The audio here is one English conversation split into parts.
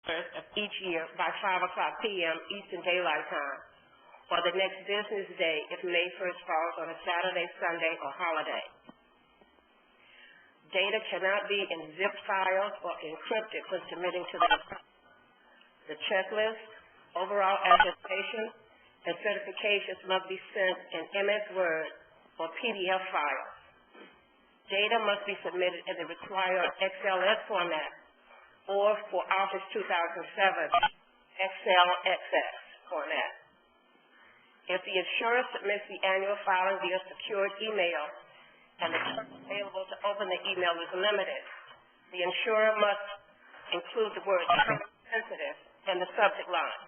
of each year by 5 o'clock p.m. Eastern Daylight Time, or the next business day if May 1st falls on a Saturday, Sunday, or holiday. Data cannot be in zip files or encrypted when submitting to the department. The checklist, overall attestation, and certifications must be sent in MS Word or PDF files. Data must be submitted in the required XLS format or for Office 2007 XLXS format. If the insurer submits the annual filing via secured email and the time available to open the email is limited, the insurer must include the word sensitive in the subject line.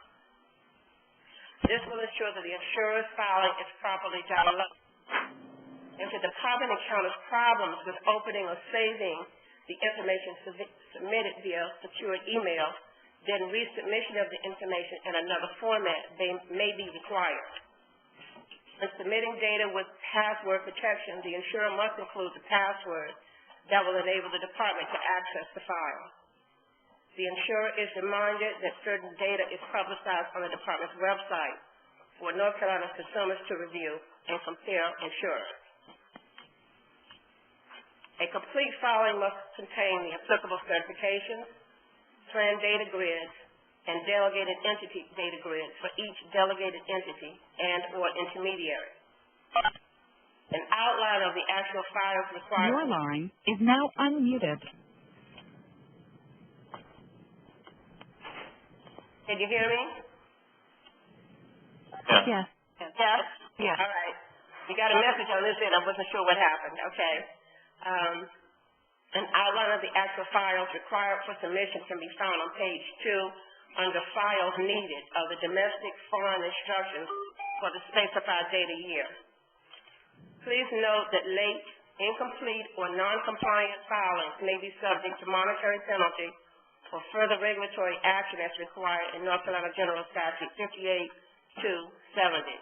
This will ensure that the insurer's filing is properly downloaded. If the department encounters problems with opening or saving the information submitted via secured email, then resubmission of the information in another format may be required. When submitting data with password protection, the insurer must include the password that will enable the department to access the file. The insurer is reminded that certain data is publicized on the department's website for North Carolina consumers to review and compare insurers. A complete filing must contain the applicable certifications, plan data grids, and delegated entity data grids for each delegated entity and/or intermediary. An outline of the actual files required. Your line is now unmuted. Can you hear me? Yes. Yes? Yes. All right. You got a message on this end. I wasn't sure what happened. Okay. An outline of the actual files required for submission can be found on page 2 under Files Needed of the Domestic Foreign Instructions for the specified data year. Please note that late, incomplete, or non-compliant filings may be subject to monetary penalty or further regulatory action as required in North Carolina General Statute 58-270.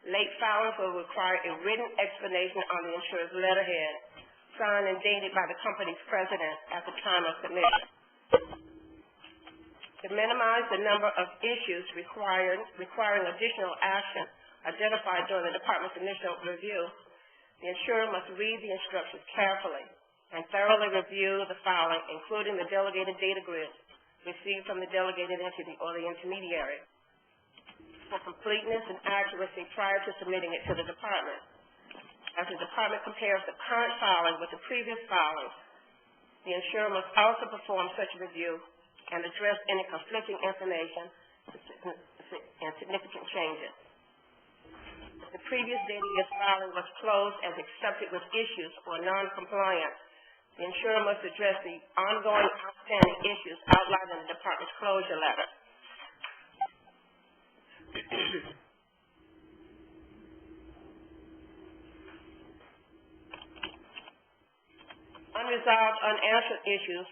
Late filings will require a written explanation on the insurer's letterhead, signed and dated by the company's president at the time of submission. To minimize the number of issues requiring additional action identified during the department's initial review, the insurer must read the instructions carefully and thoroughly review the filing, including the delegated data grids received from the delegated entity or the intermediary, for completeness and accuracy prior to submitting it to the department. As the department compares the current filing with the previous filings, the insurer must also perform such a review and address any conflicting information and significant changes. If the previous data year's filing was closed as accepted with issues or non-compliant, the insurer must address the ongoing outstanding issues outlined in the department's closure letter. Unresolved, unanswered issues,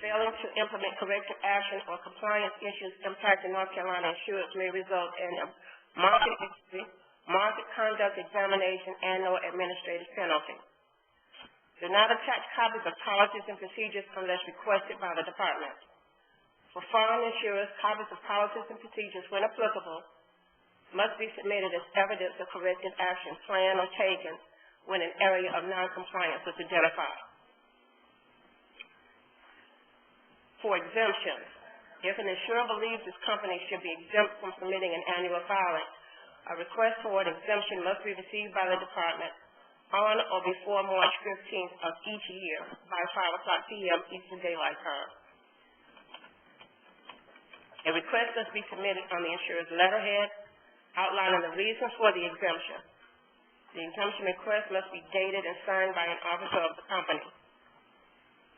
failing to implement corrective action, or compliance issues impacting North Carolina insurers may result in a market injury, market conduct examination, and/or administrative penalty. Do not attach copies of policies and procedures unless requested by the department. For foreign insurers, copies of policies and procedures, when applicable, must be submitted as evidence of corrective action planned or taken when an area of noncompliance is identified. For exemptions, if an insurer believes his company should be exempt from submitting an annual filing, a request for an exemption must be received by the department on or before March 15th of each year by 5 o'clock p.m. Eastern Daylight Time. A request must be submitted on the insurer's letterhead outlining the reason for the exemption. The exemption request must be dated and signed by an officer of the company.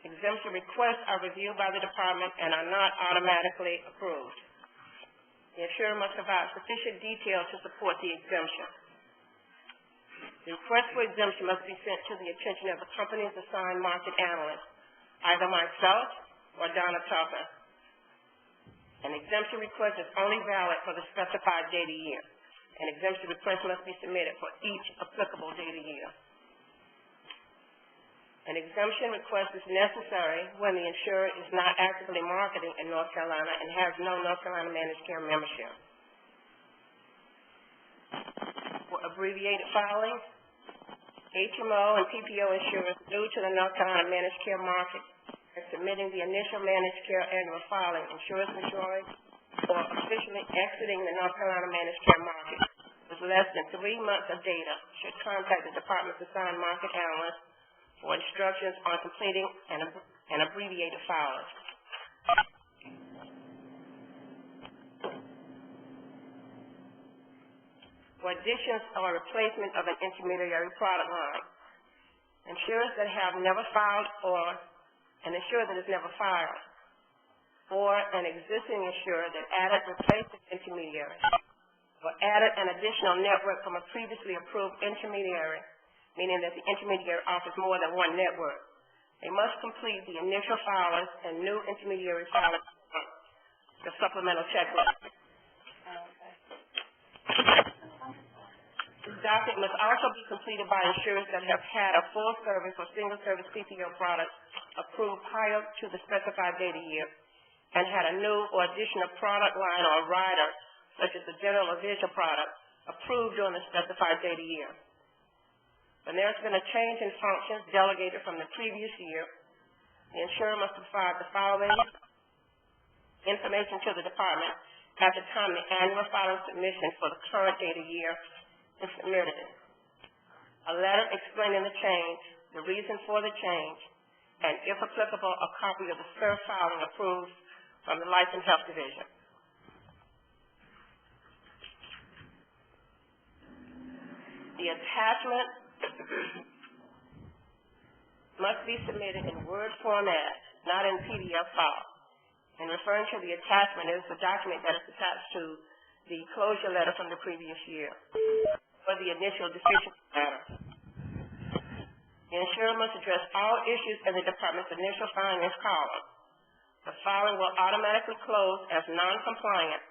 Exemption requests are reviewed by the department and are not automatically approved. The insurer must provide sufficient detail to support the exemption. The request for exemption must be sent to the attention of the company's assigned market analyst, either myself or Donna Tucker. An exemption request is only valid for the specified data year. An exemption request must be submitted for each applicable data year. An exemption request is necessary when the insurer is not actively marketing in North Carolina and has no North Carolina managed care membership. For abbreviated filings, HMO and PPO insurers new to the North Carolina managed care market and submitting the initial managed care annual filing, insurers withdrawing or officially exiting the North Carolina managed care market with less than 3 months of data should contact the Department's assigned market analyst for instructions on completing an abbreviated filing. For additions or replacement of an intermediary product line, insurers that have never filed or an insurer that has never filed, or an existing insurer that added replacement intermediary, or added an additional network from a previously approved intermediary, meaning that the intermediary offers more than one network. They must complete the initial filers and new intermediary filers, the supplemental checklist. This document must also be completed by insurers that have had a full service or single service PPO product approved prior to the specified data year and had a new or additional product line or rider, such as the general or visual product, approved during the specified data year. When there has been a change in functions delegated from the previous year, the insurer must provide the following information to the department at the time the annual filing submission for the current data year is submitted. A letter explaining the change, the reason for the change, and, if applicable, a copy of the CERF filing approved from the Life and Health Division. The attachment must be submitted in Word format, not in PDF file. In referring to the attachment, it is the document that is attached to the closure letter from the previous year, or the initial deficiency letter. The insurer must address all issues in the department's initial findings column. The filing will automatically close as non-compliant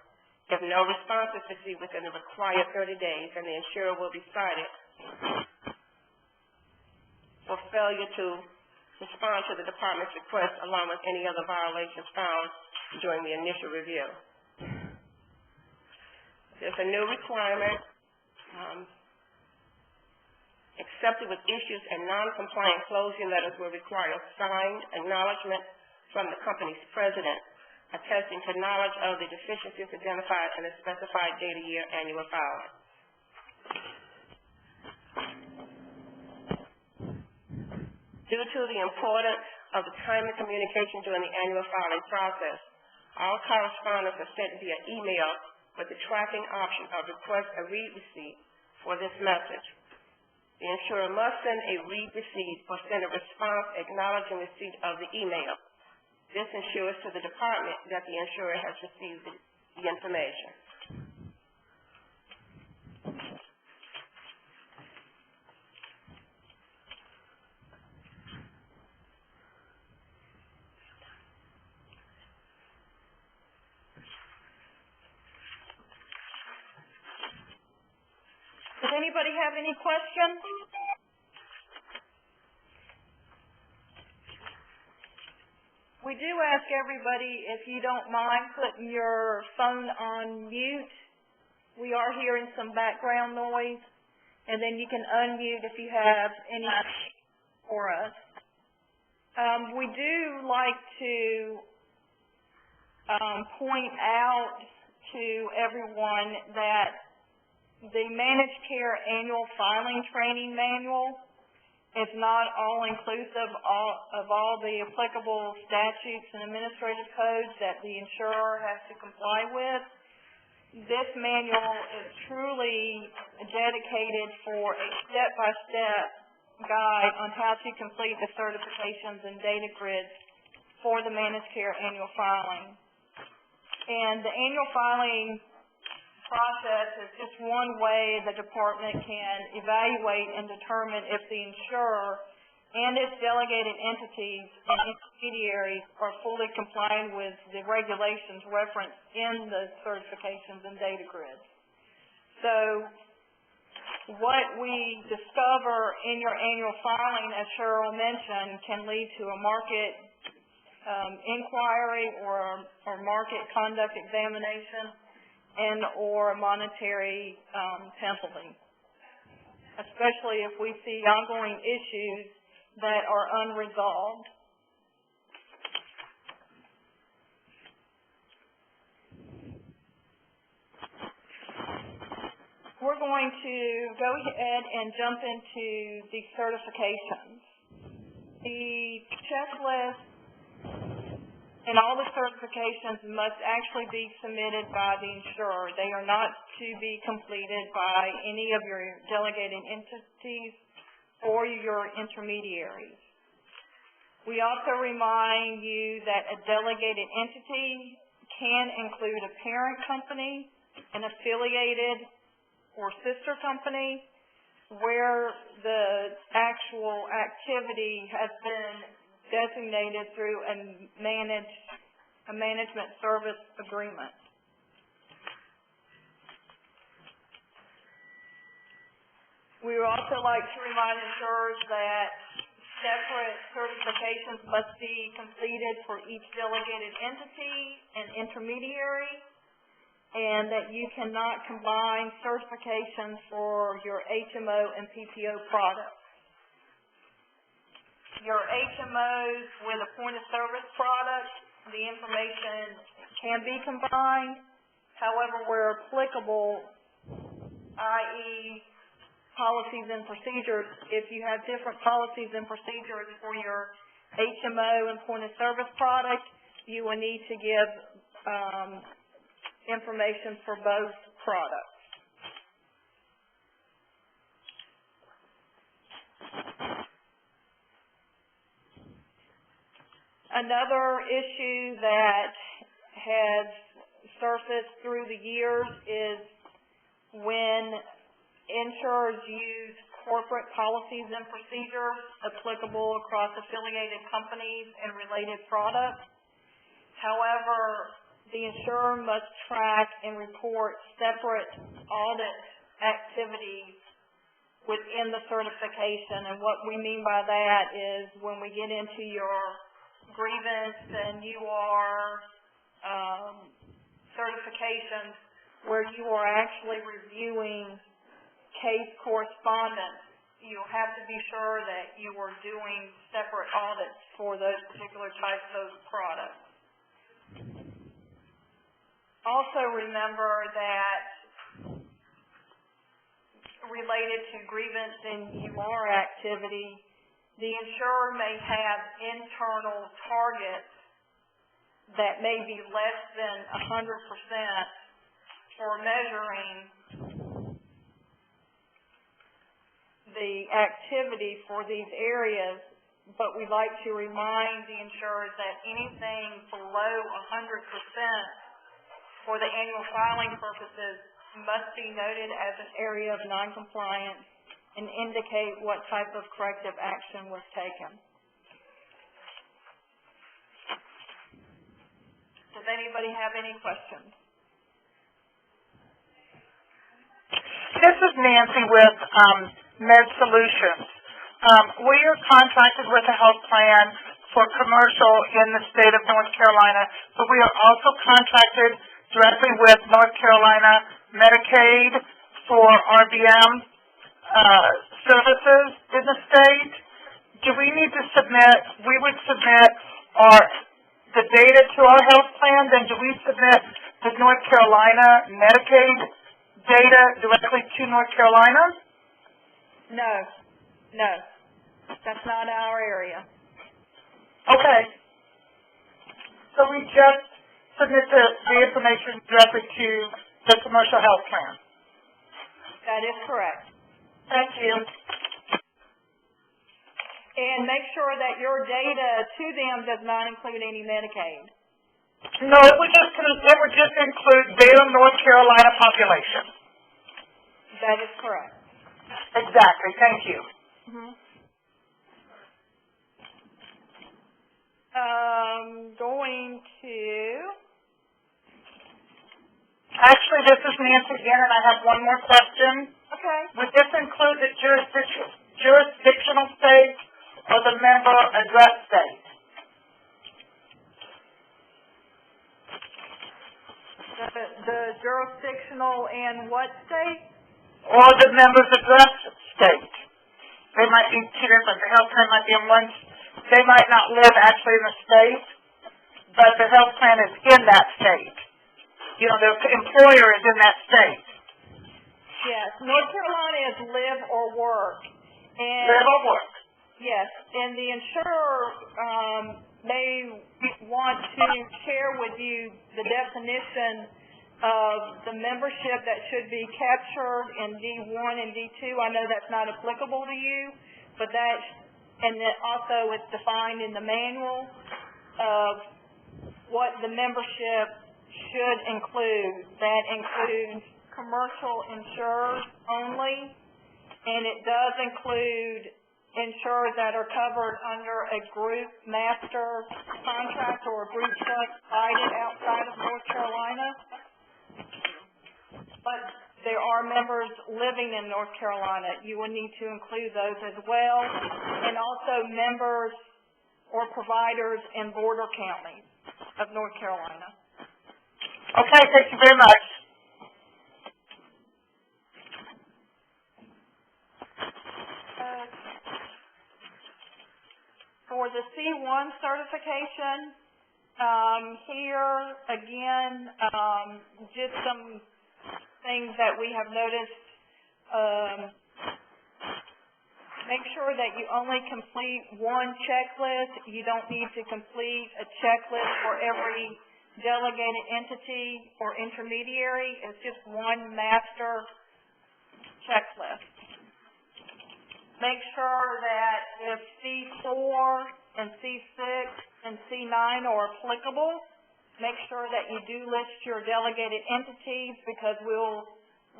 if no response is received within the required 30 days, and the insurer will be cited for failure to respond to the department's request along with any other violations found during the initial review. There's a new requirement accepted with issues and non-compliant closure letters will require signed acknowledgement from the company's president attesting to knowledge of the deficiencies identified in the specified data year annual filing. Due to the importance of the timely communication during the annual filing process, all correspondence is sent via email with the tracking option of request a read receipt for this message. The insurer must send a read receipt or send a response acknowledging receipt of the email. This ensures to the department that the insurer has received the information. Does anybody have any questions? We do ask everybody, if you don't mind putting your phone on mute. We are hearing some background noise, and then you can unmute if you have any for us. We do like to point out to everyone that the Managed Care Annual Filing Training Manual is not all-inclusive of all the applicable statutes and administrative codes that the insurer has to comply with. This manual is truly dedicated for a step-by-step guide on how to complete the certifications and data grids for the Managed Care Annual Filing. And the annual filing process is just one way the department can evaluate and determine if the insurer and its delegated entities and intermediaries are fully complying with the regulations referenced in the certifications and data grids. So what we discover in your annual filing, as Cheryl mentioned, can lead to a market inquiry or market conduct examination and or monetary penalty, especially if we see ongoing issues that are unresolved. We're going to go ahead and jump into the certifications. The checklist and all the certifications must actually be submitted by the insurer. They are not to be completed by any of your delegated entities or your intermediaries. We also remind you that a delegated entity can include a parent company, an affiliated or sister company, where the actual activity has been designated through a management service agreement. We would also like to remind insurers that separate certifications must be completed for each delegated entity and intermediary, and that you cannot combine certifications for your HMO and PPO products. Your HMOs with a point-of-service product, the information can be combined. However, where applicable, i.e., policies and procedures, if you have different policies and procedures for your HMO and point-of-service product, you will need to give information for both products. Another issue that has surfaced through the years is when insurers use corporate policies and procedures applicable across affiliated companies and related products. However, the insurer must track and report separate audit activities within the certification. And what we mean by that is when we get into your grievance and UR certifications where you are actually reviewing case correspondence, you'll have to be sure that you are doing separate audits for those particular types of products. Also remember that related to grievance and UR activity, the insurer may have internal targets that may be less than 100% for measuring the activity for these areas, but we'd like to remind the insurers that anything below 100% for the annual filing purposes must be noted as an area of noncompliance and indicate what type of corrective action was taken. Does anybody have any questions? This is Nancy with Med Solutions. We are contracted with a health plan for commercial in the state of North Carolina, but we are also contracted directly with North Carolina Medicaid for RBM services in the state. Do we need to submit, we would submit the data to our health plan, then do we submit the North Carolina Medicaid data directly to North Carolina? No. That's not our area. Okay. So we just submit the information directly to the commercial health plan. That is correct. Thank you. And make sure that your data to them does not include any Medicaid. No, it would just include data North Carolina population. That is correct. Exactly. Thank you. Going to... Actually, this is Nancy again, and I have one more question. Okay. Okay. Would this include the jurisdictional state or the member address state? The jurisdictional and what state? Or the member's address state. They might be two different. The health plan might be in one. They might not live actually in the state, but the health plan is in that state. You know, the employer is in that state. Yes, North Carolina is live or work. And live or work. Yes, and the insurer may want to share with you the definition of the membership that should be captured in D1 and D2. I know that's not applicable to you, but and then also it's defined in the manual of what the membership should include. That includes commercial insurers only, and it does include insurers that are covered under a group master contract or a group trust provided outside of North Carolina. But there are members living in North Carolina. You will need to include those as well, and also members or providers in border counties of North Carolina. Okay, thank you very much. For the C1 certification, here again, just some things that we have noticed. Make sure that you only complete one checklist. You don't need to complete a checklist for every delegated entity or intermediary. It's just one master checklist. Make sure that if C4 and C6 and C9 are applicable, make sure that you do list your delegated entities, because we'll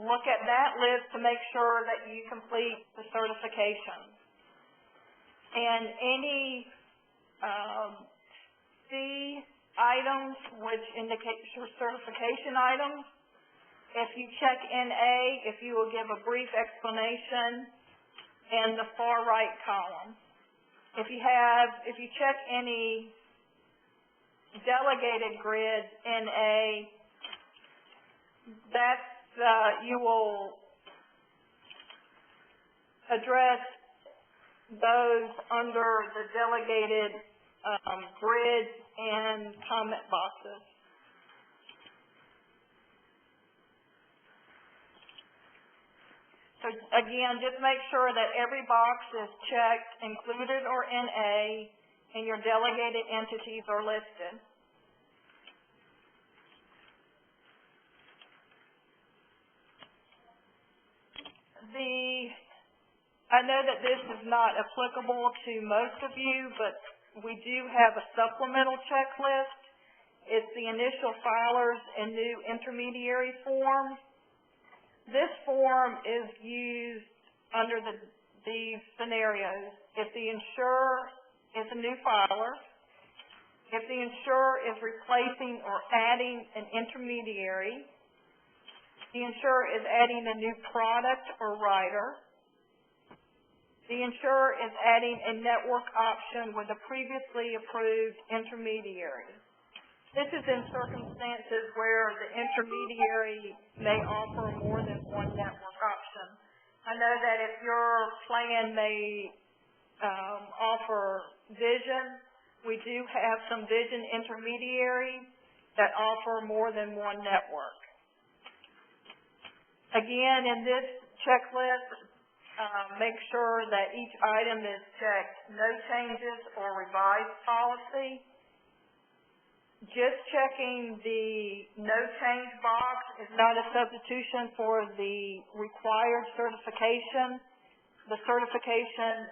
look at that list to make sure that you complete the certification. And any C items, which indicates your certification items, if you check NA, if you will give a brief explanation in the far right column. If you check any delegated grids NA, that's you will address those under the delegated grids and comment boxes. So again, just make sure that every box is checked, included or NA, and your delegated entities are listed. I know that this is not applicable to most of you, but we do have a supplemental checklist. It's the initial filers and new intermediary form. This form is used under these scenarios. If the insurer is a new filer, if the insurer is replacing or adding an intermediary, the insurer is adding a new product or rider, the insurer is adding a network option with a previously approved intermediary. This is in circumstances where the intermediary may offer more than one network option. I know that if your plan may offer vision, we do have some vision intermediaries that offer more than one network. Again, in this checklist, make sure that each item is checked no changes or revised policy. Just checking the no change box is not a substitution for the required certification. The certification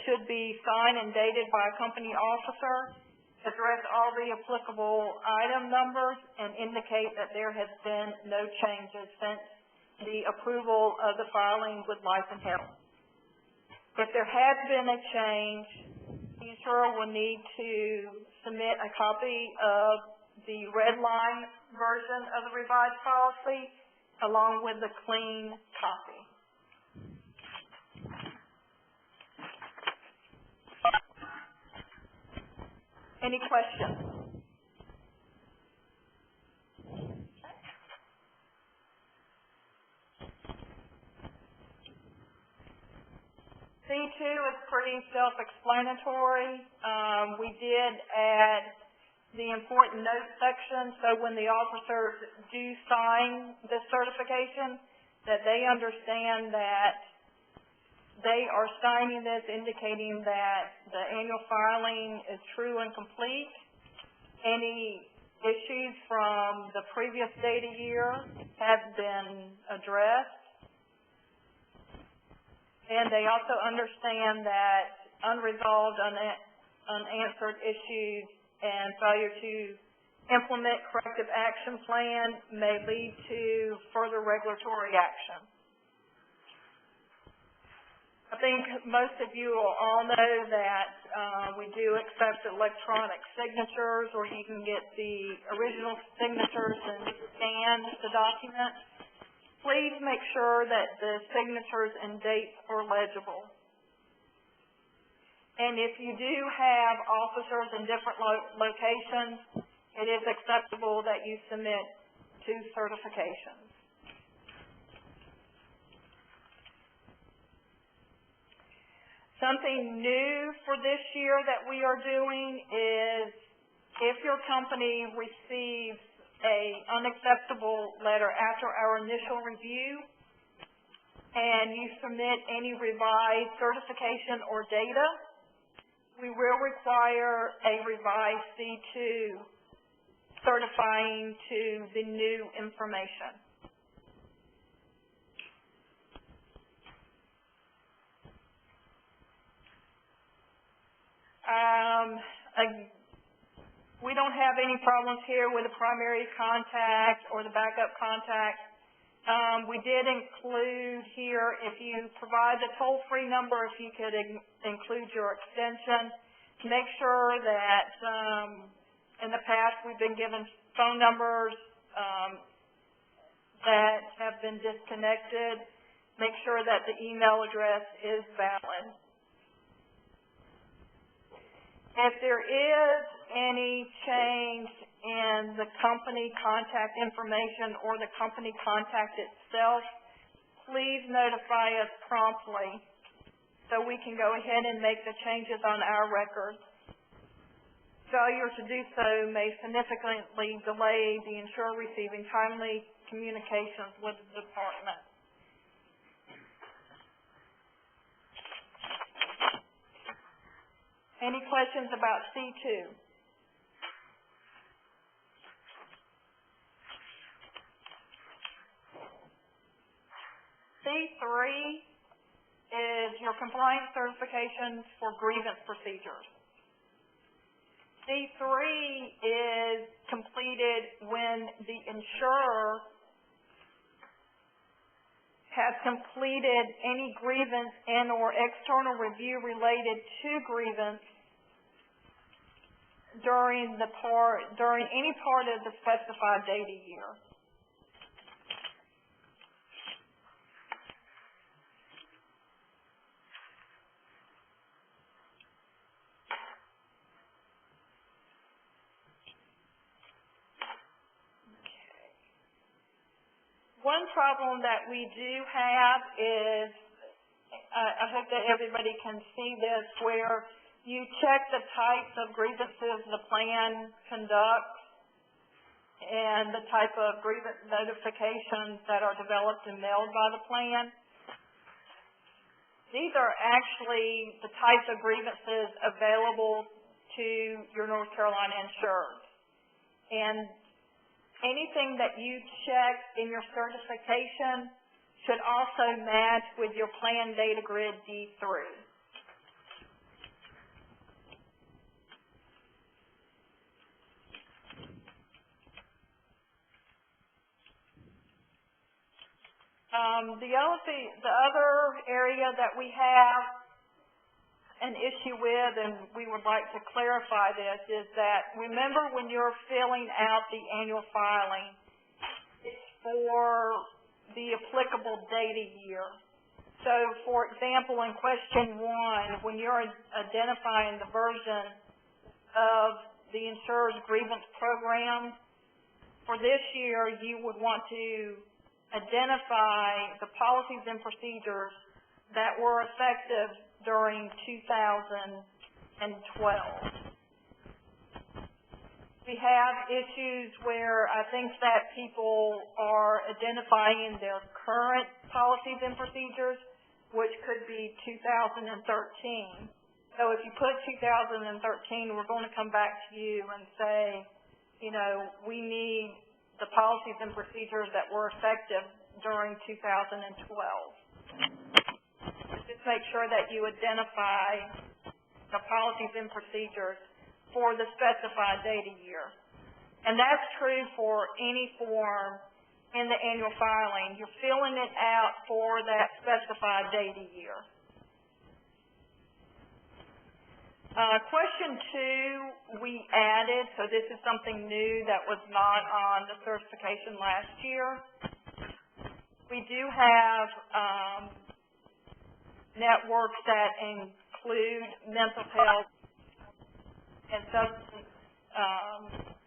should be signed and dated by a company officer, address all the applicable item numbers, and indicate that there has been no changes since the approval of the filing with Life and Health. If there has been a change, the insurer will need to submit a copy of the red line version of the revised policy, along with the clean copy. Any questions? C2 is pretty self-explanatory. We did add the important notes section, so when the officers do sign this certification, that they understand that they are signing this indicating that the annual filing is true and complete. Any issues from the previous data year have been addressed. And they also understand that unresolved, unanswered issues and failure to implement corrective action plan may lead to further regulatory action. I think most of you will all know that we do accept electronic signatures, or you can get the original signatures and scan the document. Please make sure that the signatures and dates are legible. And if you do have officers in different locations, it is acceptable that you submit 2 certifications. Something new for this year that we are doing is if your company receives an unacceptable letter after our initial review and you submit any revised certification or data, we will require a revised C2 certifying to the new information. We don't have any problems here with the primary contact or the backup contact. We did include here, if you provide the toll-free number, if you could include your extension. Make sure that in the past we've been given phone numbers that have been disconnected. Make sure that the email address is valid. If there is any change in the company contact information or the company contact itself, please notify us promptly so we can go ahead and make the changes on our records. Failure to do so may significantly delay the insurer receiving timely communications with the department. Any questions about C2? C3 is your compliance certifications for grievance procedures. C3 is completed when the insurer has completed any grievance and or external review related to grievance during any part of the specified data year. One problem that we do have is, I hope that everybody can see this, where you check the types of grievances the plan conducts and the type of grievance notifications that are developed and mailed by the plan. These are actually the types of grievances available to your North Carolina insureds. And anything that you check in your certification should also match with your plan data grid D3. The other area that we have an issue with, and we would like to clarify this, is that remember when you're filling out the annual filing, it's for the applicable data year. So, for example, in question 1, when you're identifying the version of the insurer's grievance program, for this year, you would want to identify the policies and procedures that were effective during 2012. We have issues where I think that people are identifying their current policies and procedures, which could be 2013. So if you put 2013, we're going to come back to you and say, you know, we need the policies and procedures that were effective during 2012. Just make sure that you identify the policies and procedures for the specified data year. And that's true for any form in the annual filing. You're filling it out for that specified data year. Question 2 we added, so this is something new that was not on the certification last year. We do have networks that include mental health and substance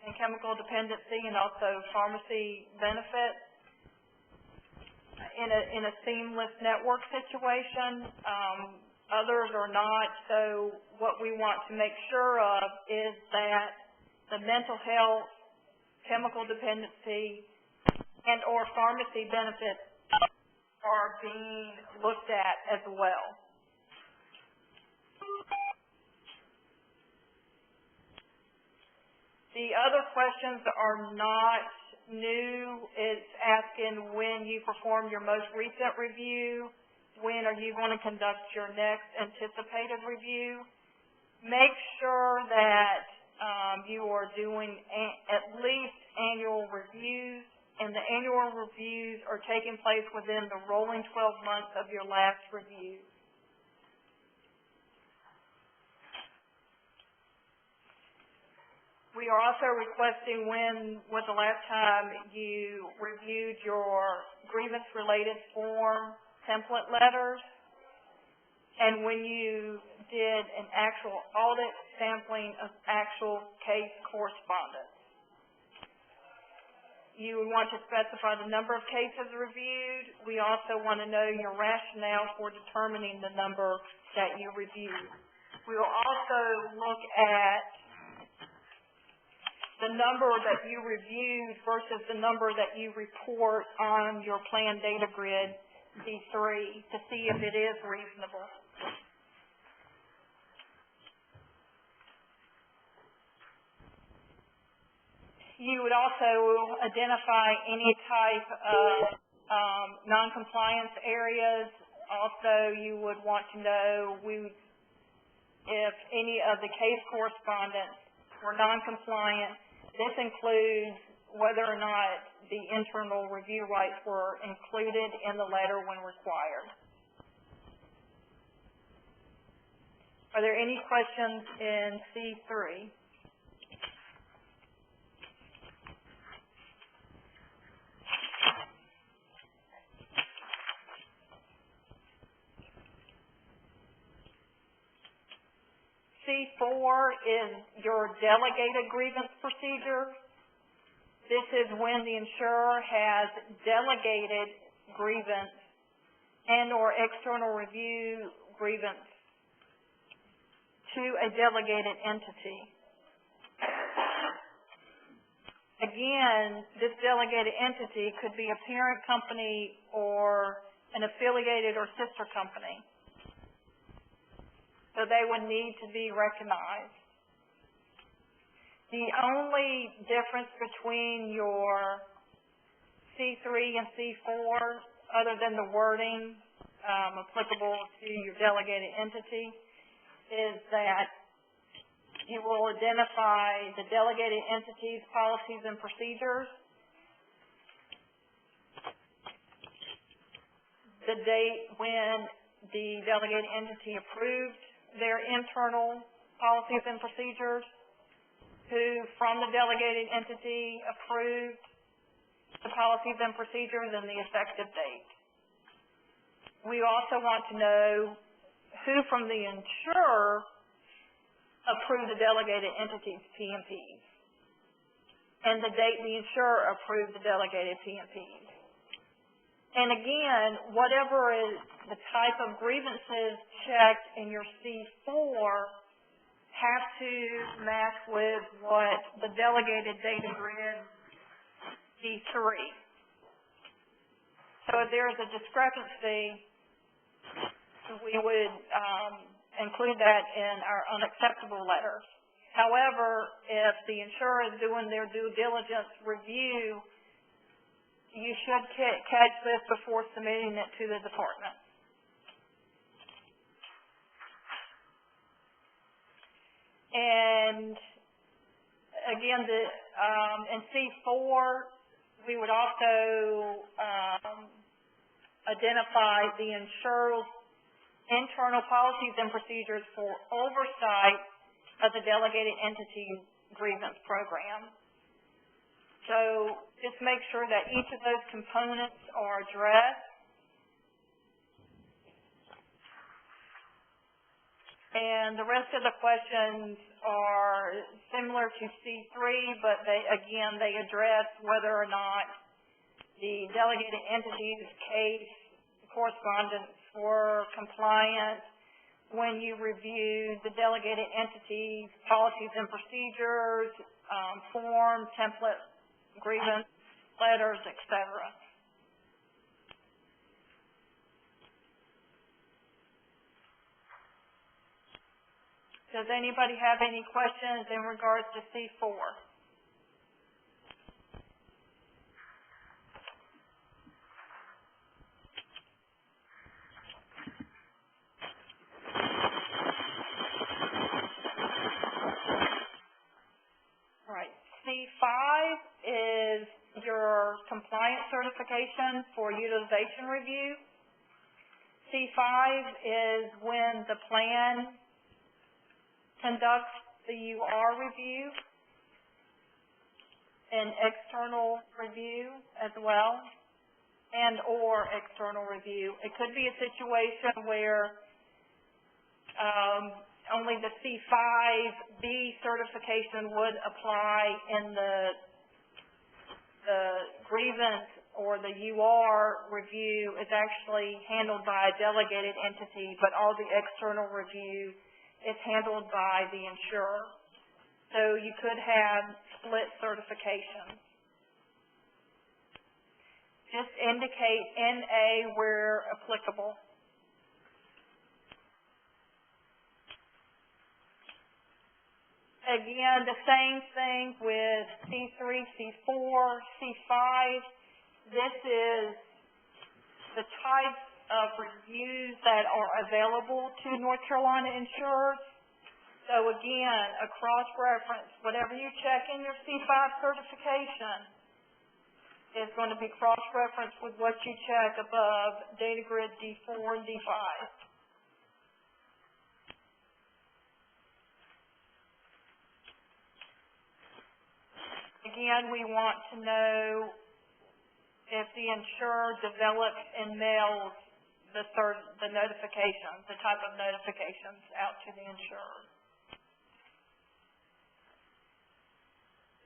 and chemical dependency, and also pharmacy benefits in a seamless network situation. Others are not, so what we want to make sure of is that the mental health, chemical dependency, and or pharmacy benefits are being looked at as well. The other questions are not new. It's asking when you perform your most recent review, when are you going to conduct your next anticipated review. Make sure that you are doing at least annual reviews, and the annual reviews are taking place within the rolling 12 months of your last review. We are also requesting when was the last time you reviewed your grievance-related form template letters, and when you did an actual audit sampling of actual case correspondence. You would want to specify the number of cases reviewed. We also want to know your rationale for determining the number that you reviewed. We will also look at the number that you reviewed versus the number that you report on your plan data grid D3 to see if it is reasonable. You would also identify any type of non-compliance areas. Also, you would want to know if any of the case correspondence were non-compliant. This includes whether or not the internal review rights were included in the letter when required. Are there any questions in C3? C4 is your delegated grievance procedure. This is when the insurer has delegated grievance and or external review grievance to a delegated entity. Again, this delegated entity could be a parent company or an affiliated or sister company. So they would need to be recognized. The only difference between your C3 and C4, other than the wording applicable to your delegated entity, is that you will identify the delegated entity's policies and procedures, the date when the delegated entity approved their internal policies and procedures, who from the delegated entity approved the policies and procedures, and the effective date. We also want to know who from the insurer approved the delegated entities PMPs, and the date the insurer approved the delegated PMPs. And again, whatever is the type of grievances checked in your C4 have to match with what the delegated data grid C3. So if there is a discrepancy, we would include that in our unacceptable letters. However, if the insurer is doing their due diligence review, you should catch this before submitting it to the department. And again, in C4, we would also identify the insurer's internal policies and procedures for oversight of the delegated entity grievance program. So just make sure that each of those components are addressed. And the rest of the questions are similar to C3, but they address whether or not the delegated entities case correspondence were compliant when you review the delegated entities policies and procedures, form, template, grievance letters, etc. Does anybody have any questions in regards to C4? All right. C5 is your compliance certification for utilization review. C5 is when the plan conducts the UR review and external review as well, and or external review. It could be a situation where only the C5B certification would apply in the grievance, or the UR review is actually handled by a delegated entity, but all the external review is handled by the insurer. So you could have split certifications. Just indicate NA where applicable. Again, the same thing with C3, C4, C5. This is the type of reviews that are available to North Carolina insurers. So again, a cross-reference, whatever you check in your C5 certification is going to be cross-referenced with what you check above Data Grid D4 and D5. Again, we want to know if the insurer develops and mails the notifications, the type of notifications out to the insurer.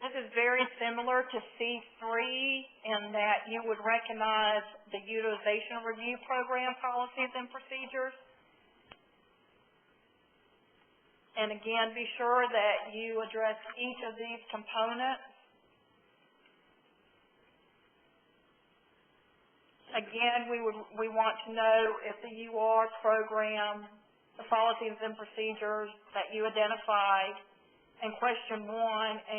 This is very similar to C3 in that you would recognize the utilization review program policies and procedures. And again, be sure that you address each of these components. Again, we want to know if the UR program, the policies and procedures that you identified in question 1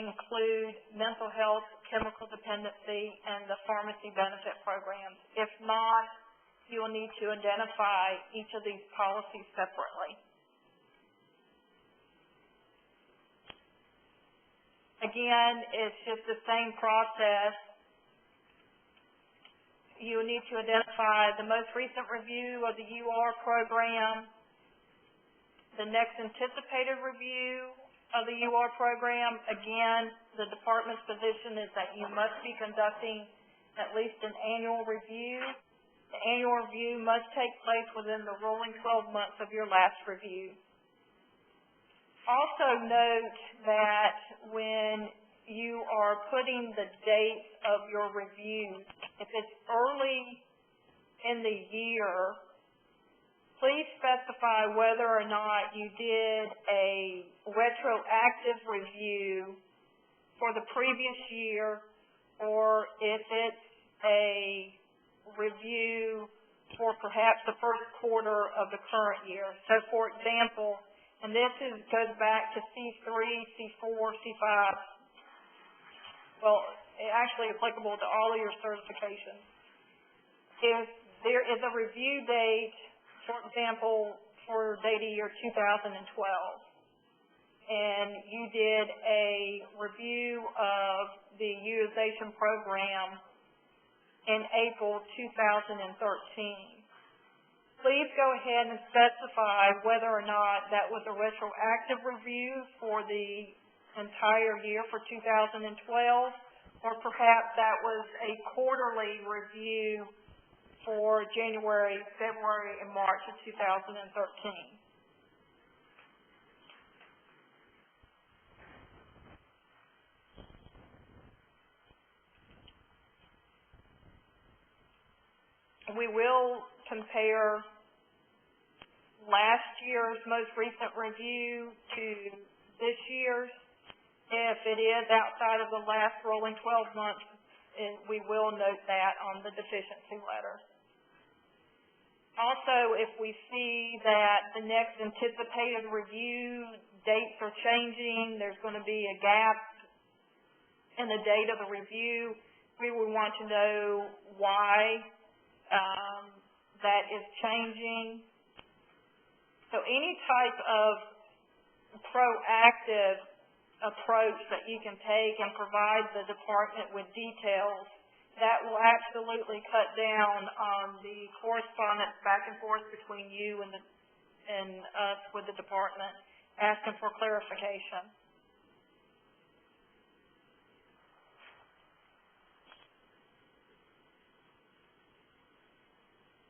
include mental health, chemical dependency, and the pharmacy benefit programs. If not, you will need to identify each of these policies separately. Again, it's just the same process. You need to identify the most recent review of the UR program, the next anticipated review of the UR program. Again, the department's position is that you must be conducting at least an annual review. The annual review must take place within the rolling 12 months of your last review. Also note that when you are putting the dates of your review, if it's early in the year, please specify whether or not you did a retroactive review for the previous year, or if it's a review for perhaps the first quarter of the current year. So, for example, and this goes back to C3, C4, C5. Well, it's actually applicable to all of your certifications. If there is a review date, for example, for data year 2012, and you did a review of the utilization program in April 2013, please go ahead and specify whether or not that was a retroactive review for the entire year for 2012, or perhaps that was a quarterly review for January, February, and March of 2013. We will compare last year's most recent review to this year's. If it is outside of the last rolling 12 months, we will note that on the deficiency letter. Also, if we see that the next anticipated review dates are changing, there's going to be a gap in the date of the review, we would want to know why that is changing. So any type of proactive approach that you can take and provide the department with details, that will absolutely cut down on the correspondence back and forth between you and us with the department asking for clarification.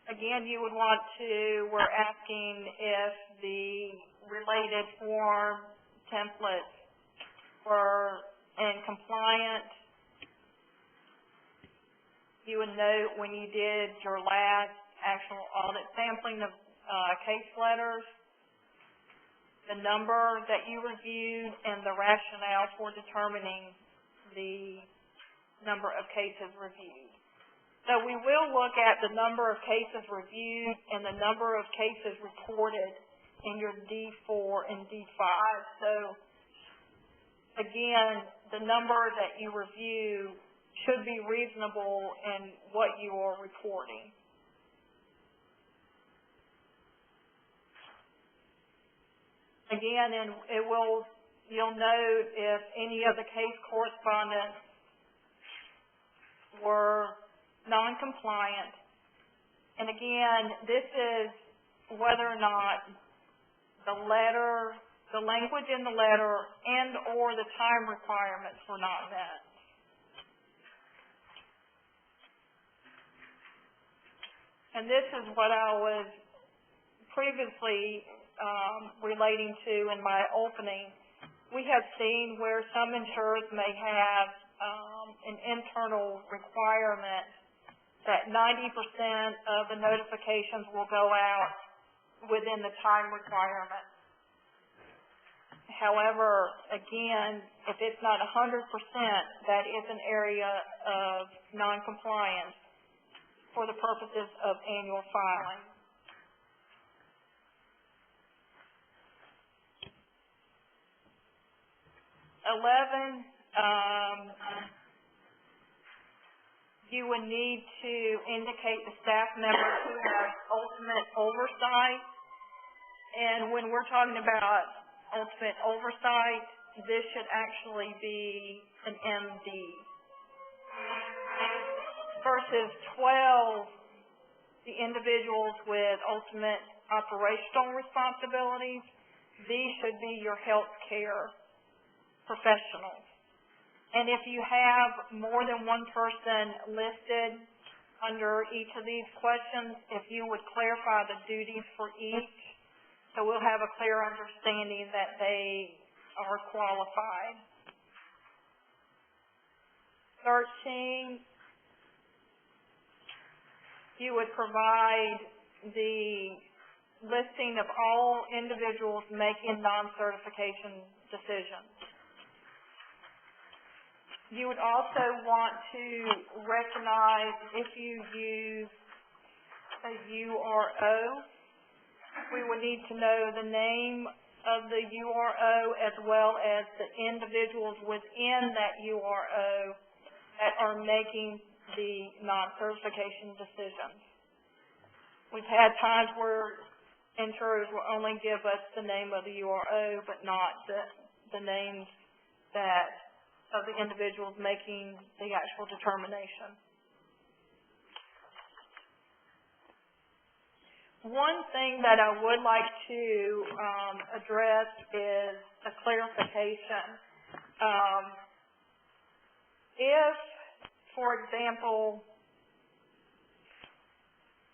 Again, you would want to, we're asking if the related form templates were in compliance. You would note when you did your last actual audit sampling of case letters, the number that you reviewed and the rationale for determining the number of cases reviewed. So we will look at the number of cases reviewed and the number of cases reported in your D4 and D5. So again, the number that you review should be reasonable in what you are reporting. Again, and you'll note if any of the case correspondence were non-compliant. And again, this is whether or not the language in the letter and or the time requirements were not met. And this is what I was previously relating to in my opening. We have seen where some insurers may have an internal requirement that 90% of the notifications will go out within the time requirement. However, again, if it's not 100%, that is an area of noncompliance for the purposes of annual filing. You would need to indicate the staff members who have ultimate oversight. And when we're talking about ultimate oversight, this should actually be an MD. Versus 12, the individuals with ultimate operational responsibilities, these should be your health care professionals. And if you have more than one person listed under each of these questions, if you would clarify the duties for each, so we'll have a clear understanding that they are qualified. 13, you would provide the listing of all individuals making non-certification decisions. You would also want to recognize if you use a URO, we would need to know the name of the URO as well as the individuals within that URO that are making the non-certification decisions. We've had times where insurers will only give us the name of the URO but not the names of the individuals making the actual determination. One thing that I would like to address is a clarification. If, for example,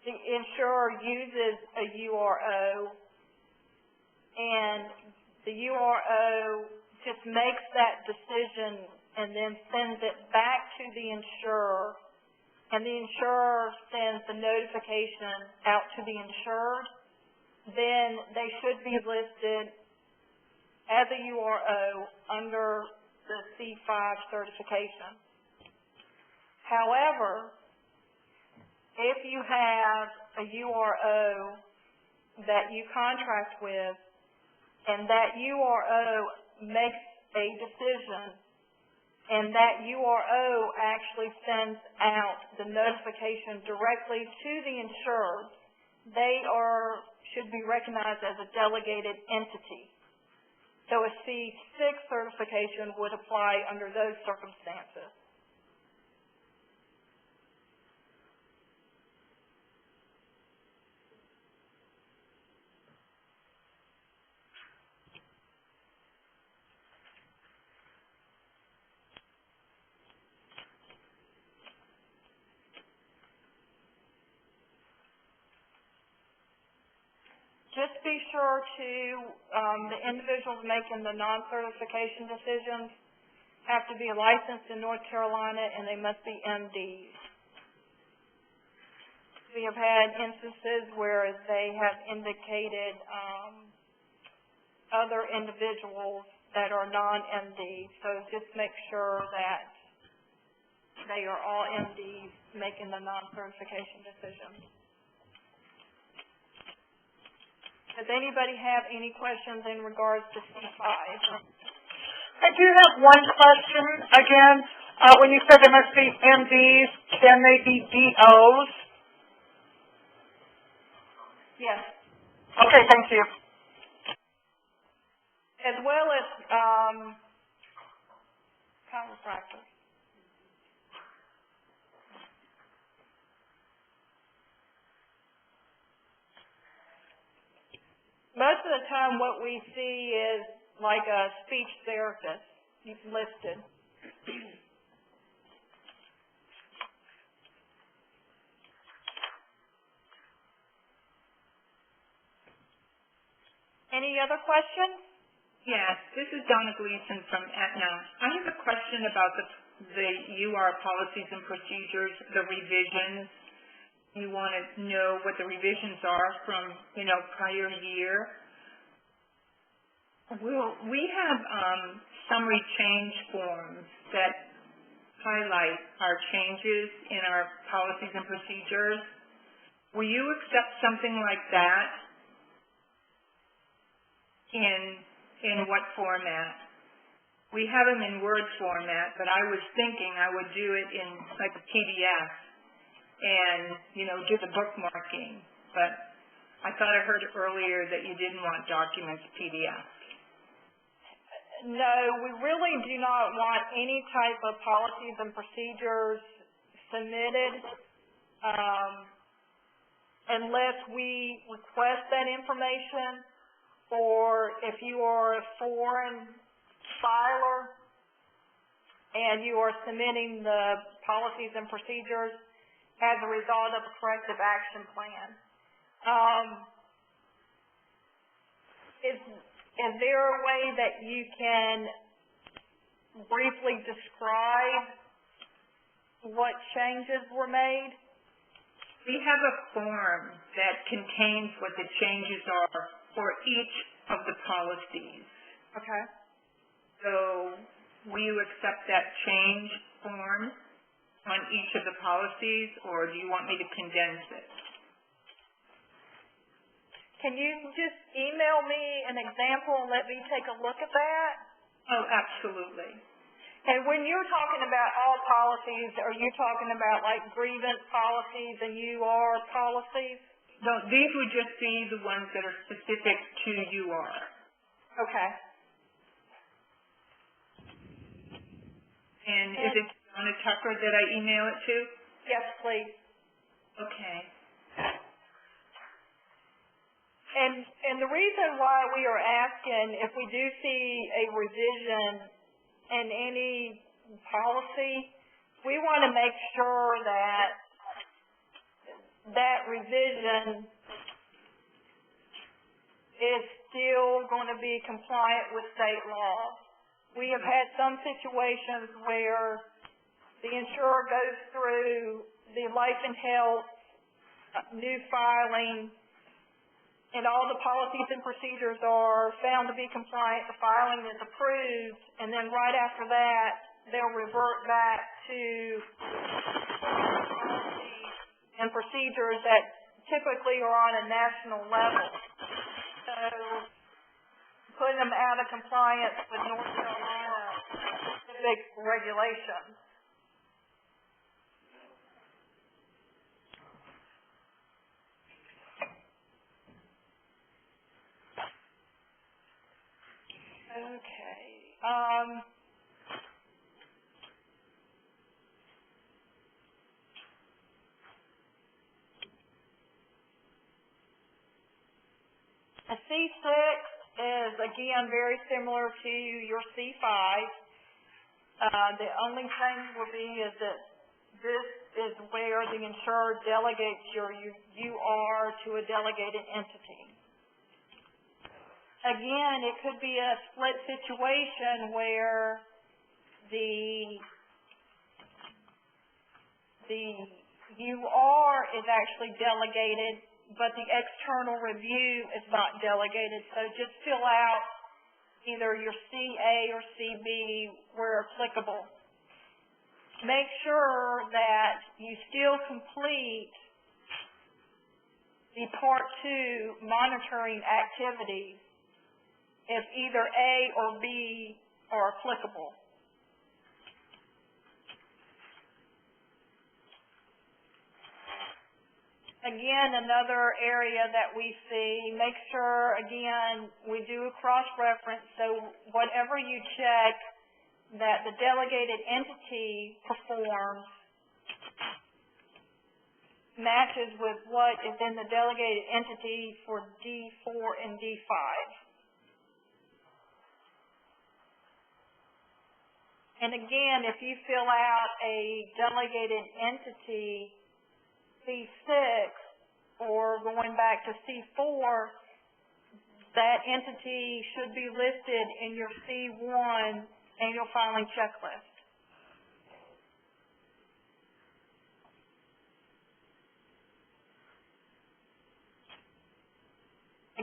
the insurer uses a URO and the URO just makes that decision and then sends it back to the insurer, and the insurer sends the notification out to the insured, then they should be listed as a URO under the C5 certification. However, if you have a URO that you contract with and that URO makes a decision and that URO actually sends out the notification directly to the insured, they should be recognized as a delegated entity. So a C6 certification would apply under those circumstances. Just be sure the individuals making the non-certification decisions have to be licensed in North Carolina and they must be MDs. We have had instances where they have indicated other individuals that are non-MDs, so just make sure that they are all MDs making the non-certification decisions. Does anybody have any questions in regards to C5? I do have one question. Again, when you said there must be MDs, can they be DOs? Yes. Okay, thank you. As well as chiropractors. Most of the time what we see is like a speech therapist listed. Any other questions? Yes, this is Donna Gleason from Aetna. I have a question about the UR policies and procedures, the revisions. You want to know what the revisions are from, prior year. We have summary change forms that highlight our changes in our policies and procedures. Will you accept something like that? In what format? We have them in Word format, but I was thinking I would do it in like a PDF and, do the bookmarking. But I thought I heard earlier that you didn't want documents PDF. No, we really do not want any type of policies and procedures submitted unless we request that information, or if you are a foreign filer, and you are submitting the policies and procedures as a result of a corrective action plan. Is there a way that you can briefly describe what changes were made? We have a form that contains what the changes are for each of the policies. Okay. So will you accept that change form on each of the policies, or do you want me to condense it? Can you just email me an example and let me take a look at that? Oh, absolutely. And when you're talking about all policies, are you talking about like grievance policies and UR policies? No, these would just be the ones that are specific to UR. Okay. And is it Donna Tucker that I email it to? Yes, please. Okay. And the reason why we are asking if we do see a revision in any policy, we want to make sure that that revision is still going to be compliant with state law. We have had some situations where the insurer goes through the life and health new filing, and all the policies and procedures are found to be compliant, the filing is approved, and then right after that, they'll revert back to policies and procedures that typically are on a national level. So, putting them out of compliance with North Carolina specific regulations. Okay. A C6 is, again, very similar to your C5. The only change will be is that this is where the insurer delegates your UR to a delegated entity. Again, it could be a split situation where the UR is actually delegated, but the external review is not delegated. So just fill out either your CA or CB where applicable. Make sure that you still complete the Part 2 monitoring activities if either A or B are applicable. Again, another area that we see, make sure, again, we do a cross-reference, so whatever you check that the delegated entity performs matches with what is in the delegated entity for D4 and D5. And again, if you fill out a delegated entity C6 or going back to C4, that entity should be listed in your C1 annual filing checklist.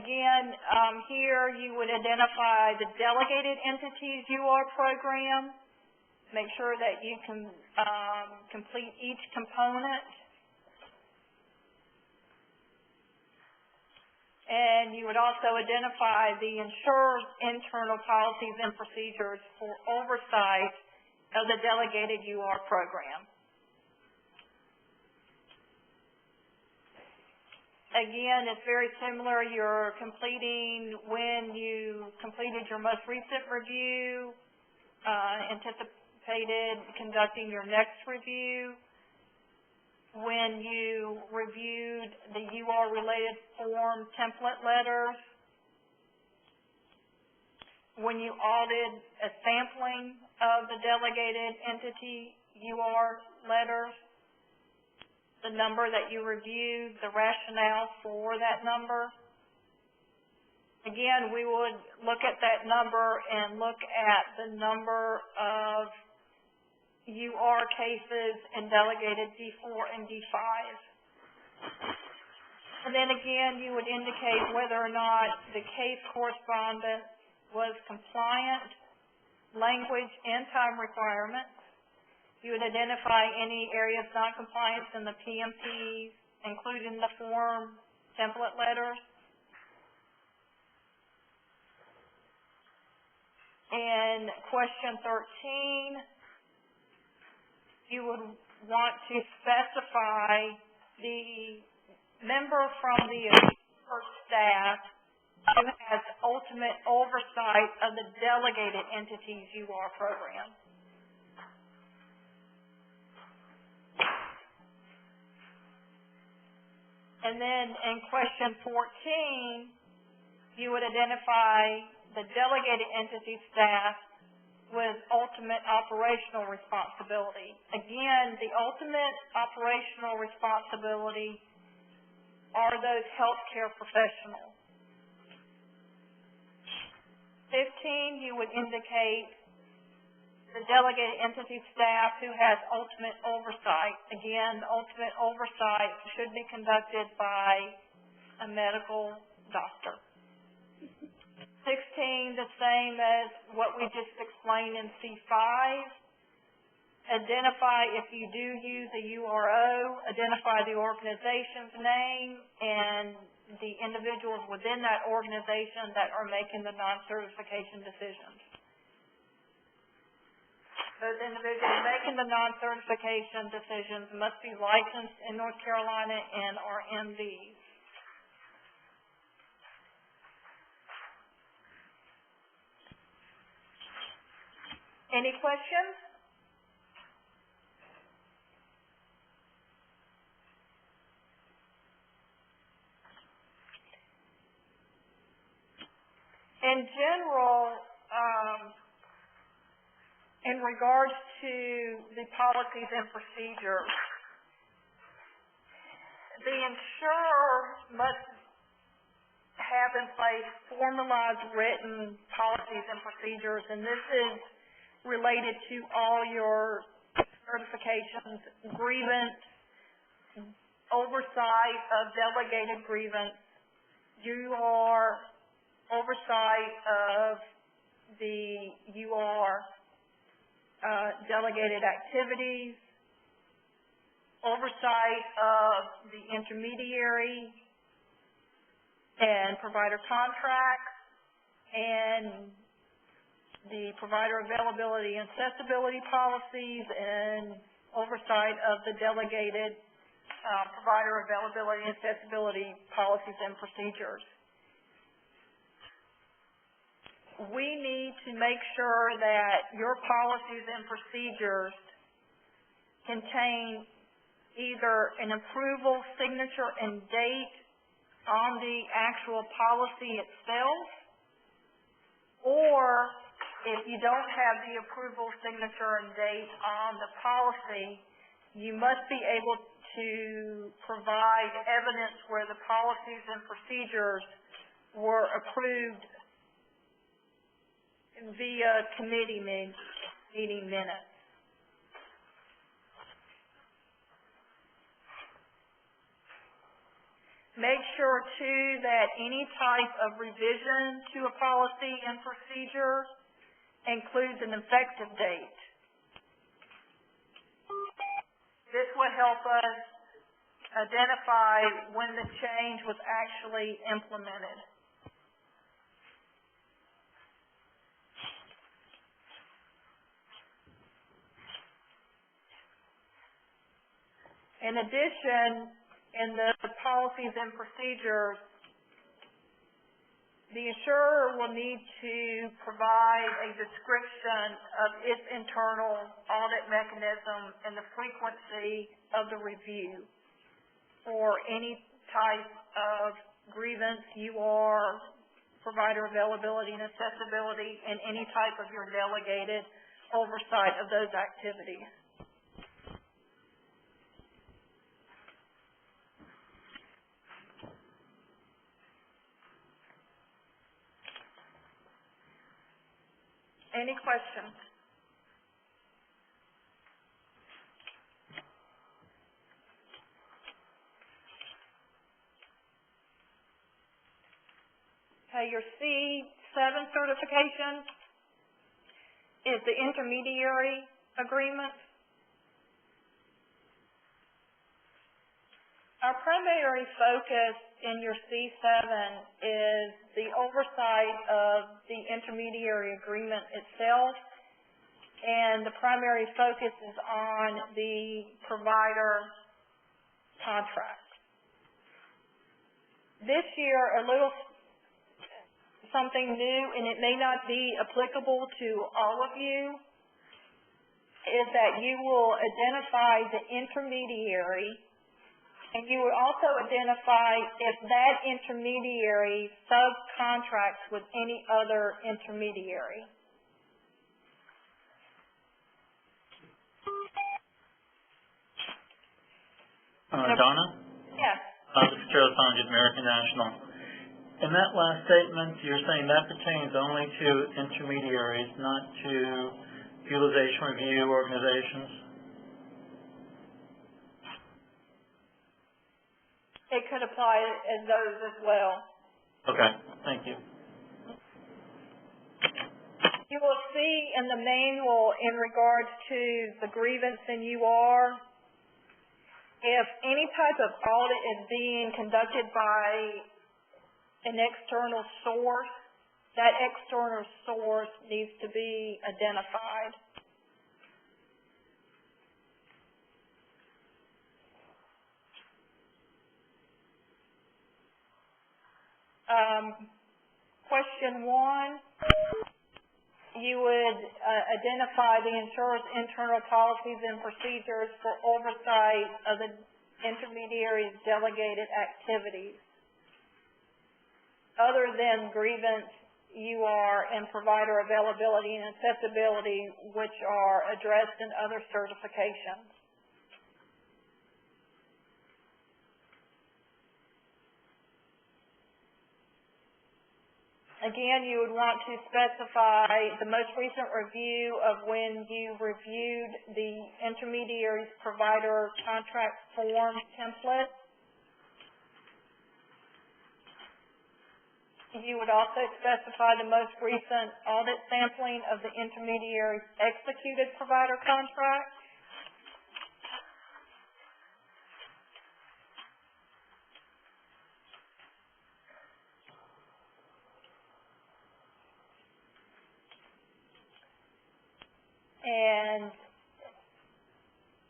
Again, here you would identify the delegated entities UR program. Make sure that you can complete each component. And you would also identify the insurer's internal policies and procedures for oversight of the delegated UR program. Again, it's very similar. You're completing when you completed your most recent review, anticipated conducting your next review, when you reviewed the UR-related form template letters, when you audited a sampling of the delegated entity UR letters, the number that you reviewed, the rationale for that number. Again, we would look at that number and look at the number of UR cases in delegated D4 and D5. And then again, you would indicate whether or not the case correspondence was compliant, language and time requirements. You would identify any area of noncompliance in the PMPs, including the form template letters. And question 13, you would want to specify the member from the staff who has ultimate oversight of the delegated entities UR program. And then in question 14, you would identify the delegated entity staff with ultimate operational responsibility. Again, the ultimate operational responsibility are those healthcare professionals. 15, you would indicate the delegated entity staff who has ultimate oversight. Again, ultimate oversight should be conducted by a medical doctor. 16, the same as what we just explained in C5. Identify, if you do use a URO, identify the organization's name and the individuals within that organization that are making the non-certification decisions. Those individuals making the non-certification decisions must be licensed in North Carolina and are MDs. Any questions? In general, in regards to the policies and procedures, the insurer must have in place formalized written policies and procedures, and this is related to all your certifications, grievance, oversight of delegated grievance, UR oversight of the UR delegated activities, oversight of the intermediary and provider contracts, and the provider availability and accessibility policies, and oversight of the delegated provider availability and accessibility policies and procedures. We need to make sure that your policies and procedures contain either an approval signature and date on the actual policy itself, or if you don't have the approval signature and date on the policy, you must be able to provide evidence where the policies and procedures were approved via committee meeting minutes. Make sure, too, that any type of revision to a policy and procedure includes an effective date. This would help us identify when the change was actually implemented. In addition, in the policies and procedures, the insurer will need to provide a description of its internal audit mechanism and the frequency of the review for any type of grievance, UR, provider availability and accessibility, and any type of your delegated oversight of those activities. Any questions? Okay, your C7 certification is the intermediary agreement. Our primary focus in your C7 is the oversight of the intermediary agreement itself, and the primary focus is on the provider contract. This year, a little something new, and it may not be applicable to all of you, is that you will identify the intermediary, and you will also identify if that intermediary subcontracts with any other intermediary. Donna? Yes. This is Charles Sanchez, American National. In that last statement, you're saying that pertains only to intermediaries, not to utilization review organizations? It could apply as those as well. Okay, thank you. You will see in the manual in regards to the grievance in UR, if any type of audit is being conducted by an external source, that external source needs to be identified. Question 1, you would identify the insurer's internal policies and procedures for oversight of the intermediary's delegated activities. Other than grievance, UR, and provider availability and accessibility, which are addressed in other certifications. Again, you would want to specify the most recent review of when you reviewed the intermediary's provider contract form template. You would also specify the most recent audit sampling of the intermediary's executed provider contract. And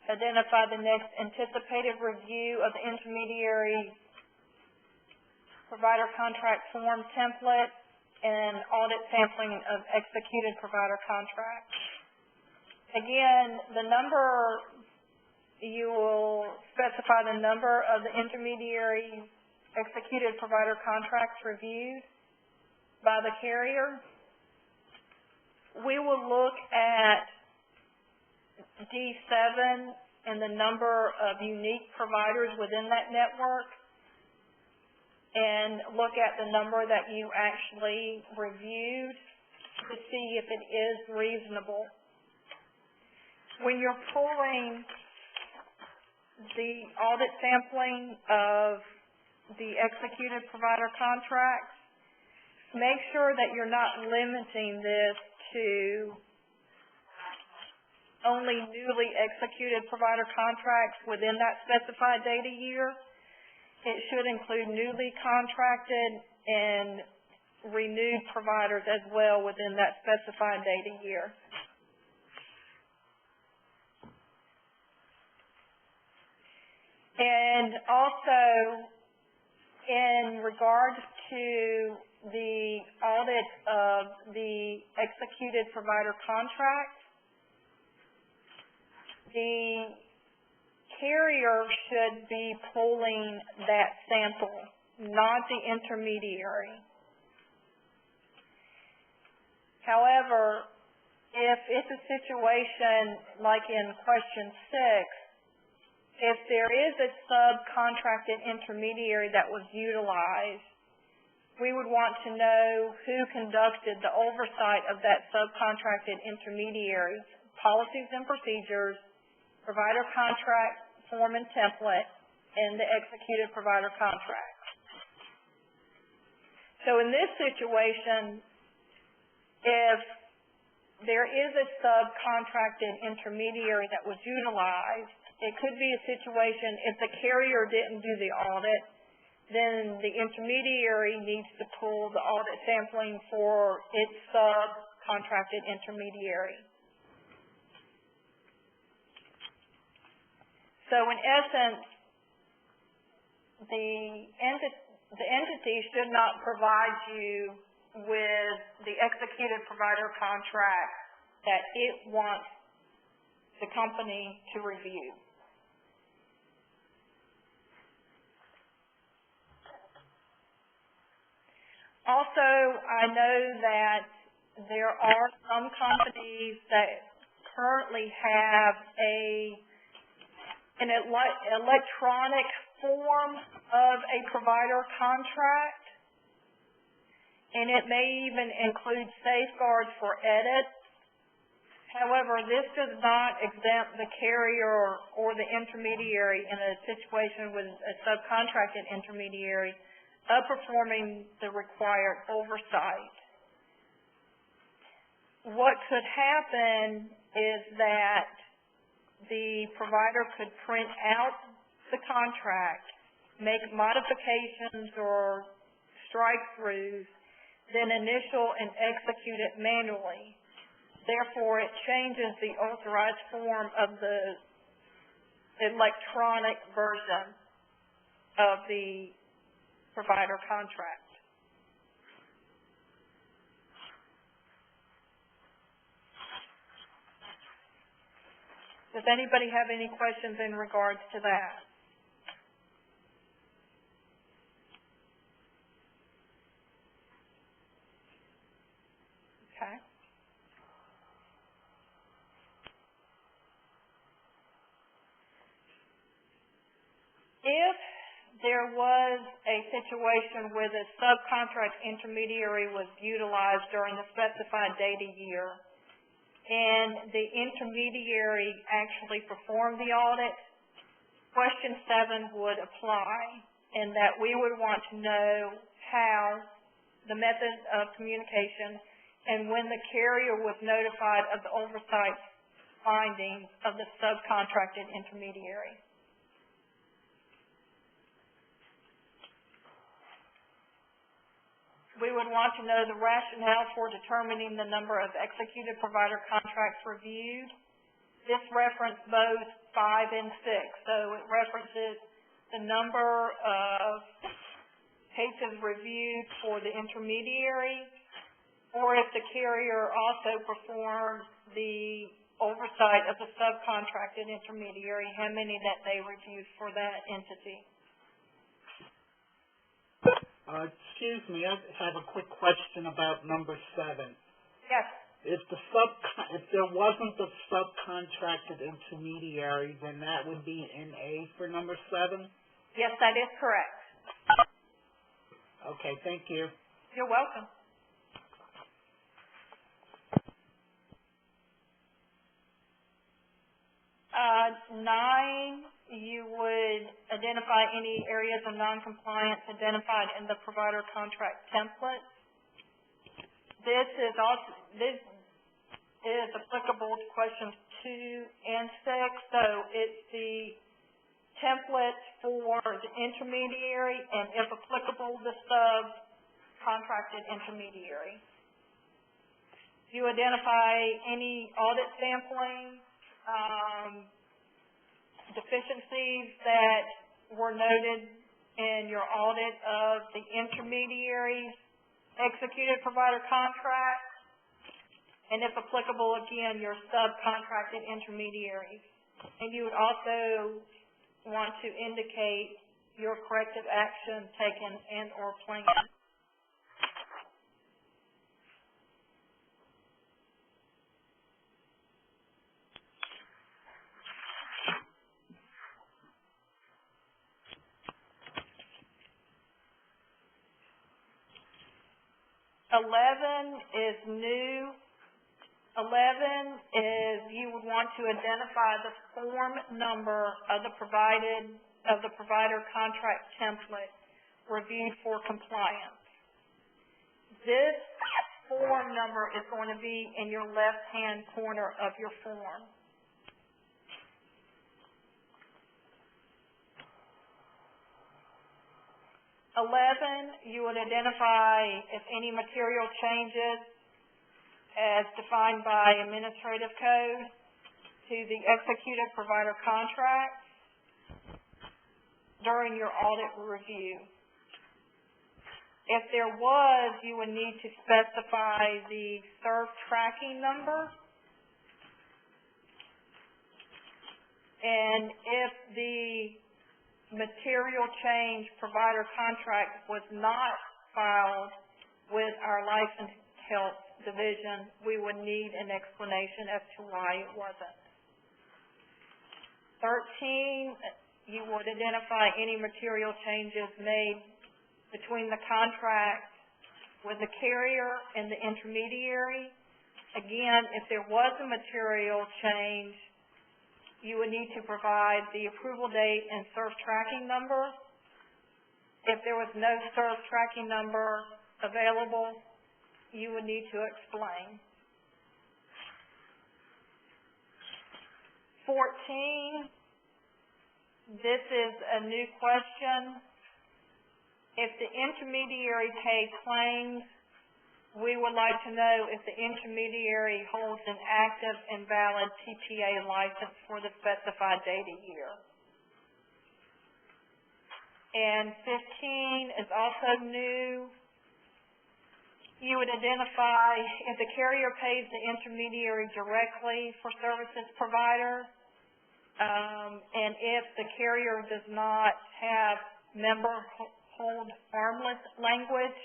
identify the next anticipated review of the intermediary provider contract form template and audit sampling of executed provider contracts. Again, the number, you will specify the number of the intermediary executed provider contracts reviewed by the carrier. We will look at D7 and the number of unique providers within that network and look at the number that you actually reviewed to see if it is reasonable. When you're pulling the audit sampling of the executed provider contracts, make sure that you're not limiting this to only newly executed provider contracts within that specified data year. It should include newly contracted and renewed providers as well within that specified data year. And also, in regards to the audit of the executed provider contract, the carrier should be pulling that sample, not the intermediary. However, if it's a situation like in question 6, if there is a subcontracted intermediary that was utilized, we would want to know who conducted the oversight of that subcontracted intermediary, policies and procedures, provider contract form and template, and the executed provider contract. So in this situation, if there is a subcontracted intermediary that was utilized, it could be a situation if the carrier didn't do the audit, then the intermediary needs to pull the audit sampling for its subcontracted intermediary. So in essence, the entity should not provide you with the executed provider contract that it wants the company to review. Also, I know that there are some companies that currently have an electronic form of a provider contract, and it may even include safeguards for edit. However, this does not exempt the carrier or the intermediary in a situation with a subcontracted intermediary of performing the required oversight. What could happen is that the provider could print out the contract, make modifications or strike-throughs, then initial and execute it manually. Therefore, it changes the authorized form of the electronic version of the provider contract. Does anybody have any questions in regards to that? Okay. If there was a situation where the subcontract intermediary was utilized during the specified data year and the intermediary actually performed the audit, question 7 would apply, in that we would want to know how, the method of communication, and when the carrier was notified of the oversight findings of the subcontracted intermediary. We would want to know the rationale for determining the number of executed provider contracts reviewed. This references both 5 and 6. So it references the number of cases reviewed for the intermediary, or if the carrier also performed the oversight of the subcontracted intermediary, how many that they reviewed for that entity. Excuse me, I have a quick question about number 7. Yes. If there wasn't a subcontracted intermediary, then that would be NA for number 7? Yes, that is correct. Okay, thank you. You're welcome. Nine, you would identify any areas of noncompliance identified in the provider contract template. This is applicable to questions 2 and 6. So it's the template for the intermediary and, if applicable, the subcontracted intermediary. You identify any audit sampling, deficiencies that were noted in your audit of the intermediary's executed provider contract, and, if applicable, again, your subcontracted intermediaries. And you would also want to indicate your corrective action taken and or planned. 11 is new. 11 is you would want to identify the form number of the provider contract template reviewed for compliance. This form number is going to be in your left-hand corner of your form. You would identify if any material changes as defined by administrative code to the executed provider contract during your audit review. If there was, you would need to specify the serve tracking number. And if the material change provider contract was not filed with our licensed health division, we would need an explanation as to why it wasn't. 13, you would identify any material changes made between the contract with the carrier and the intermediary. Again, if there was a material change, you would need to provide the approval date and serve tracking number. If there was no serve tracking number available, you would need to explain. 14, this is a new question. If the intermediary paid claims, we would like to know if the intermediary holds an active and valid TPA license for the specified data year. And 15 is also new. You would identify if the carrier pays the intermediary directly for services provider, and if the carrier does not have member hold harmless language,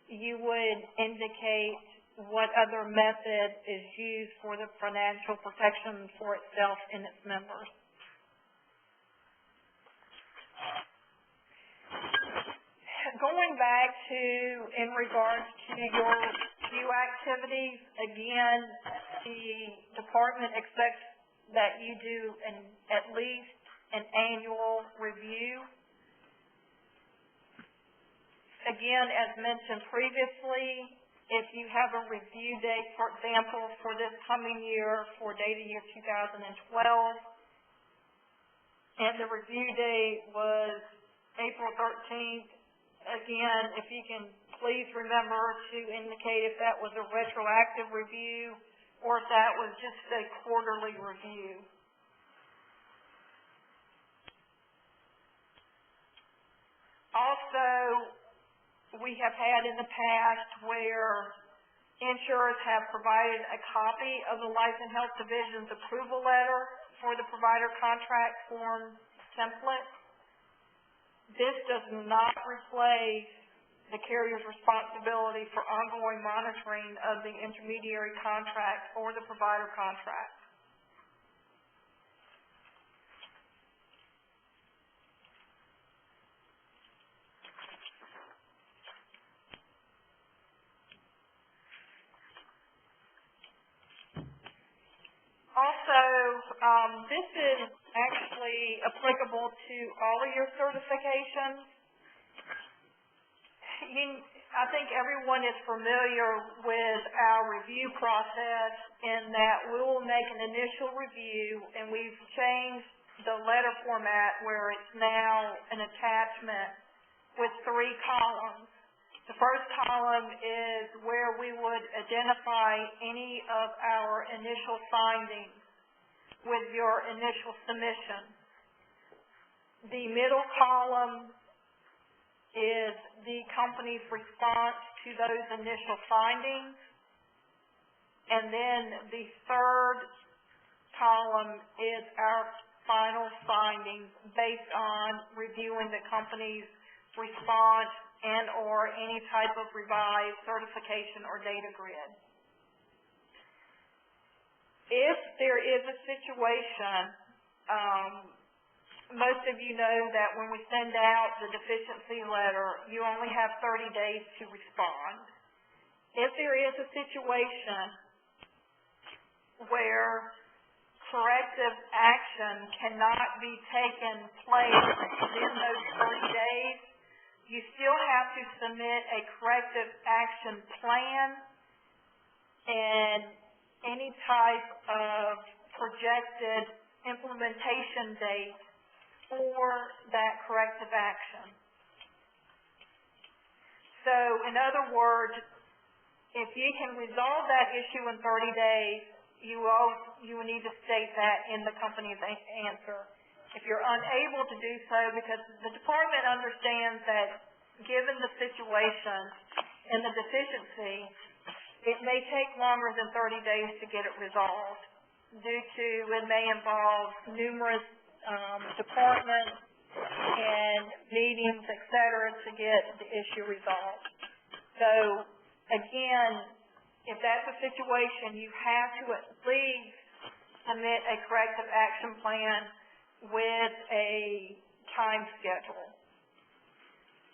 you would indicate what other method is used for the financial protection for itself and its members. Going back to, in regards to your review activities, again, the department expects that you do at least an annual review. Again, as mentioned previously, if you have a review date, for example, for this coming year, for data year 2012, and the review date was April 13th, again, if you can please remember to indicate if that was a retroactive review or if that was just a quarterly review. Also, we have had in the past where insurers have provided a copy of the Life and Health Division's approval letter for the provider contract form template. This does not replace the carrier's responsibility for ongoing monitoring of the intermediary contract or the provider contract. Also, this is actually applicable to all of your certifications. I think everyone is familiar with our review process in that we will make an initial review, and we've changed the letter format where it's now an attachment with 3 columns. The first column is where we would identify any of our initial findings with your initial submission. The middle column is the company's response to those initial findings. And then the third column is our final findings based on reviewing the company's response and or any type of revised certification or data grid. If there is a situation, most of you know that when we send out the deficiency letter, you only have 30 days to respond. if there is a situation where corrective action cannot be taken place within those 30 days, you still have to submit a corrective action plan and any type of projected implementation date for that corrective action. So, in other words, if you can resolve that issue in 30 days, you will need to state that in the company's answer. If you're unable to do so, because the department understands that given the situation and the deficiency, it may take longer than 30 days to get it resolved due to it may involve numerous departments and meetings, et cetera, to get the issue resolved. So, again, if that's a situation, you have to at least submit a corrective action plan with a time schedule.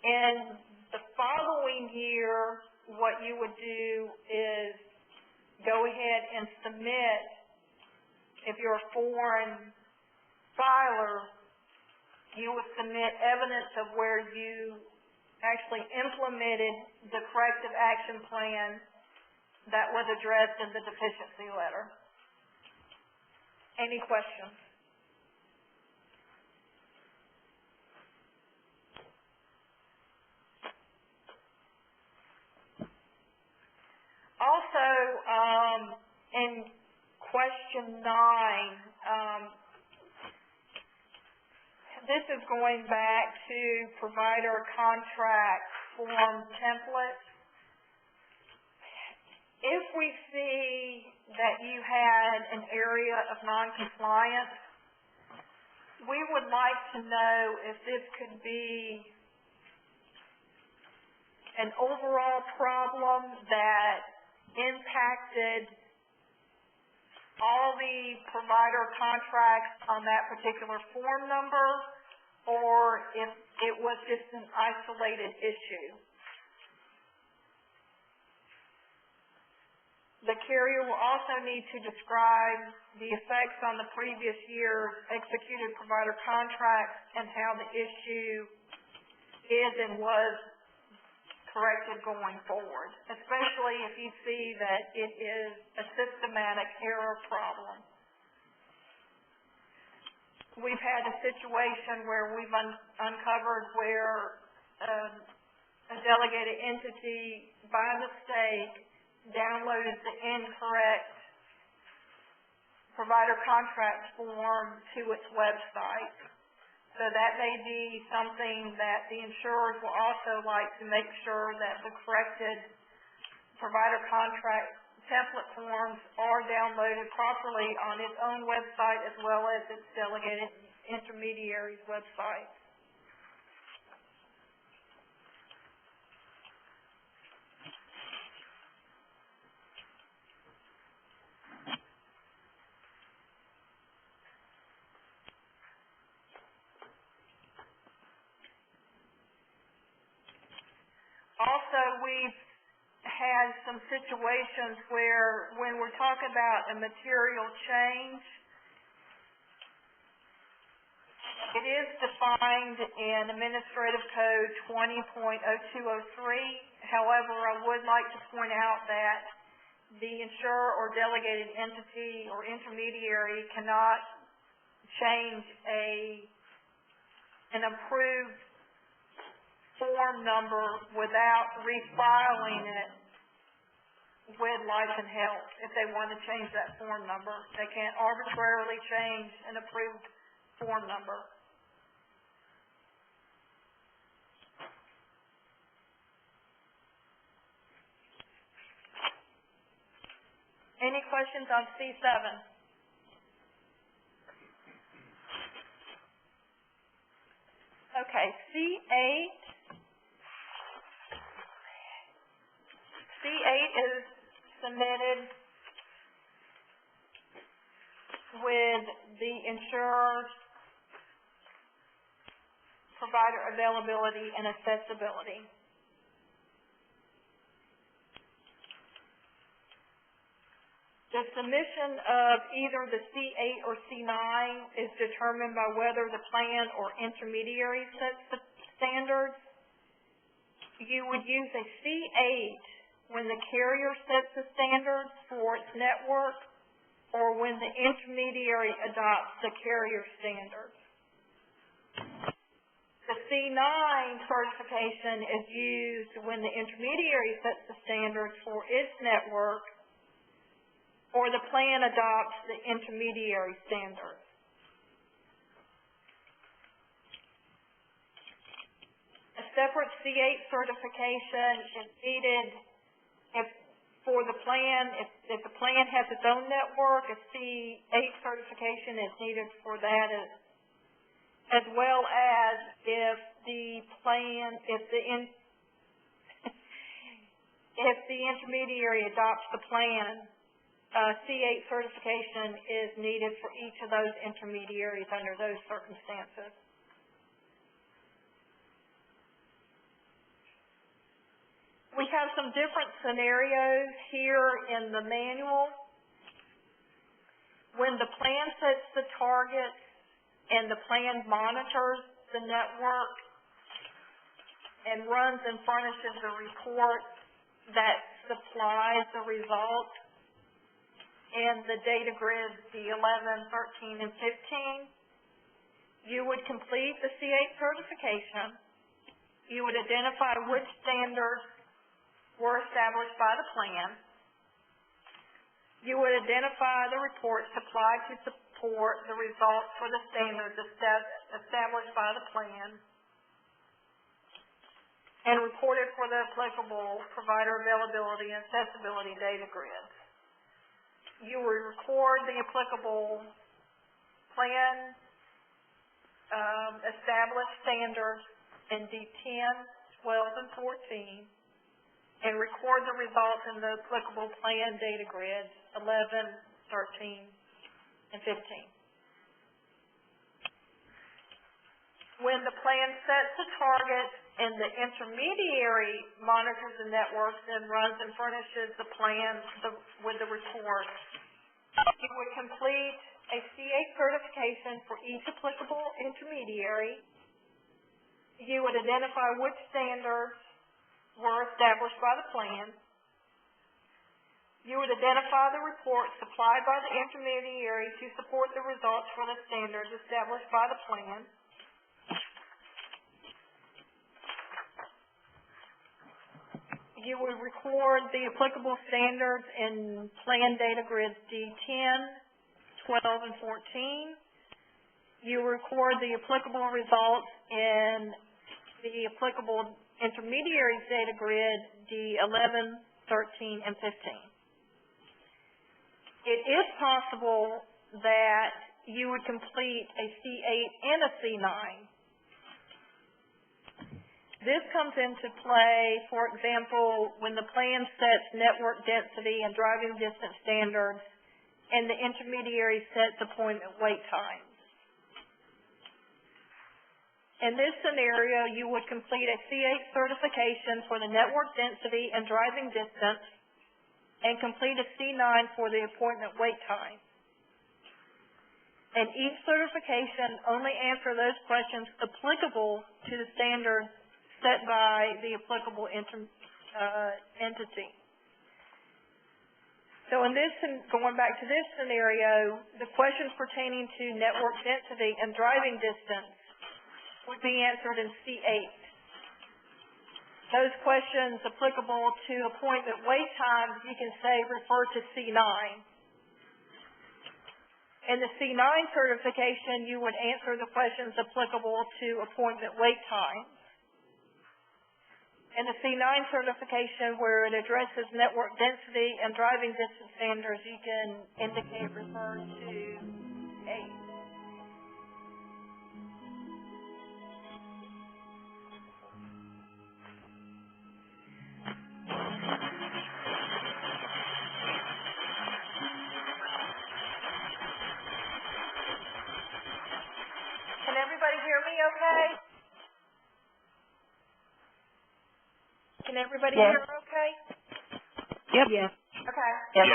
In the following year, what you would do is go ahead and submit, if you're a foreign filer, you would submit evidence of where you actually implemented the corrective action plan that was addressed in the deficiency letter. Any questions? Also, in question 9, this is going back to provider contract form templates. If we see that you had an area of noncompliance, we would like to know if this could be an overall problem that impacted all the provider contracts on that particular form number, or if it was just an isolated issue. The carrier will also need to describe the effects on the previous year's executed provider contracts and how the issue is and was corrected going forward, especially if you see that it is a systematic error problem. We've had a situation where we've uncovered where a delegated entity, by mistake, downloaded the incorrect provider contract form to its website. So that may be something that the insurers will also like to make sure that the corrected provider contract template forms are downloaded properly on its own website as well as its delegated intermediaries' website. Also, we've had some situations where when we're talking about a material change, it is defined in Administrative Code 20.0203. However, I would like to point out that the insurer or delegated entity or intermediary cannot change an approved form number without refiling it with Life and Health if they want to change that form number. They can't arbitrarily change an approved form number. Any questions on C7? Okay, C8. C8 is submitted with the insurer's provider availability and accessibility. The submission of either the C8 or C9 is determined by whether the plan or intermediary sets the standards. You would use a C8 when the carrier sets the standards for its network or when the intermediary adopts the carrier standards. The C9 certification is used when the intermediary sets the standards for its network or the plan adopts the intermediary standards. A separate C8 certification is needed for the plan. If the plan has its own network, a C8 certification is needed for that, as well as if the intermediary adopts the plan, C8 certification is needed for each of those intermediaries under those circumstances. We have some different scenarios here in the manual. When the plan sets the targets and the plan monitors the network and runs and furnishes a report that supplies the results and the data grids, the 11, 13, and 15, you would complete the C8 certification. You would identify which standards were established by the plan. You would identify the reports supplied to support the results for the standards established by the plan and reported for the applicable provider availability and accessibility data grids. You would record the applicable plan established standards in D10, 12, and 14, and record the results in the applicable plan data grids, 11, 13, and 15. When the plan sets a target and the intermediary monitors the networks and runs and furnishes the plan with the report, you would complete a C8 certification for each applicable intermediary. You would identify which standards were established by the plan. You would identify the reports supplied by the intermediary to support the results for the standards established by the plan. You would record the applicable standards in plan data grids D10, 12, and 14. You record the applicable results in the applicable intermediary data grid D11, 13, and 15. It is possible that you would complete a C8 and a C9. This comes into play, for example, when the plan sets network density and driving distance standards and the intermediary sets appointment wait times. In this scenario, you would complete a C8 certification for the network density and driving distance and complete a C9 for the appointment wait time. And each certification only answer those questions applicable to the standards set by the applicable entity. So in this, going back to this scenario, the questions pertaining to network density and driving distance would be answered in C8. Those questions applicable to appointment wait times, you can say refer to C9. In the C9 certification, you would answer the questions applicable to appointment wait times. In the C9 certification, where it addresses network density and driving distance standards, you can indicate refer to 8. Can everybody hear me okay? Can everybody hear okay? Yep. Yes. Okay. Yes.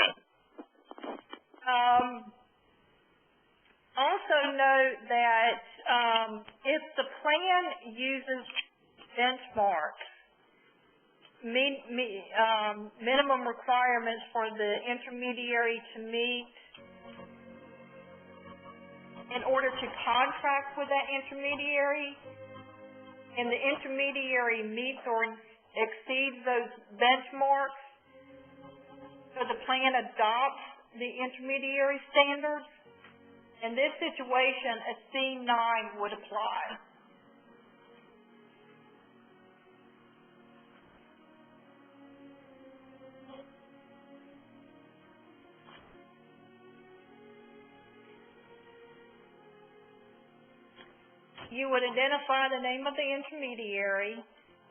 Also note that, if the plan uses benchmarks, minimum requirements for the intermediary to meet in order to contract with that intermediary, and the intermediary meets or exceeds those benchmarks, so the plan adopts the intermediary standards. In this situation, a C9 would apply. You would identify the name of the intermediary.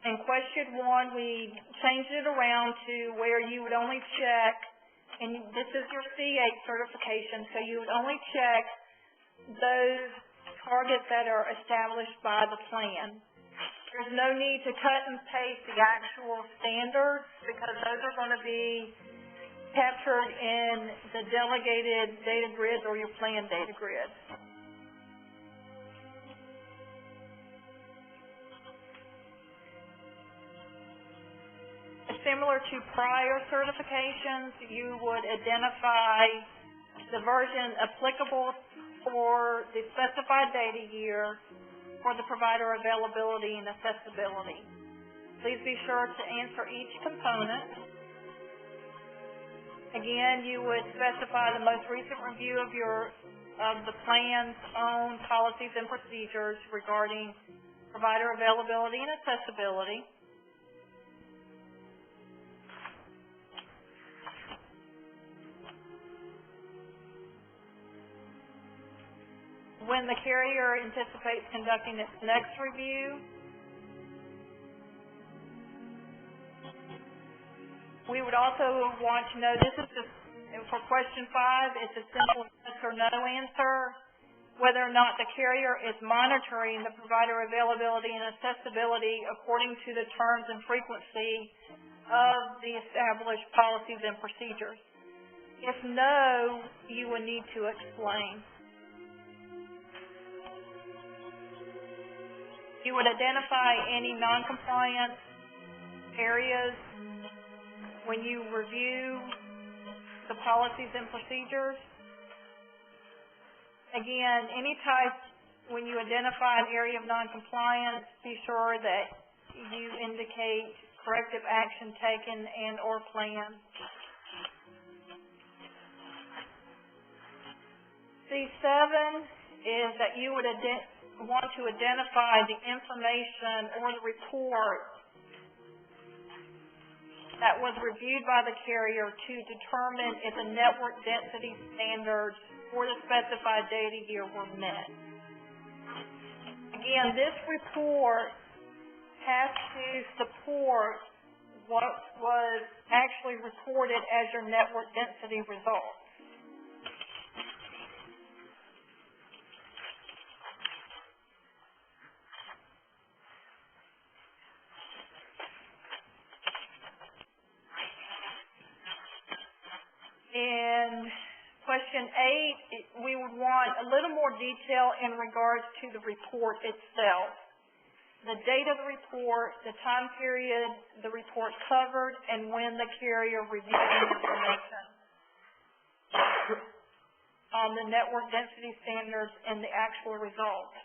In question 1, we changed it around to where you would only check, and this is your C8 certification, so you would only check those targets that are established by the plan. There's no need to cut and paste the actual standards because those are going to be captured in the delegated data grids or your plan data grids. Similar to prior certifications, you would identify the version applicable for the specified data year for the provider availability and accessibility. Please be sure to answer each component. Again, you would specify the most recent review of the plan's own policies and procedures regarding provider availability and accessibility. When the carrier anticipates conducting its next review, we would also want to know, this is just, for question 5, it's a simple yes or no answer, whether or not the carrier is monitoring the provider availability and accessibility according to the terms and frequency of the established policies and procedures. If no, you would need to explain. You would identify any non-compliant areas when you review the policies and procedures. Again, when you identify an area of non-compliance, be sure that you indicate corrective action taken and or planned. C7 is that you would want to identify the information or the report that was reviewed by the carrier to determine if the network density standards for the specified data year were met. Again, this report has to support what was actually recorded as your network density results. In question 8, we would want a little more detail in regards to the report itself. The date of the report, the time period the report covered, and when the carrier reviewed the information on the network density standards and the actual results.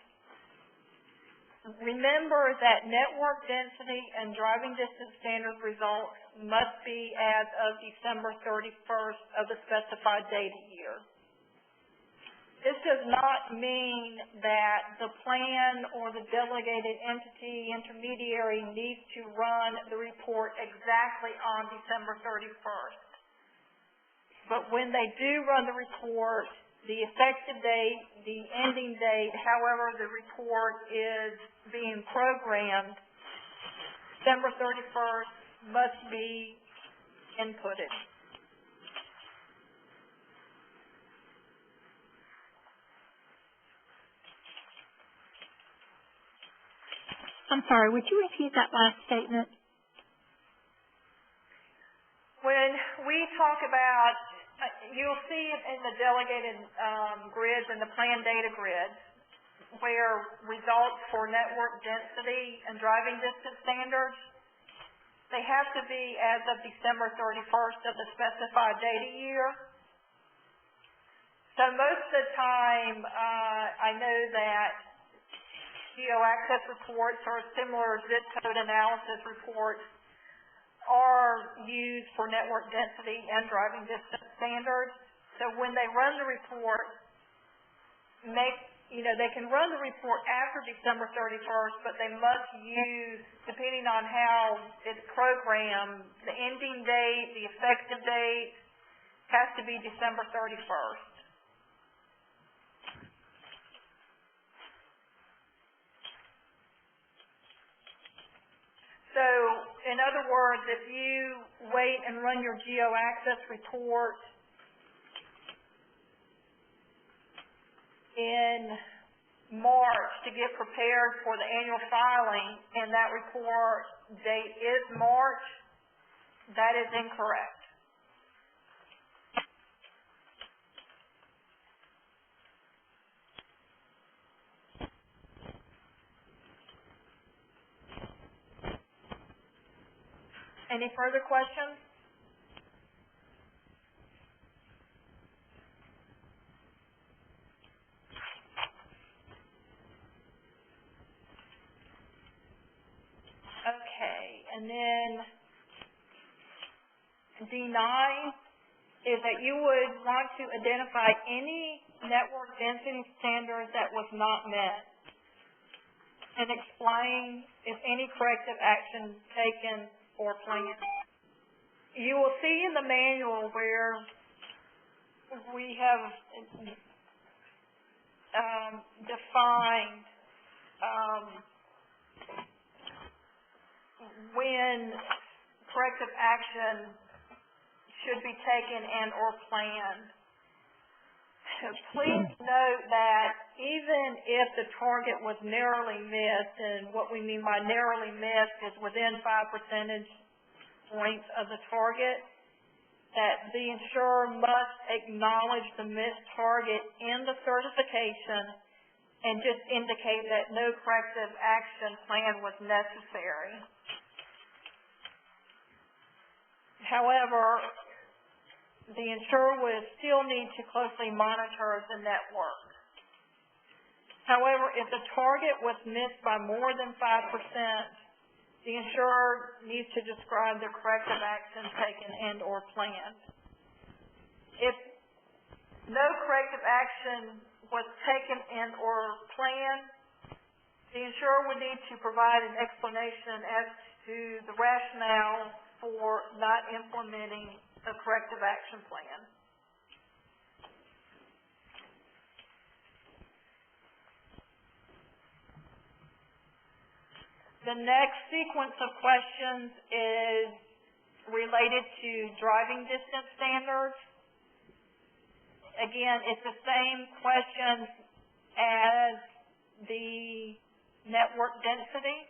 Remember that network density and driving distance standard results must be as of December 31st of the specified data year. This does not mean that the plan or the delegated entity intermediary needs to run the report exactly on December 31st. But when they do run the report, the effective date, the ending date, however the report is being programmed, December 31st must be inputted. I'm sorry, would you repeat that last statement? When we talk about, you'll see it in the delegated, grids and the plan data grids, where results for network density and driving distance standards, they have to be as of December 31st of the specified data year. So most of the time, I know that geo-access reports or similar zip code analysis reports are used for network density and driving distance standards. So when they run the report, they can run the report after December 31st, but they must use, depending on how it's programmed, the ending date, the effective date has to be December 31st. So, in other words, if you wait and run your geo-access report in March to get prepared for the annual filing, and that report date is March, that is incorrect. Any further questions? Okay, and then D9 is that you would want to identify any network density standards that was not met and explain if any corrective action taken or planned. You will see in the manual where we have defined when corrective action should be taken and or planned. Please note that even if the target was narrowly missed, and what we mean by narrowly missed is within 5 percentage points of the target, that the insurer must acknowledge the missed target in the certification and just indicate that no corrective action plan was necessary. However, the insurer would still need to closely monitor the network. However, if the target was missed by more than 5%, the insurer needs to describe the corrective action taken and or planned. If no corrective action was taken and or planned, the insurer would need to provide an explanation as to the rationale for not implementing a corrective action plan. The next sequence of questions is related to driving distance standards. Again, it's the same questions as the network density,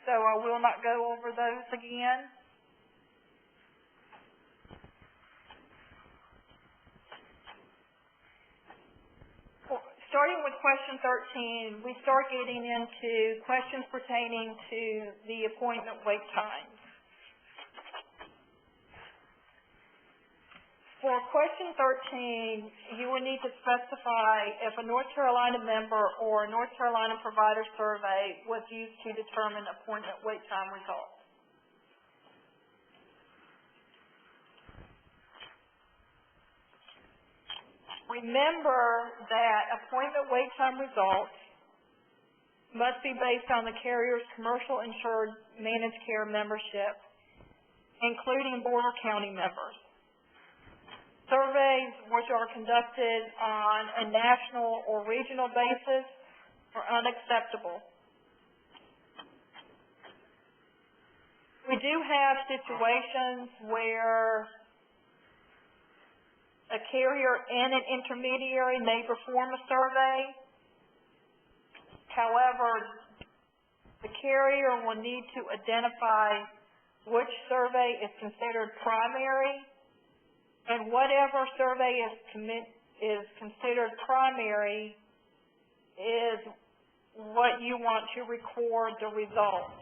so I will not go over those again. Starting with question 13, we start getting into questions pertaining to the appointment wait times. For question 13, you will need to specify if a North Carolina member or a North Carolina provider survey was used to determine appointment wait time results. Remember that appointment wait time results must be based on the carrier's commercial insured managed care membership, including border county members. Surveys which are conducted on a national or regional basis are unacceptable. We do have situations where a carrier and an intermediary may perform a survey. However, the carrier will need to identify which survey is considered primary And whatever survey is considered primary is what you want to record the results.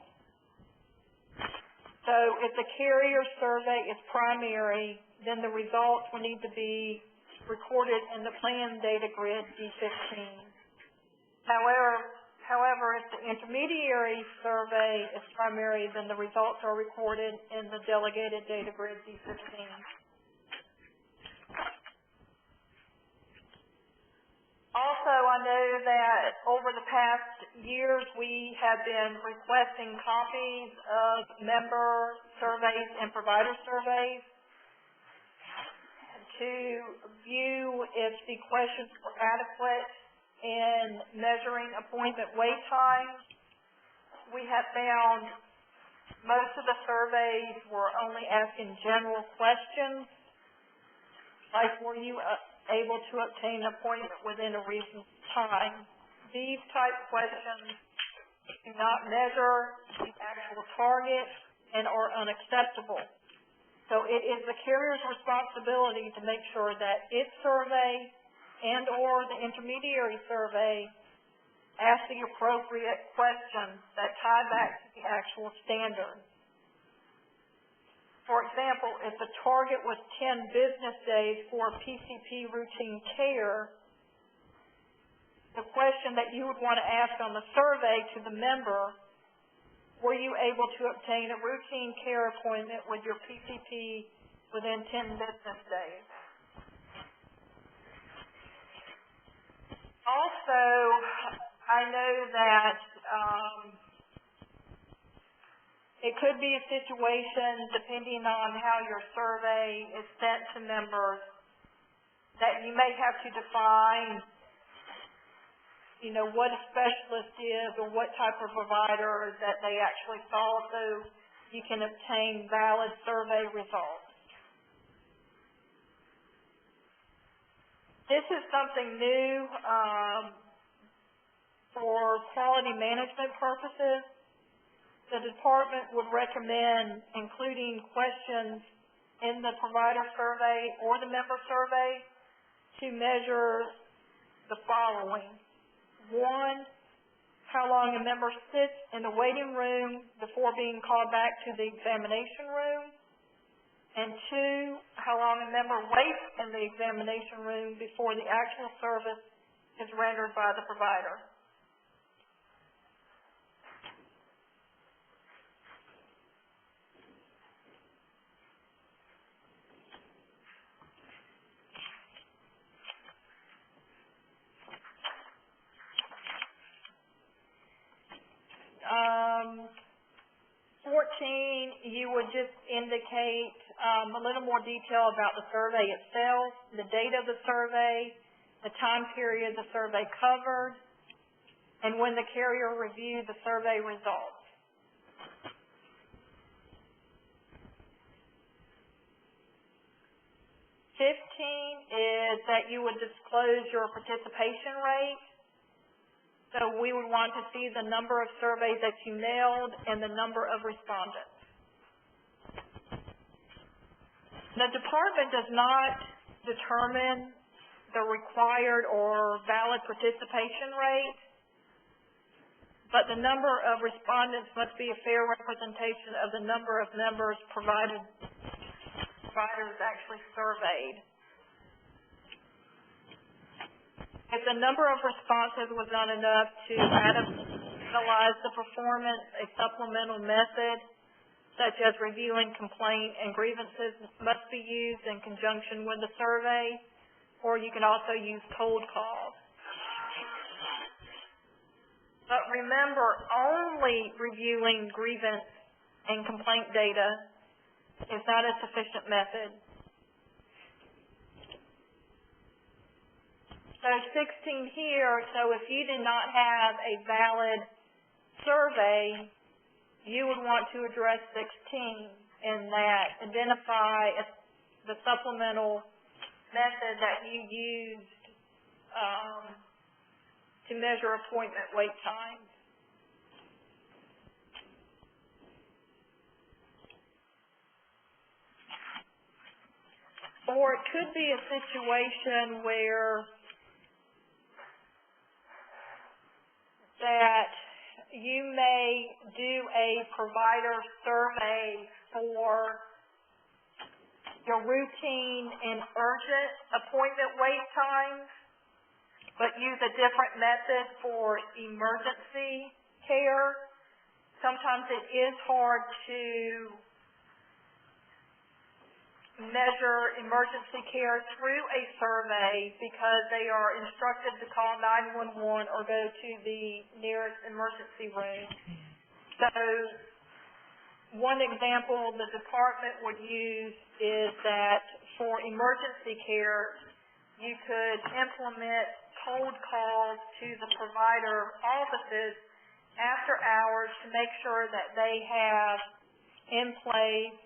So if the carrier survey is primary, then the results will need to be recorded in the plan data grid D15. However, if the intermediary survey is primary, then the results are recorded in the delegated data grid D15. Also, I know that over the past years, we have been requesting copies of member surveys and provider surveys to view if the questions were adequate in measuring appointment wait times. We have found most of the surveys were only asking general questions, like were you able to obtain an appointment within a reasonable time. These type questions do not measure the actual target and are unacceptable. So it is the carrier's responsibility to make sure that its survey and or the intermediary survey ask the appropriate questions that tie back to the actual standard. For example, if the target was 10 business days for PCP routine care, the question that you would want to ask on the survey to the member, were you able to obtain a routine care appointment with your PCP within 10 business days? Also, I know that it could be a situation, depending on how your survey is sent to members, that you may have to define, what a specialist is or what type of provider that they actually saw, so you can obtain valid survey results. This is something new for quality management purposes. The department would recommend including questions in the provider survey or the member survey to measure the following. 1, how long a member sits in the waiting room before being called back to the examination room. And 2, how long a member waits in the examination room before the actual service is rendered by the provider. You would just indicate a little more detail about the survey itself, the date of the survey, the time period the survey covered, and when the carrier reviewed the survey results. Is that you would disclose your participation rate. So we would want to see the number of surveys that you mailed and the number of respondents. The department does not determine the required or valid participation rate, but the number of respondents must be a fair representation of the number of members providers actually surveyed. If the number of responses was not enough to analyze the performance, a supplemental method, such as reviewing complaint and grievances, must be used in conjunction with the survey, or you can also use cold calls. But remember, only reviewing grievance and complaint data is not a sufficient method. So 16 here, so if you did not have a valid survey, you would want to address 16 in that identify the supplemental method that you used to measure appointment wait times. Or it could be a situation where that you may do a provider survey for your routine and urgent appointment wait times, but use a different method for emergency care. Sometimes it is hard to measure emergency care through a survey because they are instructed to call 911 or go to the nearest emergency room. So one example the department would use is that for emergency care, you could implement cold calls to the provider offices after hours to make sure that they have in place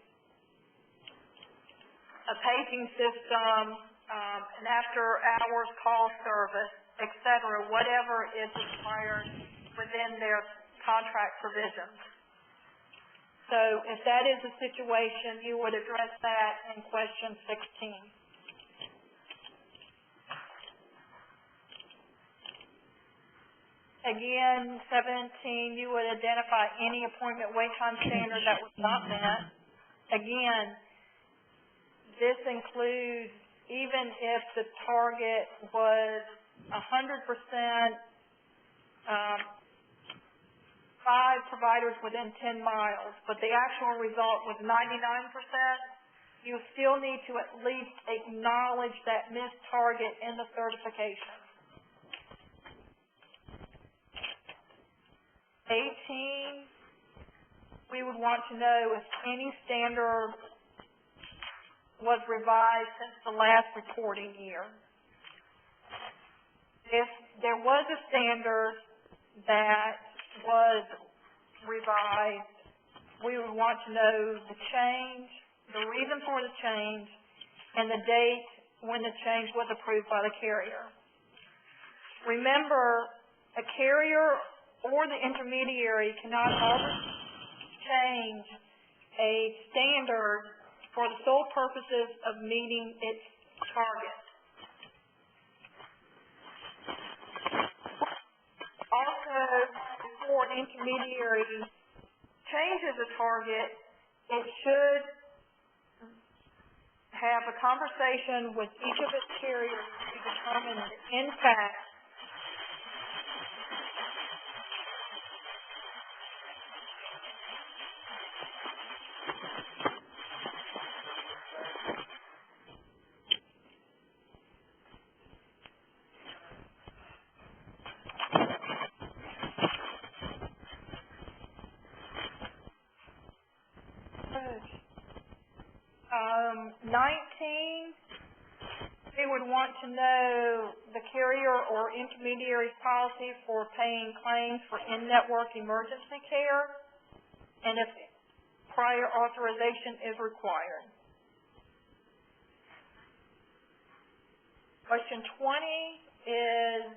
a paging system, an after-hours call service, et cetera, whatever is required within their contract provisions. So if that is the situation, you would address that in question 16. Again, 17, you would identify any appointment wait time standard that was not met. Again, this includes even if the target was 100%, 5 providers within 10 miles, but the actual result was 99%, you still need to at least acknowledge that missed target in the certification. 18, we would want to know if any standard was revised since the last reporting year. If there was a standard that was revised, we would want to know the change, the reason for the change, and the date when the change was approved by the carrier. Remember, a carrier or the intermediary cannot always change a standard for the sole purposes of meeting its target. Also, before an intermediary changes a target, it should have a conversation with each of its carriers to determine that, in fact, they would want to know the carrier or intermediary's policy for paying claims for in-network emergency care and if prior authorization is required. Question 20 is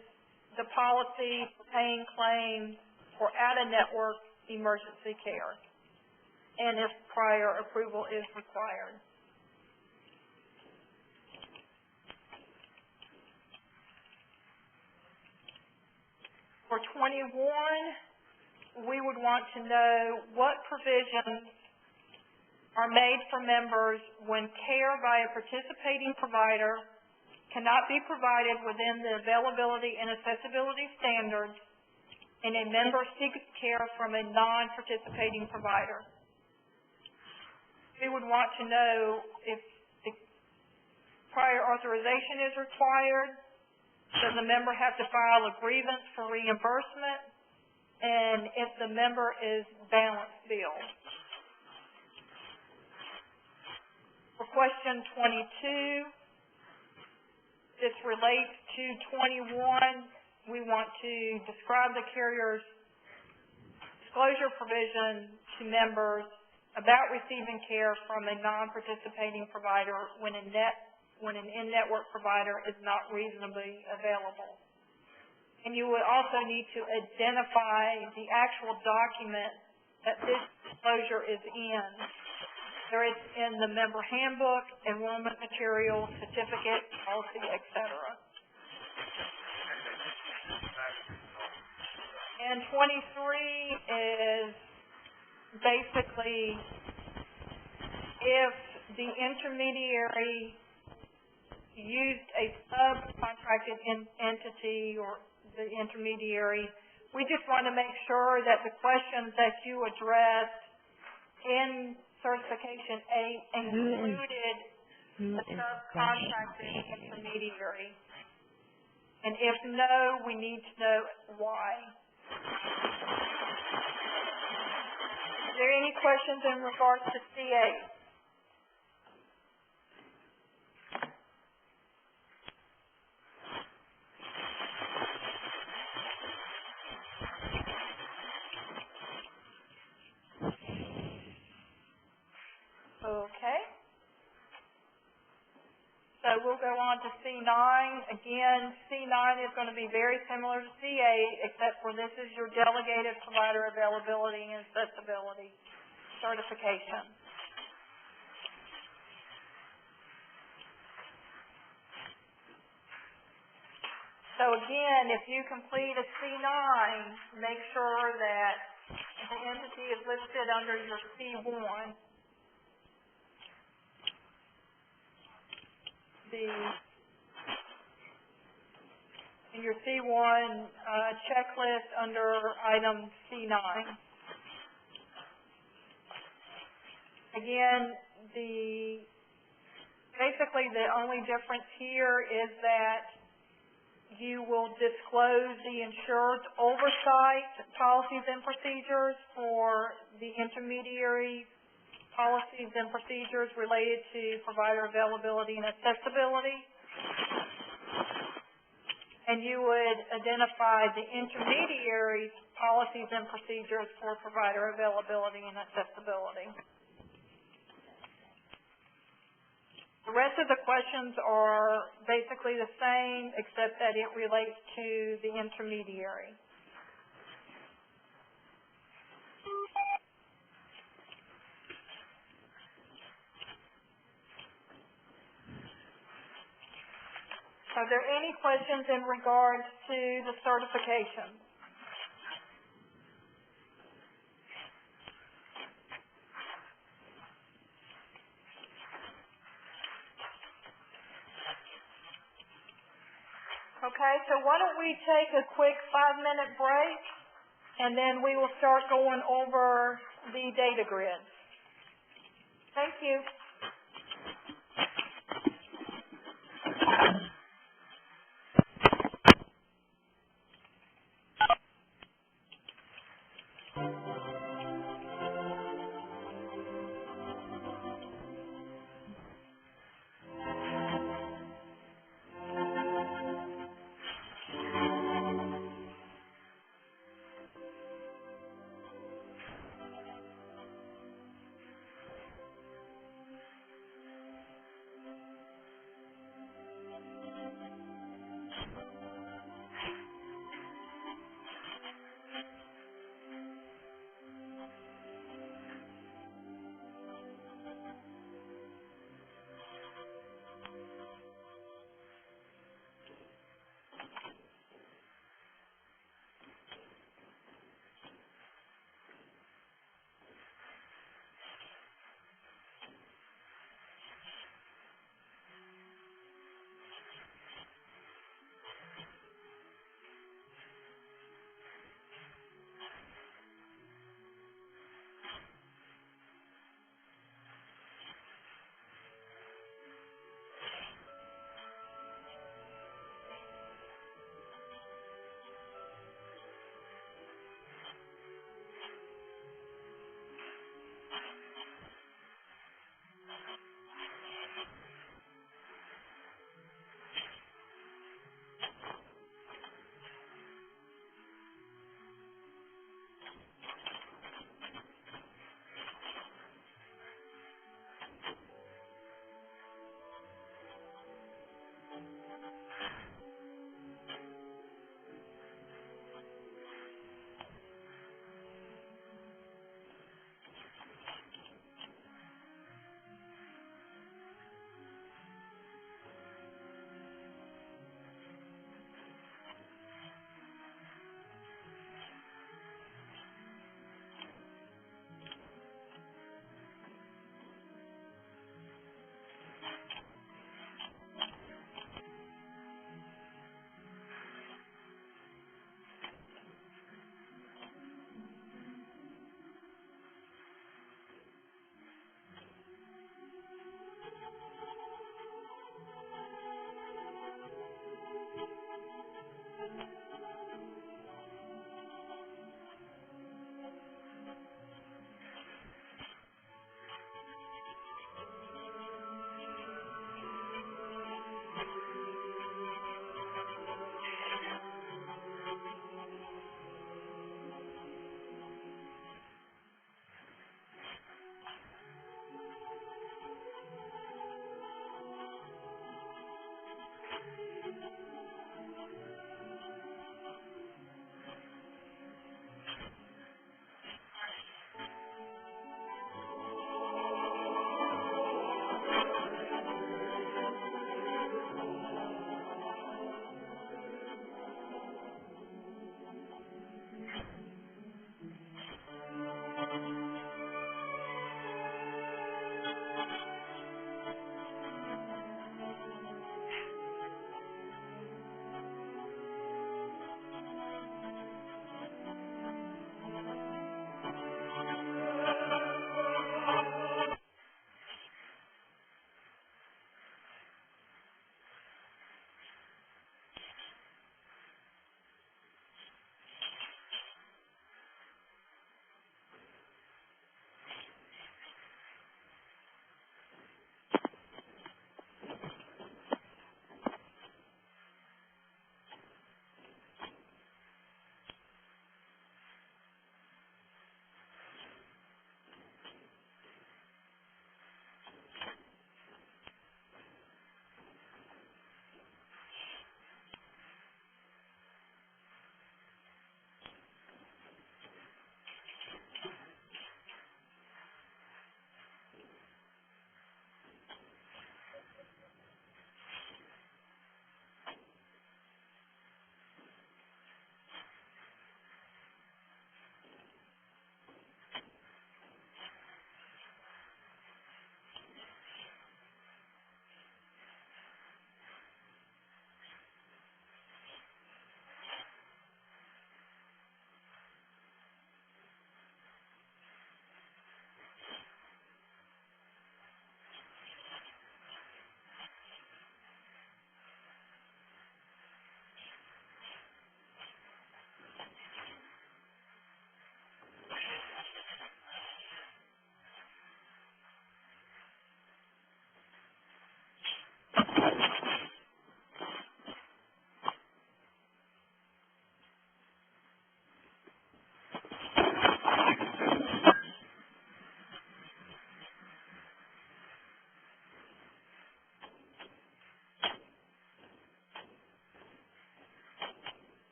the policy for paying claims for out-of-network emergency care and if prior approval is required. For 21, we would want to know what provisions are made for members when care by a participating provider cannot be provided within the availability and accessibility standards and a member seeks care from a non-participating provider. We would want to know if the prior authorization is required. Does the member have to file a grievance for reimbursement? And if the member is balance billed. For question 22, this relates to 21. We want to describe the carrier's disclosure provision to members about receiving care from a non-participating provider when an in-network provider is not reasonably available. And you would also need to identify the actual document that this disclosure is in. whether it's in the member handbook, enrollment materials, certificate, policy, et cetera. And 23 is basically if the intermediary used a subcontracted entity or the intermediary, we just want to make sure that the questions that you addressed in certification 8 included the subcontracted intermediary. And if no, we need to know why. Is there any questions in regards to CA? Okay. So we'll go on to C9. Again, C9 is going to be very similar to CA, except for this is your delegated provider availability and accessibility certification. So again, if you complete a C9, make sure that the entity is listed under your C1. In your C1 checklist under item C9. Again, basically the only difference here is that you will disclose the insured's oversight policies and procedures for the intermediary policies and procedures related to provider availability and accessibility. And you would identify the intermediary's policies and procedures for provider availability and accessibility. The rest of the questions are basically the same, except that it relates to the intermediary. Are there any questions in regards to the certification? Okay, so why don't we take a quick 5-minute break, and then we will start going over the data grid. Thank you.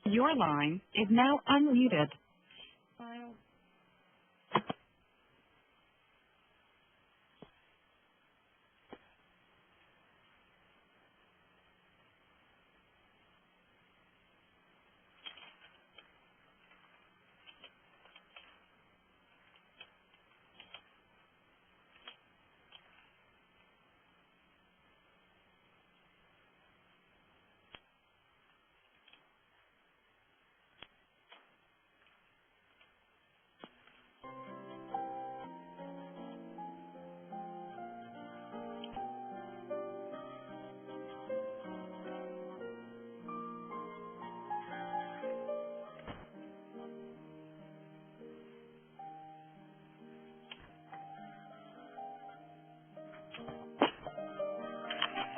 Your line is now unmuted.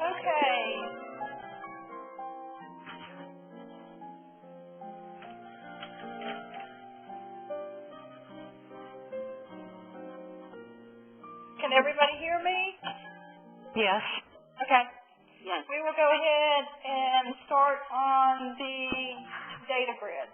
Okay. Can everybody hear me? Yes. Okay. Yes. We will go ahead and start on the data grid.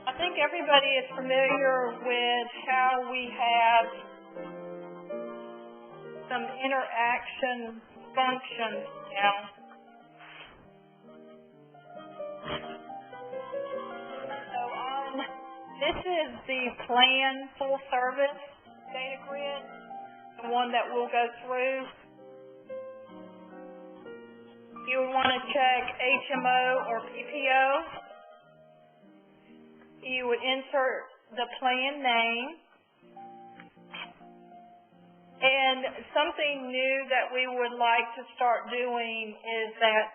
I think everybody is familiar with how we have some interaction functions now. So this is the plan full service data grid, the one that we'll go through. You would want to check HMO or PPO. You would insert the plan name. And something new that we would like to start doing is that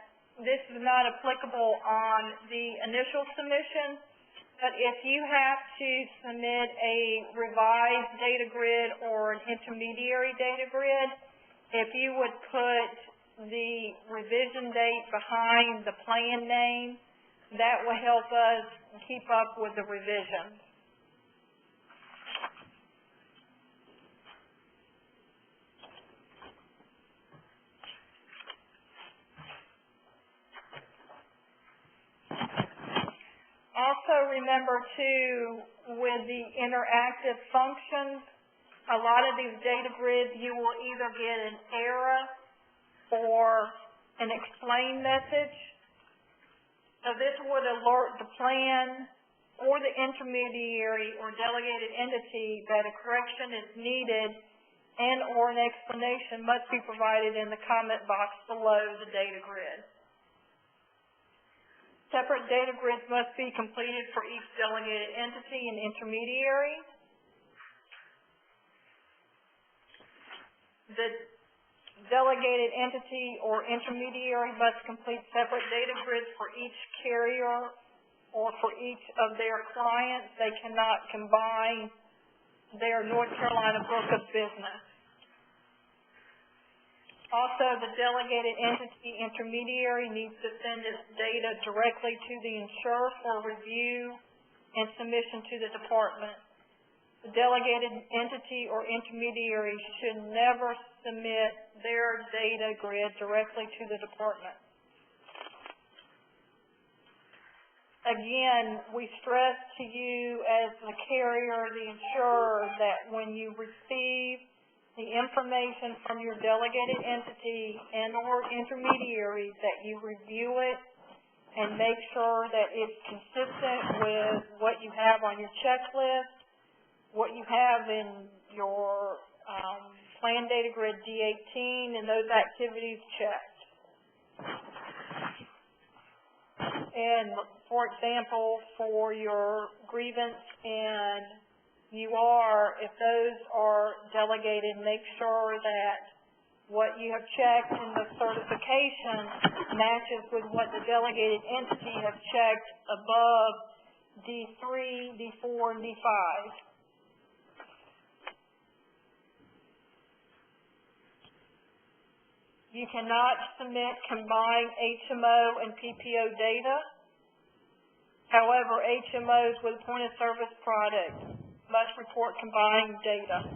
this is not applicable on the initial submission, but if you have to submit a revised data grid or an intermediary data grid, if you would put the revision date behind the plan name, that will help us keep up with the revisions. Also remember too, with the interactive functions, a lot of these data grids you will either get an error or an explain message. So this would alert the plan or the intermediary or delegated entity that a correction is needed and or an explanation must be provided in the comment box below the data grid. Separate data grids must be completed for each delegated entity and intermediary. The delegated entity or intermediary must complete separate data grids for each carrier or for each of their clients. They cannot combine their North Carolina book of business. Also, the delegated entity intermediary needs to send its data directly to the insurer for review and submission to the department. The delegated entity or intermediary should never submit their data grid directly to the department. Again, we stress to you as the carrier, the insurer, that when you receive the information from your delegated entity and or intermediary, that you review it and make sure that it's consistent with what you have on your checklist, what you have in your plan data grid D18, and those activities checked. And for example, for your grievance and UR, if those are delegated, make sure that what you have checked in the certification matches with what the delegated entity has checked above D3, D4, and D5. You cannot submit combined HMO and PPO data. However, HMOs with point-of-service product must report combined data.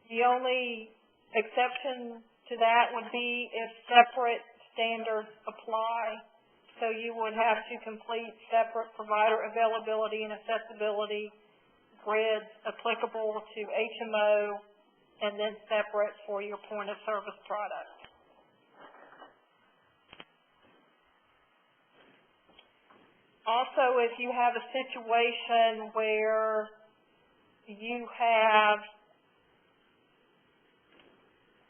The only exception to that would be if separate standards apply. So you would have to complete separate provider availability and accessibility grids applicable to HMO and then separate for your point-of-service product. Also, if you have a situation where you have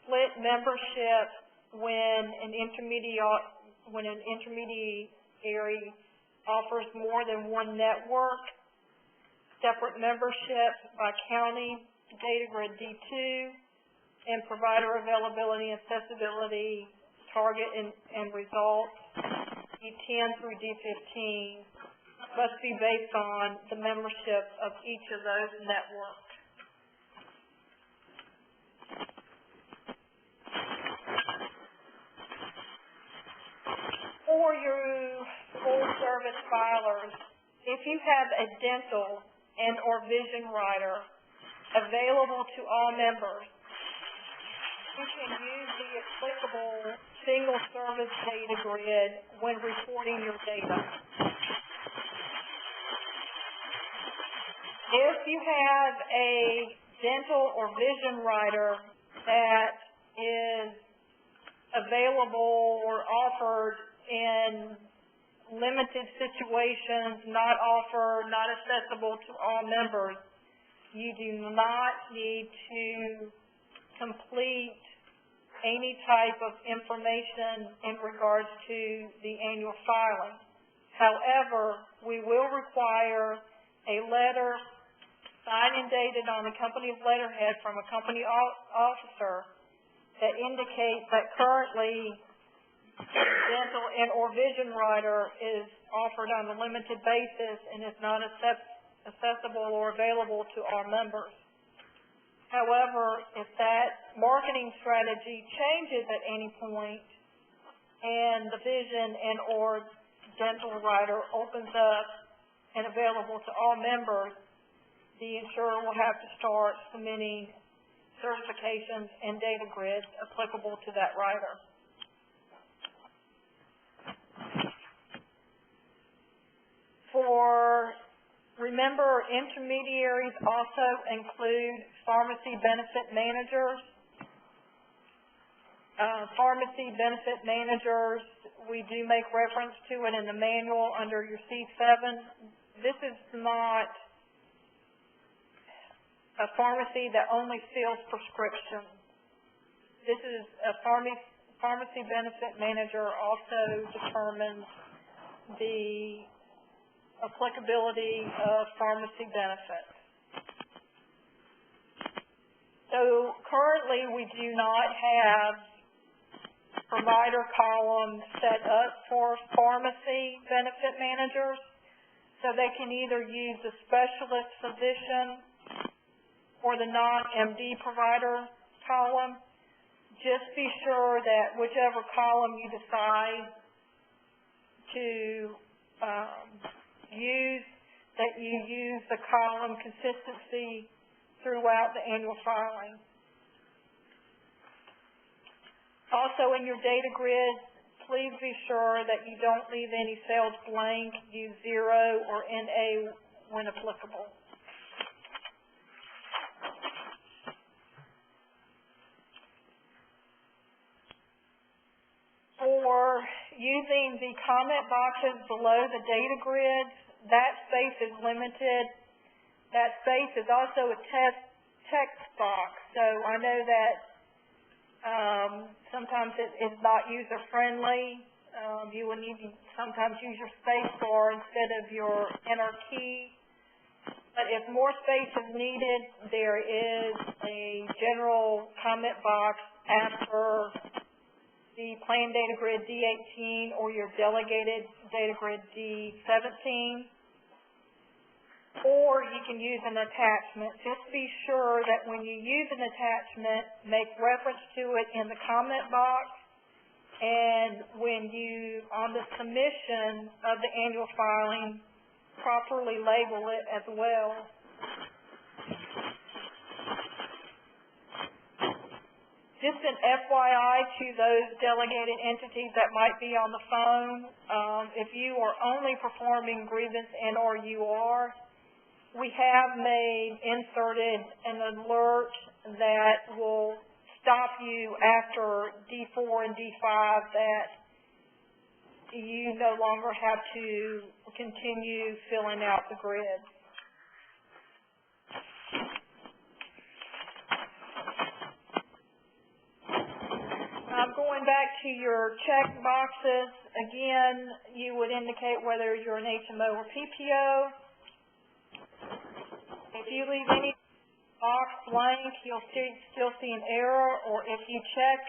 split membership when an intermediary offers more than one network, separate membership by county, data grid D2, and provider availability and accessibility target and results, D10 through D15, must be based on the membership of each of those networks. For your full service filers, if you have a dental and or vision rider available to all members, you can use the applicable single service data grid when reporting your data. If you have a dental or vision rider that is available or offered in limited situations, not accessible to all members, you do not need to complete any type of information in regards to the annual filing. However, we will require a letter signed and dated on the company's letterhead from a company officer that indicates that currently dental and or vision rider is offered on a limited basis and is not accessible or available to our members. However, if that marketing strategy changes at any point and the vision and or dental rider opens up and available to all members, the insurer will have to start submitting certifications and data grids applicable to that rider. Remember, intermediaries also include pharmacy benefit managers. Pharmacy benefit managers, we do make reference to it in the manual under your C7. This is not a pharmacy that only fills prescriptions. This is a pharmacy benefit manager also determines the applicability of pharmacy benefits. So currently we do not have provider columns set up for pharmacy benefit managers, so they can either use the specialist physician or the non-MD provider column. Just be sure that whichever column you decide to use, that you use the column consistency throughout the annual filing. Also in your data grid, please be sure that you don't leave any cells blank. Use 0 or NA when applicable. For using the comment boxes below the data grids, that space is limited. That space is also a text box. So I know that sometimes it is not user-friendly. You will need to sometimes use your space bar instead of your enter key. But if more space is needed, there is a general comment box after the planned data grid D18 or your delegated data grid D17. or you can use an attachment. Just be sure that when you use an attachment, make reference to it in the comment box, and when you, on the submission of the annual filing, properly label it as well. Just an FYI to those delegated entities that might be on the phone, if you are only performing grievance and/or UR, we have inserted an alert that will stop you after D4 and D5 that you no longer have to continue filling out the grid. Going back to your check boxes, again, you would indicate whether you're an HMO or PPO. If you leave any box blank, you'll still see an error, or if you check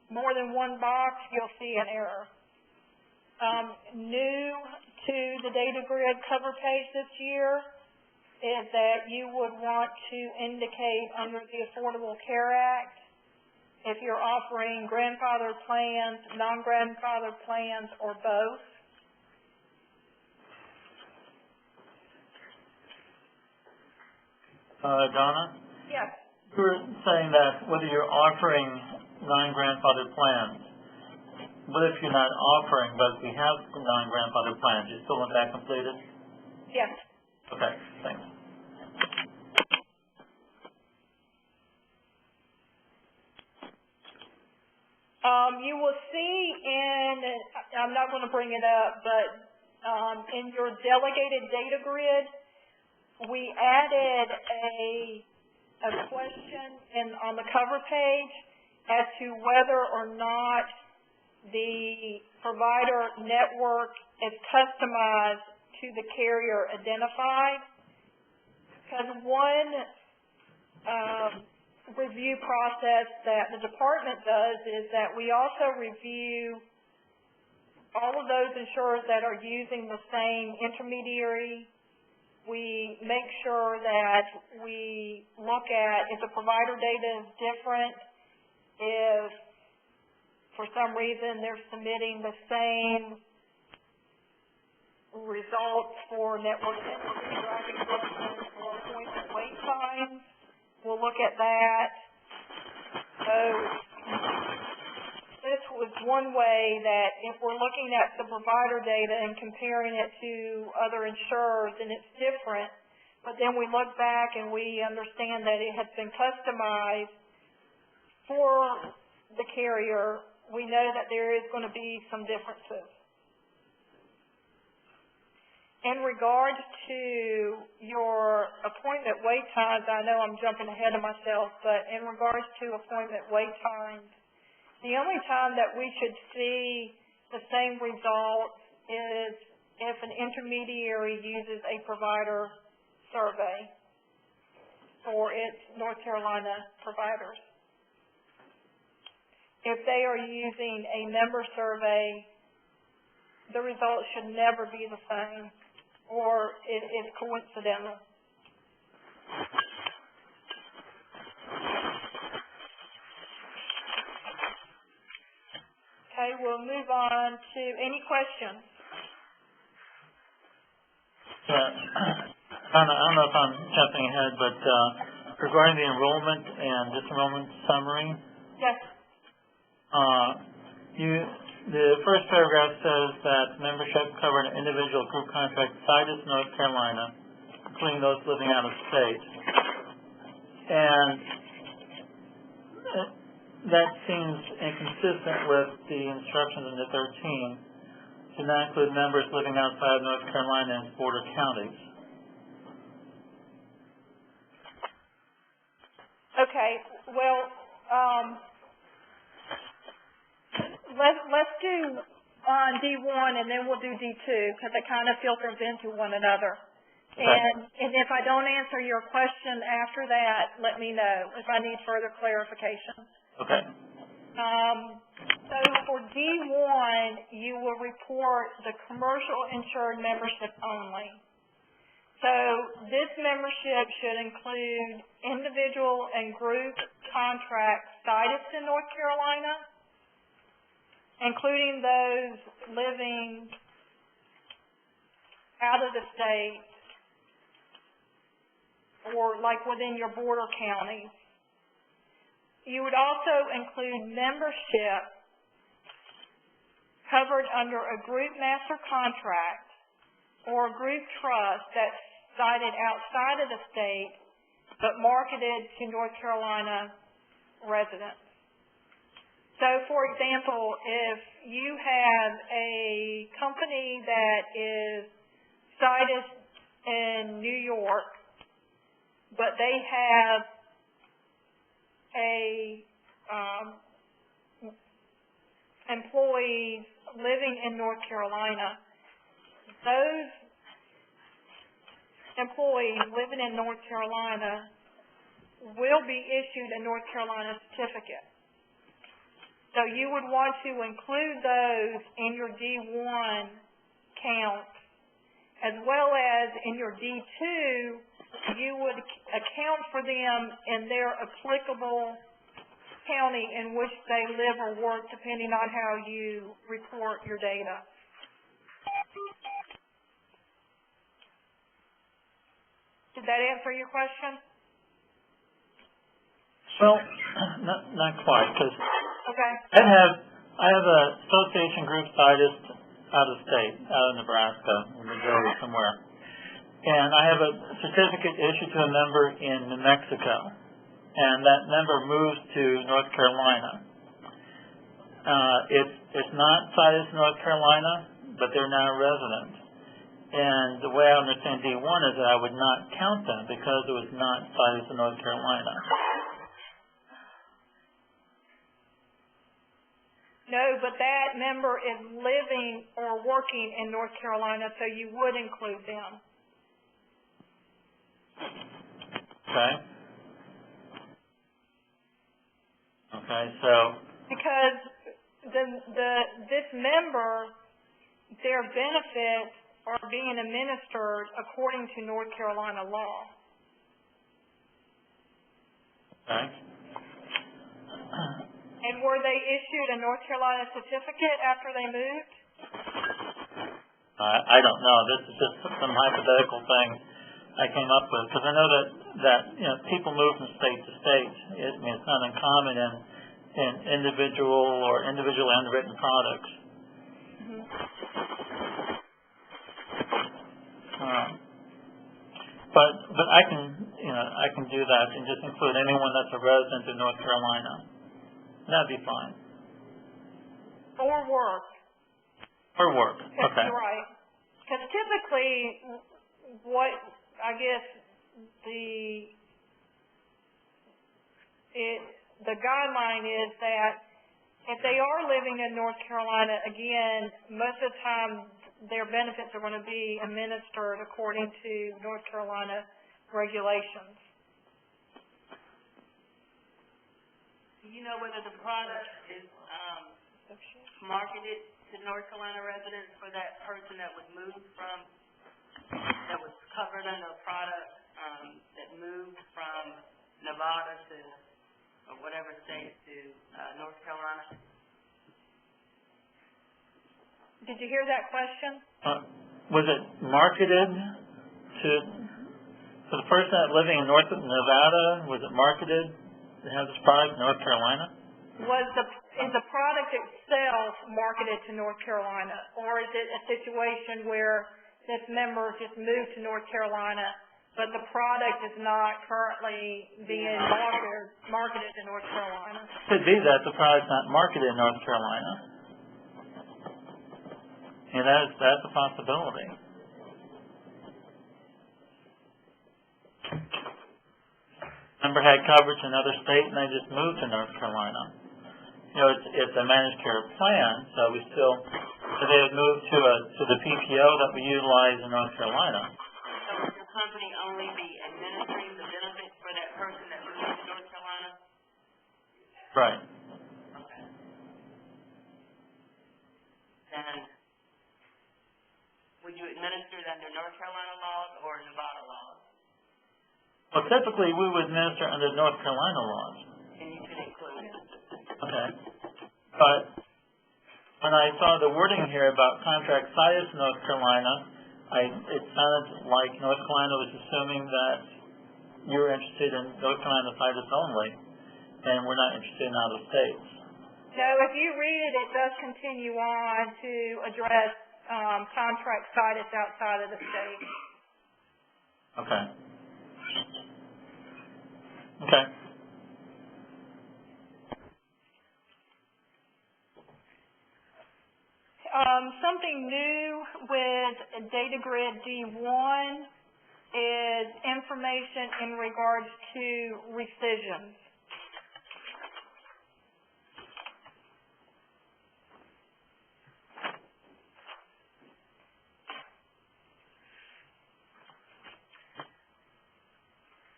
more than one box, you'll see an error. New to the data grid cover page this year is that you would want to indicate under the Affordable Care Act if you're offering grandfathered plans, non-grandfathered plans, or both. Donna? Yes. You were saying that whether you're offering non-grandfathered plans, what if you're not offering, but we have non-grandfathered plans? You still want that completed? Yes. Okay, thanks. You will see I'm not going to bring it up, but in your delegated data grid, we added a question on the cover page as to whether or not the provider network is customized to the carrier identified. Because one review process that the department does is that we also review all of those insurers that are using the same intermediary. We make sure that we look at if the provider data is different, if for some reason they're submitting the same results for network traffic or appointment wait times. We'll look at that. So this was one way that if we're looking at the provider data and comparing it to other insurers and it's different, but then we look back and we understand that it has been customized for the carrier, we know that there is going to be some differences. In regards to your appointment wait times, I know I'm jumping ahead of myself, but in regards to appointment wait times, the only time that we should see the same results is if an intermediary uses a provider survey for its North Carolina providers. If they are using a member survey, the results should never be the same, or it is coincidental. Okay, we'll move on to any questions. Yeah, Donna, I don't know if I'm jumping ahead, but regarding the enrollment and disenrollment summary, Yes. The first paragraph says that membership covered an individual group contract cited in North Carolina, including those living out of state. And that seems inconsistent with the instructions in the 13 to not include members living outside of North Carolina and border counties. Okay, well, let's do D1 and then we'll do D2 because it kind of filters into one another. Okay. And if I don't answer your question after that, let me know if I need further clarification. Okay. So for D1, you will report the commercial insured membership only. So this membership should include individual and group contract status in North Carolina, including those living out of the state or like within your border counties. You would also include membership covered under a group master contract or a group trust that's cited outside of the state but marketed to North Carolina residents. So, for example, if you have a company that is cited in New York, but they have employees living in North Carolina, those employees living in North Carolina will be issued a North Carolina certificate. So you would want to include those in your D1 count, as well as in your D2, you would account for them in their applicable county in which they live or work, depending on how you report your data. Did that answer your question? Well, not quite, because Okay. I have a association group cited out of state, out of Nebraska, in Missouri somewhere. And I have a certificate issued to a member in New Mexico, and that member moves to North Carolina. It's not cited to North Carolina, but they're now a resident. And the way I understand D1 is that I would not count them because it was not cited to North Carolina. No, but that member is living or working in North Carolina, so you would include them. Okay. Okay, so because this member, their benefits are being administered according to North Carolina law. okay. And were they issued a North Carolina certificate after they moved? I don't know. This is just some hypothetical thing I came up with, because I know that people move from state to state. It's not uncommon in individual or individually underwritten products. Mm-hmm. But I can do that and just include anyone that's a resident of North Carolina. That'd be fine. Or work. Or work. Okay. You're right. Because typically, what I guess the guideline is that if they are living in North Carolina, again, most of the time their benefits are going to be administered according to North Carolina regulations. Do you know whether the product is marketed to North Carolina residents for that person that was moved from, that was covered under a product that moved from Nevada to, or whatever state, to North Carolina? Did you hear that question? Was it marketed to the person living in North Nevada? Was it marketed to have this product in North Carolina? Is the product itself marketed to North Carolina, or is it a situation where this member just moved to North Carolina, but the product is not currently being marketed to North Carolina? Could be that the product's not marketed in North Carolina. And that's a possibility. Member had coverage in another state and they just moved to North Carolina. It's a managed care plan, so so they would move to the PPO that we utilize in North Carolina. So would your company only be administering the benefits for that person that moved to North Carolina? Right. Okay. Then, will would you administer it under North Carolina laws or Nevada laws? Well, typically, we would administer under North Carolina laws. And you can include it. Okay. But when I saw the wording here about contract situs North Carolina, it sounded like North Carolina was assuming that you were interested in North Carolina situs only, and we're not interested in out of states. No, if you read it, it does continue on to address contract situs outside of the state. Okay. Okay. Something new with Data Grid D1 is information in regards to rescissions.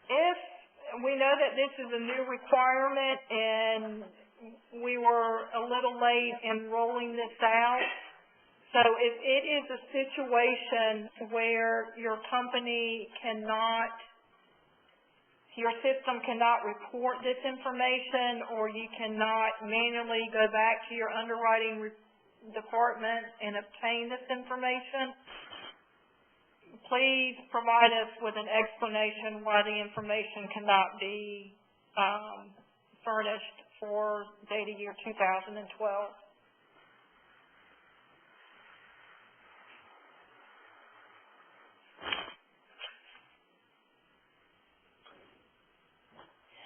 If we know that this is a new requirement and we were a little late in rolling this out, so if it is a situation where your company cannot, your system cannot report this information, or you cannot manually go back to your underwriting department and obtain this information, please provide us with an explanation why the information cannot be furnished for data year 2012.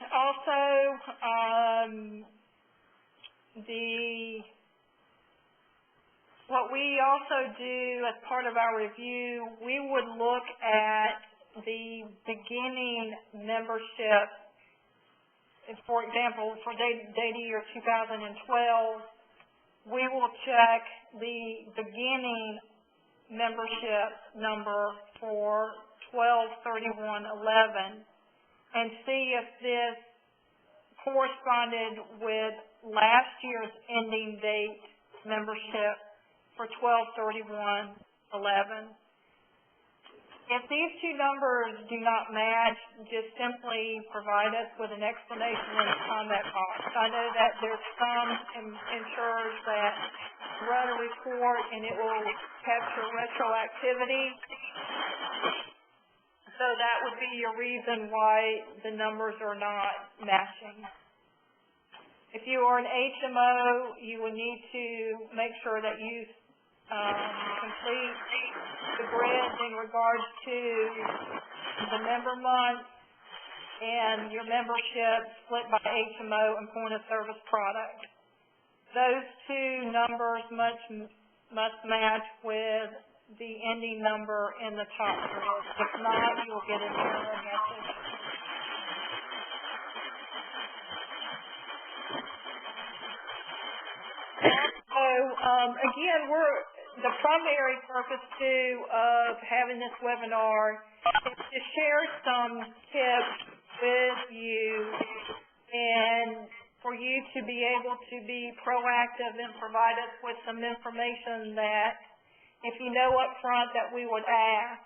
Also, what we also do as part of our review, we would look at the beginning membership. For example, for data year 2012, we will check the beginning membership number for 12/31/11 and see if this corresponded with last year's ending date membership for 12/31/11. If these two numbers do not match, just simply provide us with an explanation in the comment box. I know that there's some insurers that run a report and it will capture retroactivity. So that would be your reason why the numbers are not matching. If you are an HMO, you will need to make sure that you complete the grid in regards to the member month and your membership split by HMO and point of service product. Those two numbers must match with the ending number in the top grid. If not, you will get an error message. So, again, the primary purpose, too, of having this webinar is to share some tips with you and for you to be able to be proactive and provide us with some information that, if you know up front, that we would ask.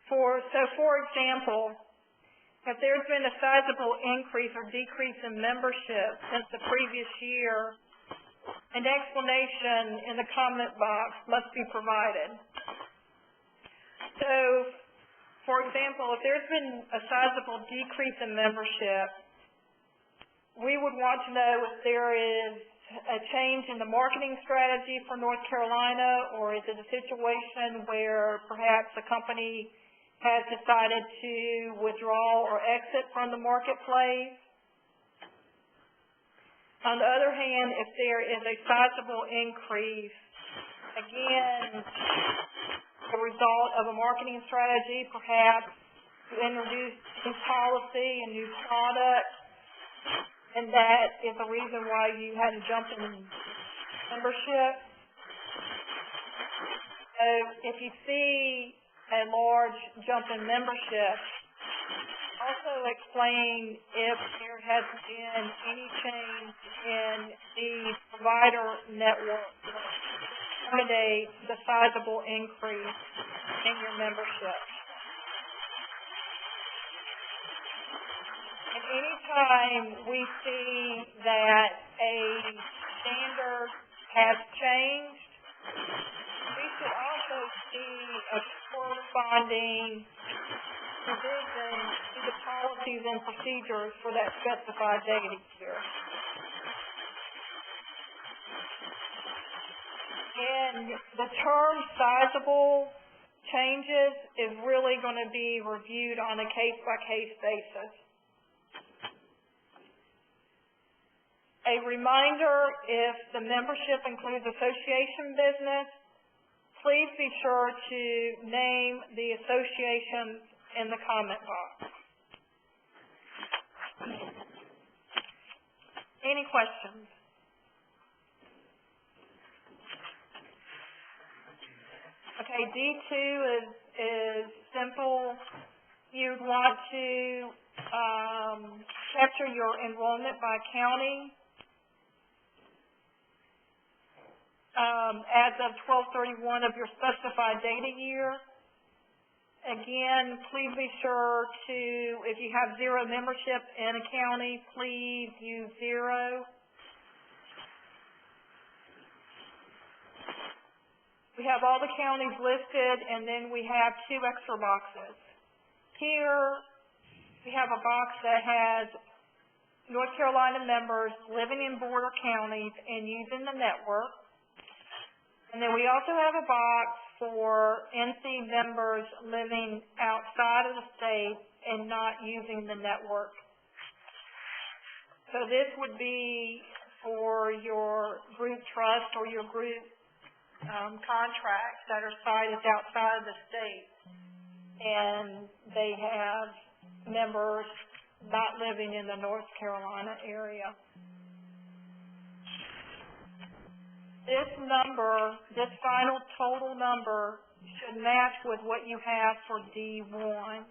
For example, if there's been a sizable increase or decrease in membership since the previous year, an explanation in the comment box must be provided. So, for example, if there's been a sizable decrease in membership, we would want to know if there is a change in the marketing strategy for North Carolina, or is it a situation where perhaps the company has decided to withdraw or exit from the marketplace? On the other hand, if there is a sizable increase, again, the result of a marketing strategy, perhaps to introduce new policy and new product, and that is the reason why you had a jump in membership. So if you see a large jump in membership, also explain if there has been any change in the provider network. accommodate the sizable increase in your membership. And anytime we see that a standard has changed, we should also see a corresponding revision to the policies and procedures for that specified date each year. And the term sizable changes is really going to be reviewed on a case-by-case basis. A reminder, if the membership includes association business, please be sure to name the associations in the comment box. Any questions? Okay, D2 is simple. You'd want to capture your enrollment by county. As of 12/31 of your specified data year. Again, please be sure to, if you have 0 membership in a county, please use 0. We have all the counties listed, and then we have 2 extra boxes. Here, we have a box that has North Carolina members living in border counties and using the network. And then we also have a box for NC members living outside of the state and not using the network. So this would be for your group trust or your group contracts that are sited outside of the state, and they have members not living in the North Carolina area. This number, this final total number, should match with what you have for D1.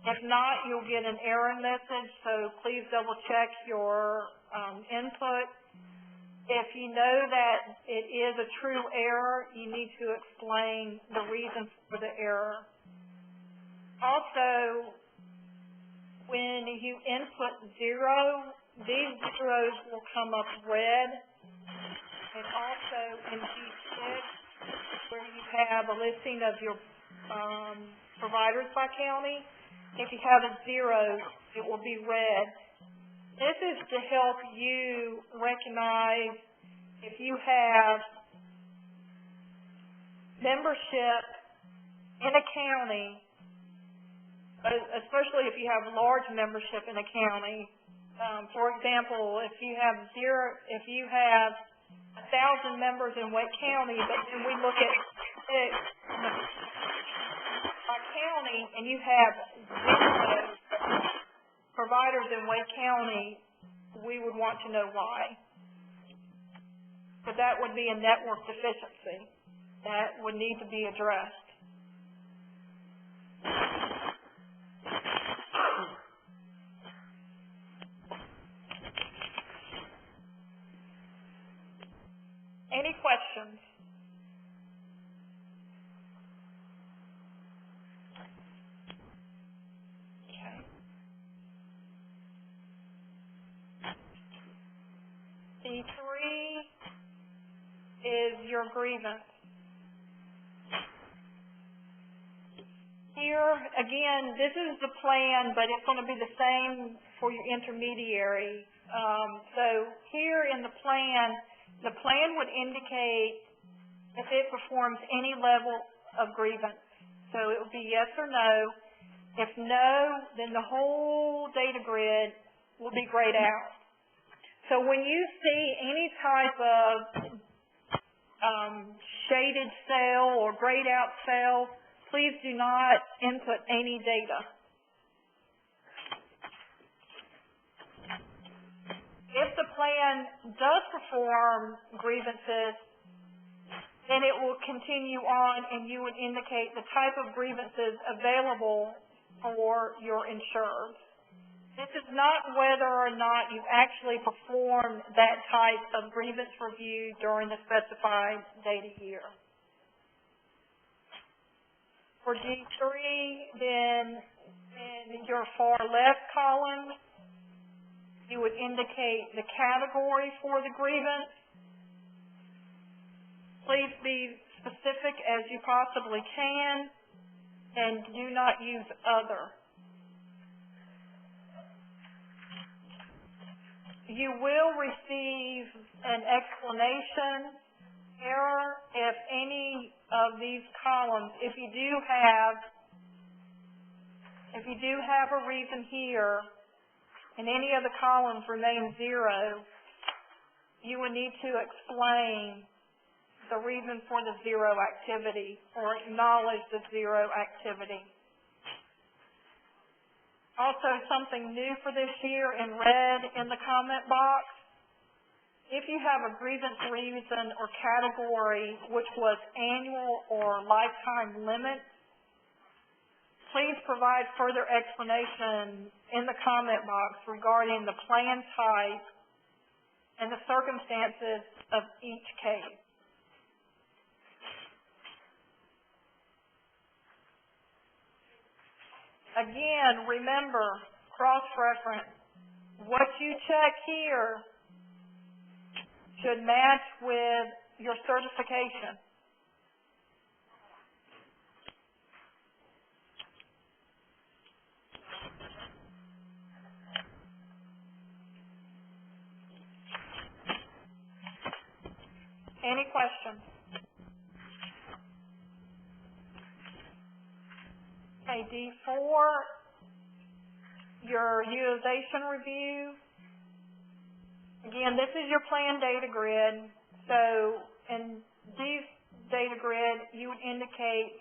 If not, you'll get an error message, so please double check your input. If you know that it is a true error, you need to explain the reason for the error. Also, when you input 0, these zeros will come up red. And also in G6, where you have a listing of your providers by county, if you have a 0, it will be red. This is to help you recognize if you have membership in a county, especially if you have large membership in a county. For example, if you have 1,000 members in Wake County, but then we look at a county and you have 0 providers in Wake County, we would want to know why. But that would be a network deficiency that would need to be addressed. Any questions? Okay. C3 is your grievance. Here, again, this is the plan, but it's going to be the same for your intermediary. So here in the plan would indicate if it performs any level of grievance. So it would be yes or no. If no, then the whole data grid will be grayed out. So when you see any type of shaded cell or grayed out cell, please do not input any data. If the plan does perform grievances, then it will continue on and you would indicate the type of grievances available for your insured. This is not whether or not you actually perform that type of grievance review during the specified data year. For D3, then in your far left column, you would indicate the category for the grievance. Please be specific as you possibly can, and do not use other. You will receive an explanation error if any of these columns, if you do have a reason here and any of the columns remain zero, you would need to explain the reason for the zero activity or acknowledge the zero activity. Also, something new for this year in red in the comment box, if you have a grievance reason or category which was annual or lifetime limit, please provide further explanation in the comment box regarding the plan type and the circumstances of each case. Again, remember, cross-reference. What you check here should match with your certification. Any questions? Okay, D4, your utilization review. Again, this is your plan data grid. So in this data grid, you would indicate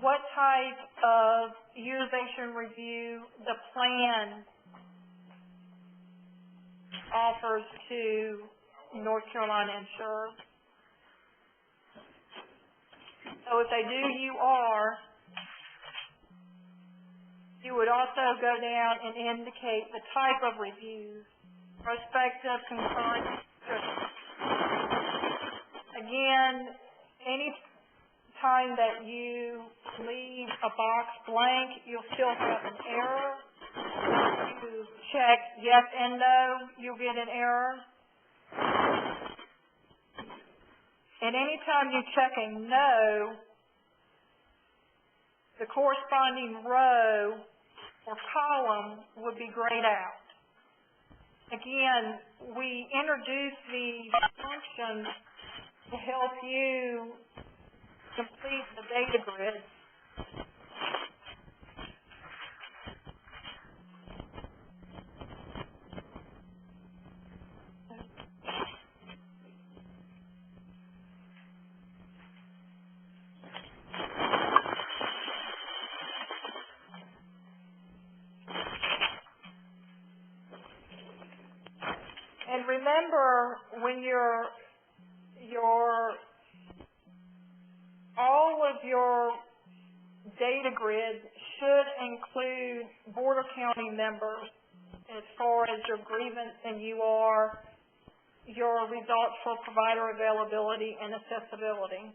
what type of utilization review the plan offers to North Carolina insurers. So if they do UR, you would also go down and indicate the type of reviews, prospective, concurrent. Again, any time that you leave a box blank, you'll still have an error. If you check yes and no, you'll get an error. And anytime you check a no, the corresponding row or column would be grayed out. Again, we introduced these functions to help you complete the data grid. And remember, when all of your data grids should include border county members as far as your grievance and your results for provider availability and accessibility.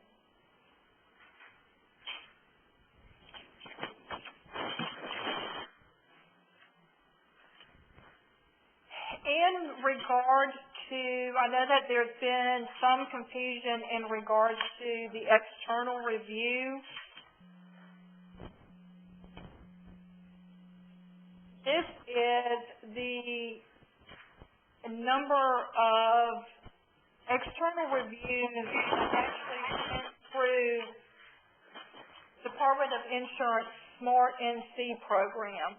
In regards to, I know that there's been some confusion in regards to the external review. This is the number of external reviews that actually went through Department of Insurance Smart NC program.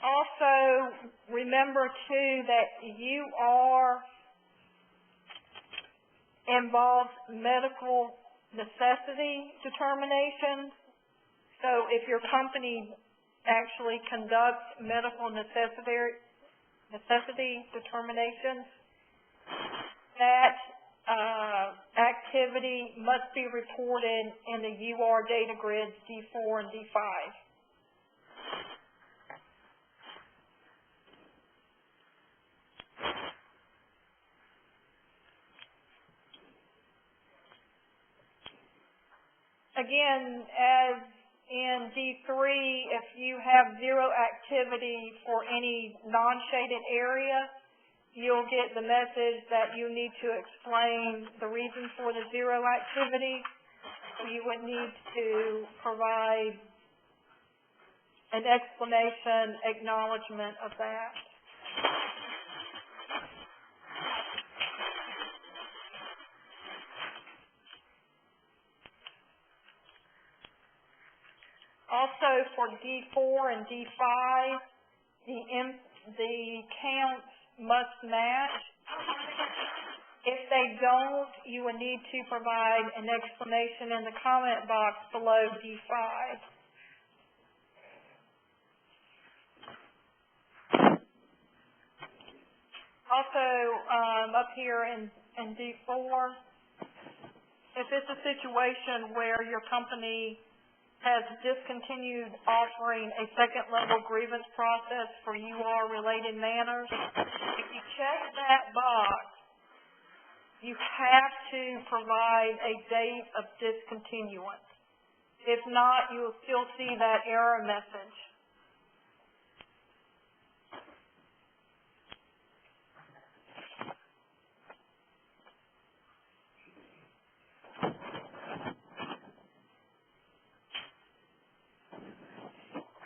Also, remember, too, that you are involved medical necessity determinations. So if your company actually conducts medical necessity determinations, that activity must be reported in the UR data grids D4 and D5. Again, as in D3, if you have zero activity for any non-shaded area, you'll get the message that you need to explain the reason for the zero activity. You would need to provide an explanation, acknowledgement of that. Also for D4 and D5, the counts must match. If they don't, you would need to provide an explanation in the comment box below D5. Also, up here in D4, if it's a situation where your company has discontinued offering a second-level grievance process for UR-related matters, if you check that box, you have to provide a date of discontinuance. If not, you will still see that error message.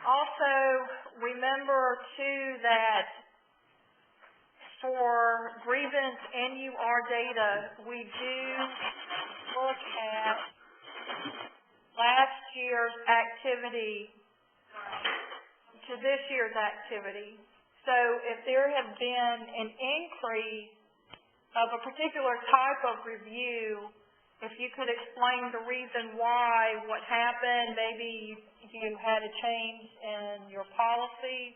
Also, remember, too, that for grievance and UR data, we do look at last year's activity to this year's activity. So if there have been an increase of a particular type of review, if you could explain the reason why, what happened, maybe you had a change in your policy,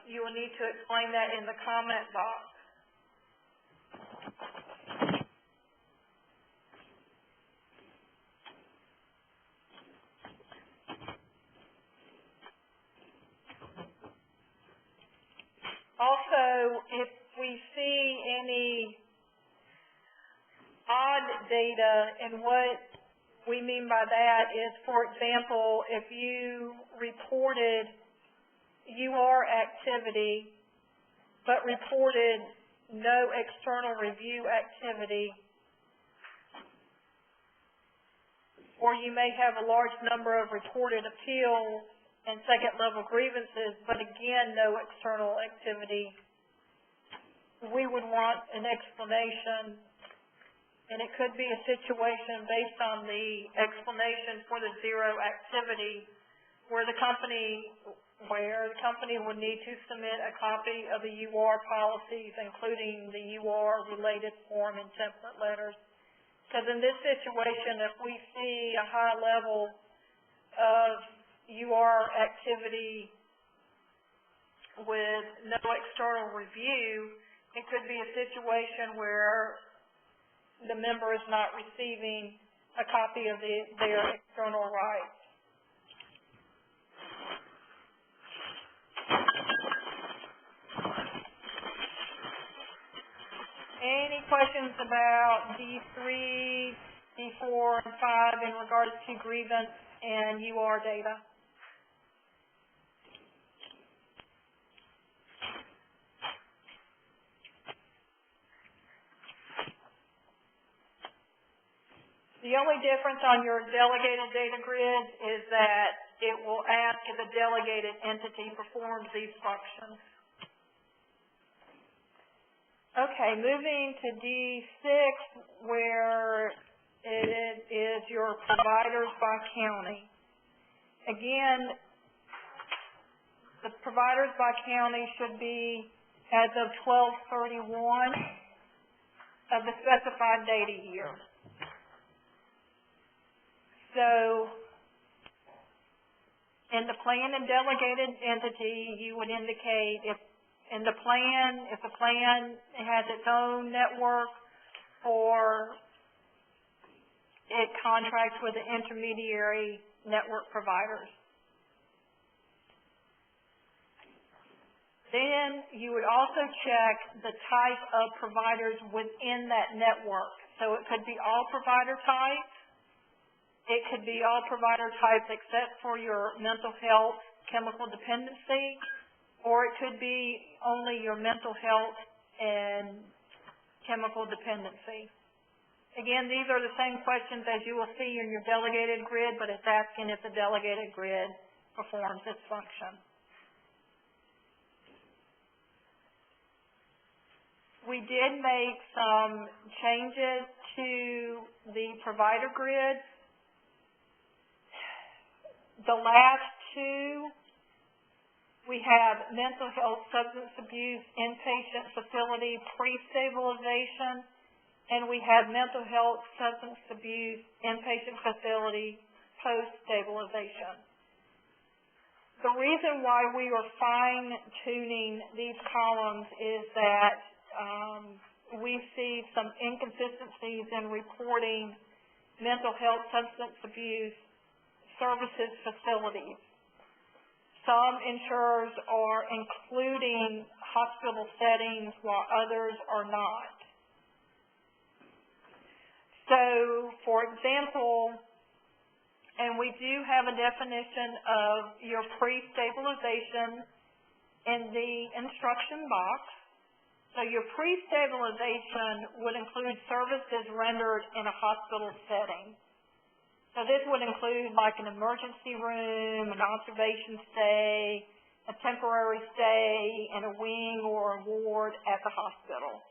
you will need to explain that in the comment box. Also, if we see any odd data, and what we mean by that is, for example, if you reported UR activity but reported no external review activity, or you may have a large number of reported appeals and second-level grievances, but again, no external activity, we would want an explanation. And it could be a situation based on the explanation for the zero activity where the company would need to submit a copy of the UR policies, including the UR-related form and template letters. Because in this situation, if we see a high level of UR activity with no external review, it could be a situation where the member is not receiving a copy of their external rights. Any questions about D3, D4, and 5 in regards to grievance and UR data? The only difference on your delegated data grid is that it will ask if the delegated entity performs these functions. Okay, moving to D6, where it is your providers by county. Again, the providers by county should be as of 12/31 of the specified data year. So, in the planned and delegated entity, you would indicate if in the plan, if the plan has its own network, or it contracts with the intermediary network providers. Then you would also check the type of providers within that network. So it could be all provider types. It could be all provider types except for your mental health, chemical dependency, or it could be only your mental health and chemical dependency. Again, these are the same questions as you will see in your delegated grid, but it's asking if the delegated grid performs its function. We did make some changes to the provider grid. The last two, we have mental health, substance abuse, inpatient facility, pre-stabilization, and we have mental health, substance abuse, inpatient facility, post-stabilization. The reason why we are fine-tuning these columns is that we see some inconsistencies in reporting mental health, substance abuse services facilities. Some insurers are including hospital settings while others are not. So, for example, and we do have a definition of your pre-stabilization in the instruction box. So your pre-stabilization would include services rendered in a hospital setting. So this would include like an emergency room, an observation stay, a temporary stay in a wing or a ward at the hospital.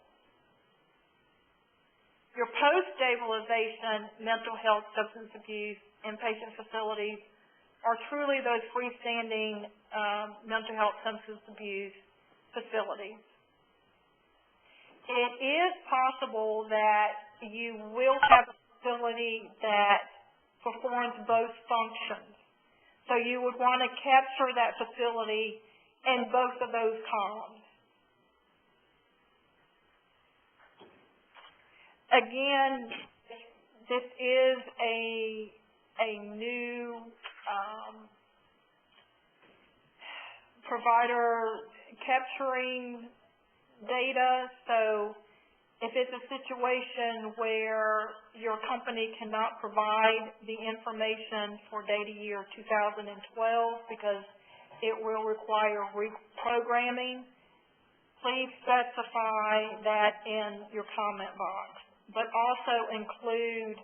Your post-stabilization mental health, substance abuse, inpatient facilities are truly those freestanding mental health, substance abuse facilities. It is possible that you will have a facility that performs both functions. So you would want to capture that facility in both of those columns. Again, this is a new provider capturing data, so if it's a situation where your company cannot provide the information for data year 2012 because it will require reprogramming, please specify that in your comment box, but also include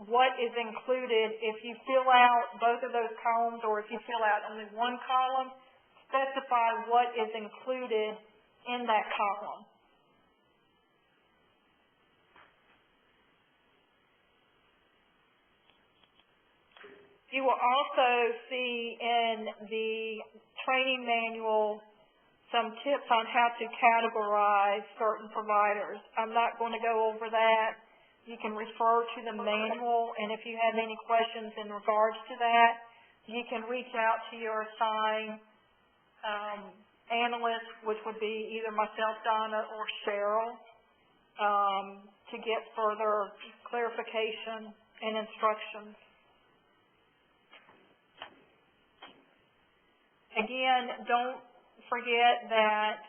what is included. If you fill out both of those columns or if you fill out only one column, specify what is included in that column. You will also see in the training manual some tips on how to categorize certain providers. I'm not going to go over that. You can refer to the manual, and if you have any questions in regards to that, you can reach out to your assigned analyst, which would be either myself, Donna, or Cheryl, to get further clarification and instructions. Again, don't forget that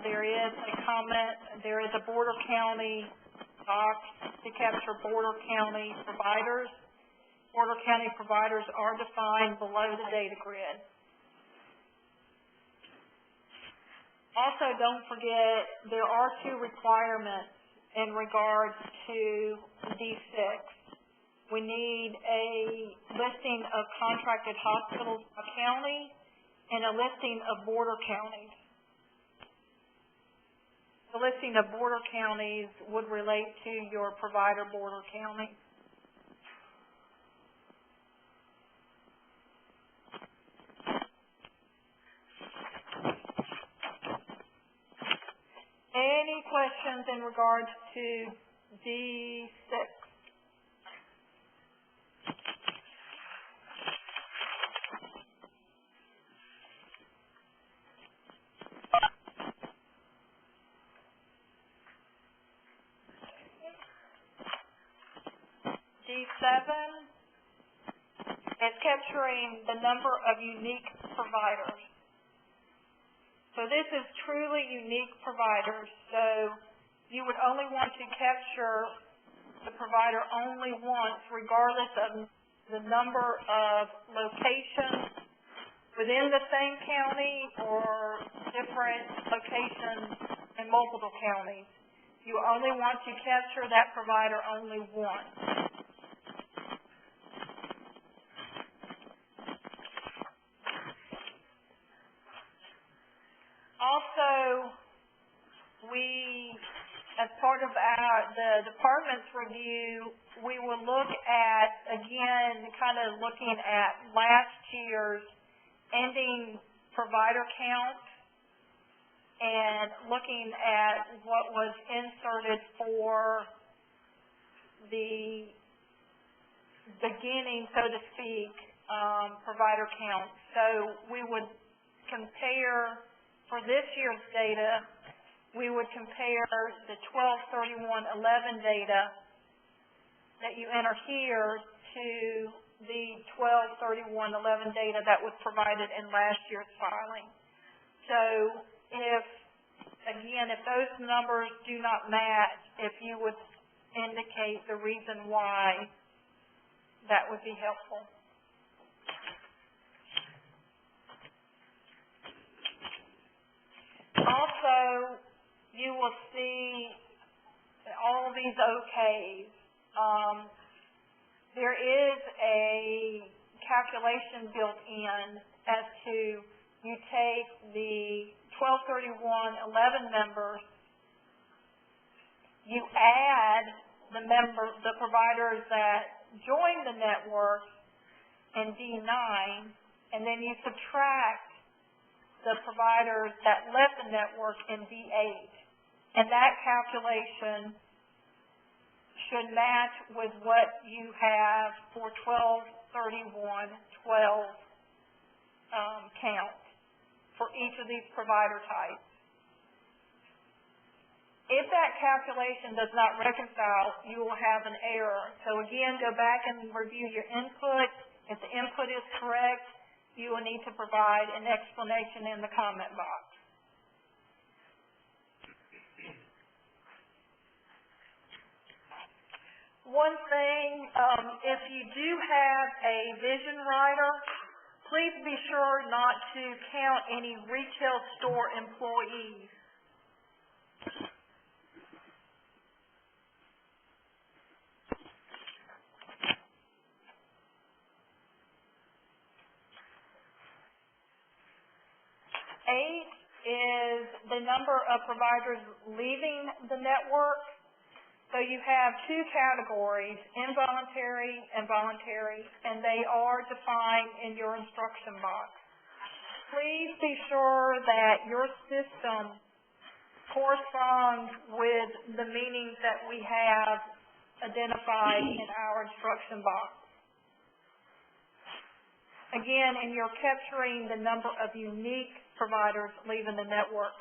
there is a comment, there is a border county box to capture border county providers. Border county providers are defined below the data grid. Also, don't forget, there are two requirements in regards to D6. We need a listing of contracted hospitals by county and a listing of border counties. The listing of border counties would relate to your provider border county. Any questions in regards to D6? is capturing the number of unique providers. So this is truly unique providers. So you would only want to capture the provider only once, regardless of the number of locations within the same county or different locations in multiple counties. You only want to capture that provider only once. Also, as part of the department's review, we will look at, again, kind of looking at last year's ending provider count and looking at what was inserted for the beginning, so to speak, provider count. So we would compare, for this year's data, we would compare the 12/31/11 data that you enter here to the 12/31/11 data that was provided in last year's filing. So if those numbers do not match, if you would indicate the reason why, that would be helpful. Also, you will see all of these OKs. There is a calculation built in as to you take the 12/31/11 members, you add the providers that joined the network in D9, and then you subtract the providers that left the network in D8. And that calculation should match with what you have for 12/31/12 count for each of these provider types. If that calculation does not reconcile, you will have an error. So again, go back and review your input. If the input is correct, you will need to provide an explanation in the comment box. One thing, if you do have a vision writer, please be sure not to count any retail store employees. Eight is the number of providers leaving the network. So you have two categories, involuntary and voluntary, and they are defined in your instruction box. Please be sure that your system corresponds with the meanings that we have identified in our instruction box. Again, and you're capturing the number of unique providers leaving the network.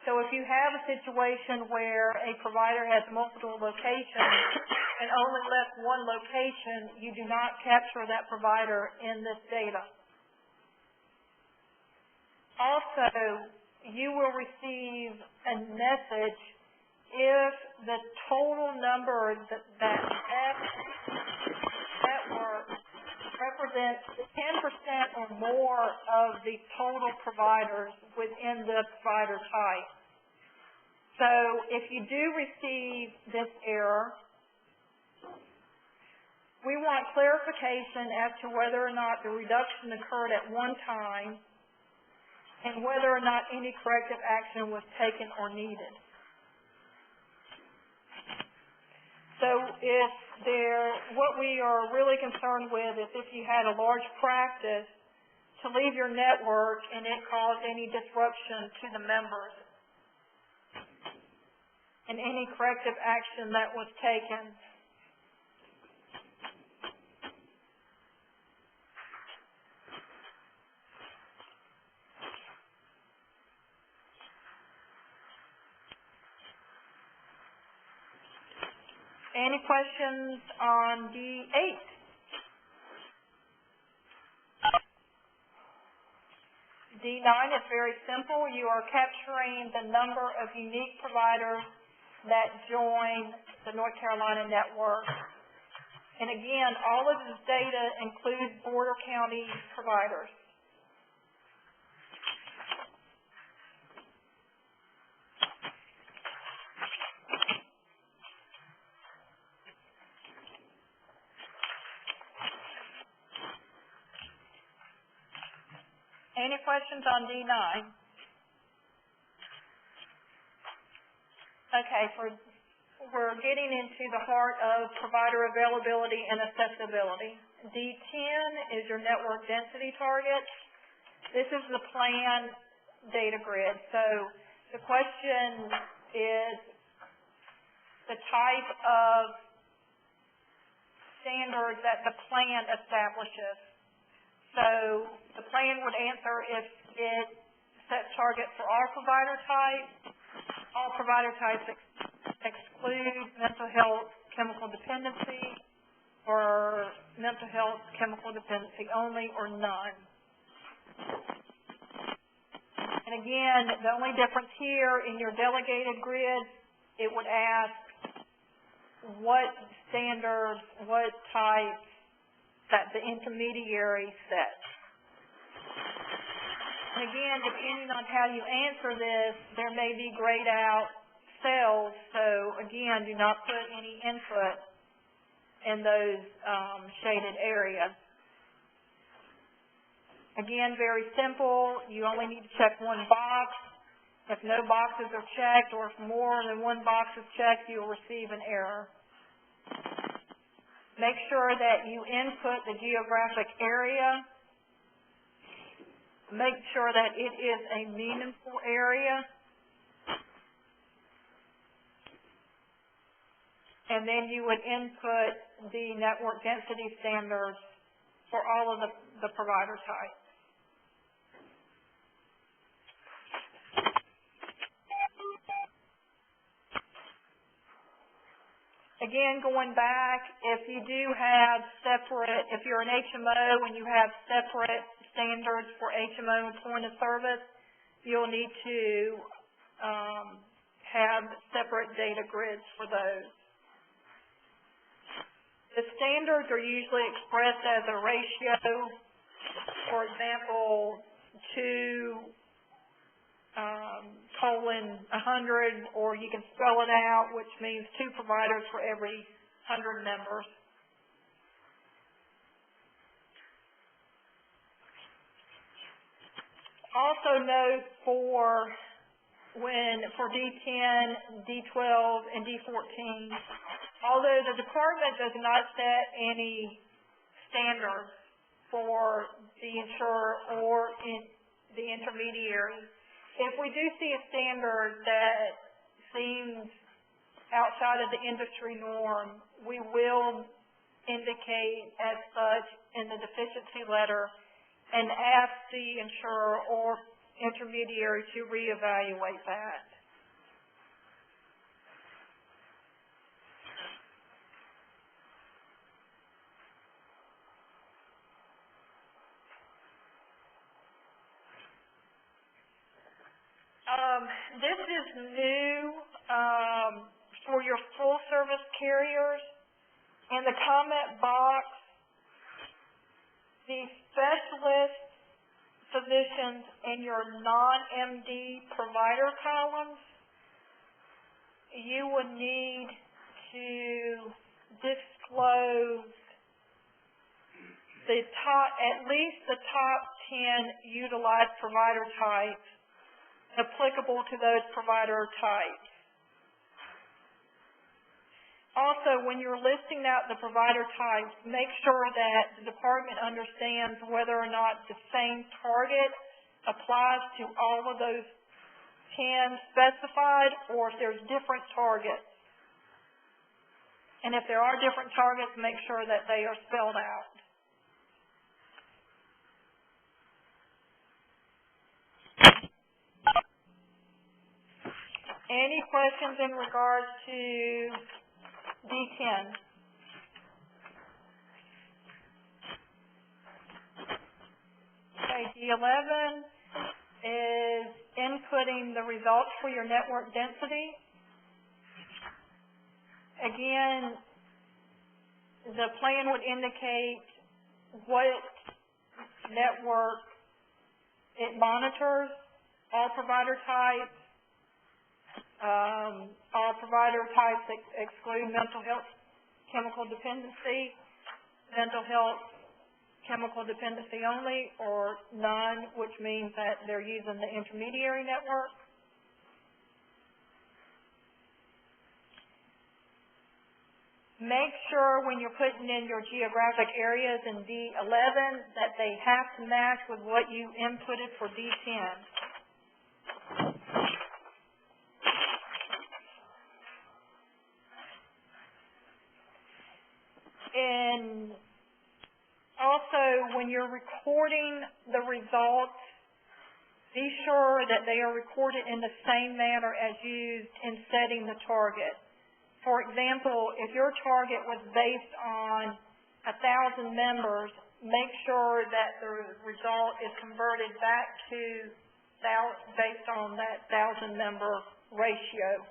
So if you have a situation where a provider has multiple locations and only left one location, you do not capture that provider in this data. Also, you will receive a message if the total number that network represents 10% or more of the total providers within the provider type. So if you do receive this error, we want clarification as to whether or not the reduction occurred at one time and whether or not any corrective action was taken or needed. So what we are really concerned with is if you had a large practice to leave your network and it caused any disruption to the members and any corrective action that was taken. Any questions on D8? D9 is very simple. You are capturing the number of unique providers that join the North Carolina network. And again, all of this data includes border county providers. Any questions on D9? Okay, we're getting into the heart of provider availability and accessibility. D10 is your network density target. This is the plan data grid. So the question is the type of standards that the plan establishes. So the plan would answer if it sets targets for all provider types. All provider types exclude mental health chemical dependency, or mental health chemical dependency only, or none. And again, the only difference here in your delegated grid, it would ask what standards, what types that the intermediary sets. And again, depending on how you answer this, there may be grayed out cells, so again, do not put any input in those shaded areas. Again, very simple. You only need to check one box. If no boxes are checked, or if more than one box is checked, you'll receive an error. Make sure that you input the geographic area. Make sure that it is a meaningful area. And then you would input the network density standards for all of the provider types. Again, going back, if you do have separate, if you're an HMO and you have separate standards for HMO and point of service, you'll need to have separate data grids for those. The standards are usually expressed as a ratio. For example, 2 colon 100, or you can spell it out, which means 2 providers for every 100 members. Also note for D10, D12, and D14, although the department does not set any standards for the insurer or the intermediary, if we do see a standard that seems outside of the industry norm, we will indicate as such in the deficiency letter and ask the insurer or intermediary to reevaluate that. This is new for your full service carriers. In the comment box, the specialist physicians in your non-MD provider columns, you would need to disclose at least the top 10 utilized provider types applicable to those provider types. Also, when you're listing out the provider types, make sure that the department understands whether or not the same target applies to all of those 10 specified, or if there's different targets. And if there are different targets, make sure that they are spelled out. Any questions in regards to D10. Okay, D11 is inputting the results for your network density. Again, the plan would indicate what network it monitors, all provider types, all provider types exclude mental health chemical dependency, mental health chemical dependency only, or none, which means that they're using the intermediary network. Make sure when you're putting in your geographic areas in D11 that they have to match with what you inputted for D10. And also, when you're recording the results, be sure that they are recorded in the same manner as used in setting the target. For example, if your target was based on 1,000 members, make sure that the result is converted back to based on that 1,000 member ratio.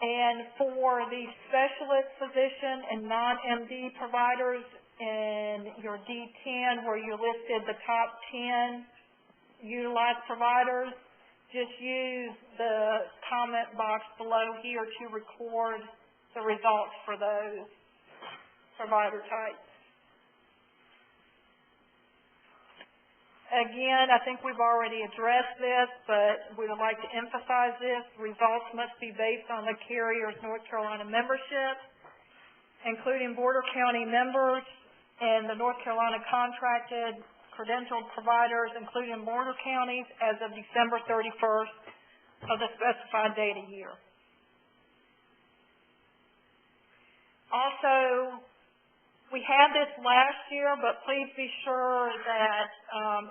And for the specialist physician and non-MD providers in your D10 where you listed the top 10 utilized providers, just use the comment box below here to record the results for those provider types. Again, I think we've already addressed this, but we would like to emphasize this. Results must be based on the carrier's North Carolina membership, including border county members and the North Carolina contracted credentialed providers, including border counties, as of December 31st of the specified data year. Also, we had this last year, but please be sure that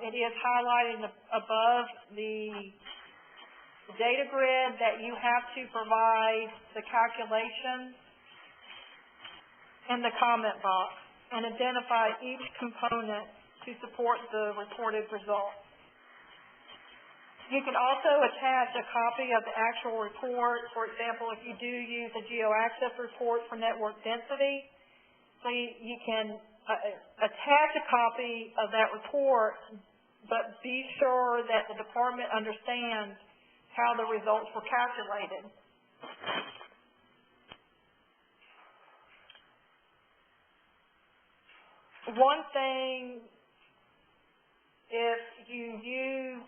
it is highlighted above the data grid that you have to provide the calculations in the comment box and identify each component to support the reported results. You can also attach a copy of the actual report. For example, if you do use a GeoAccess report for network density, you can attach a copy of that report, but be sure that the department understands how the results were calculated. One thing, if you use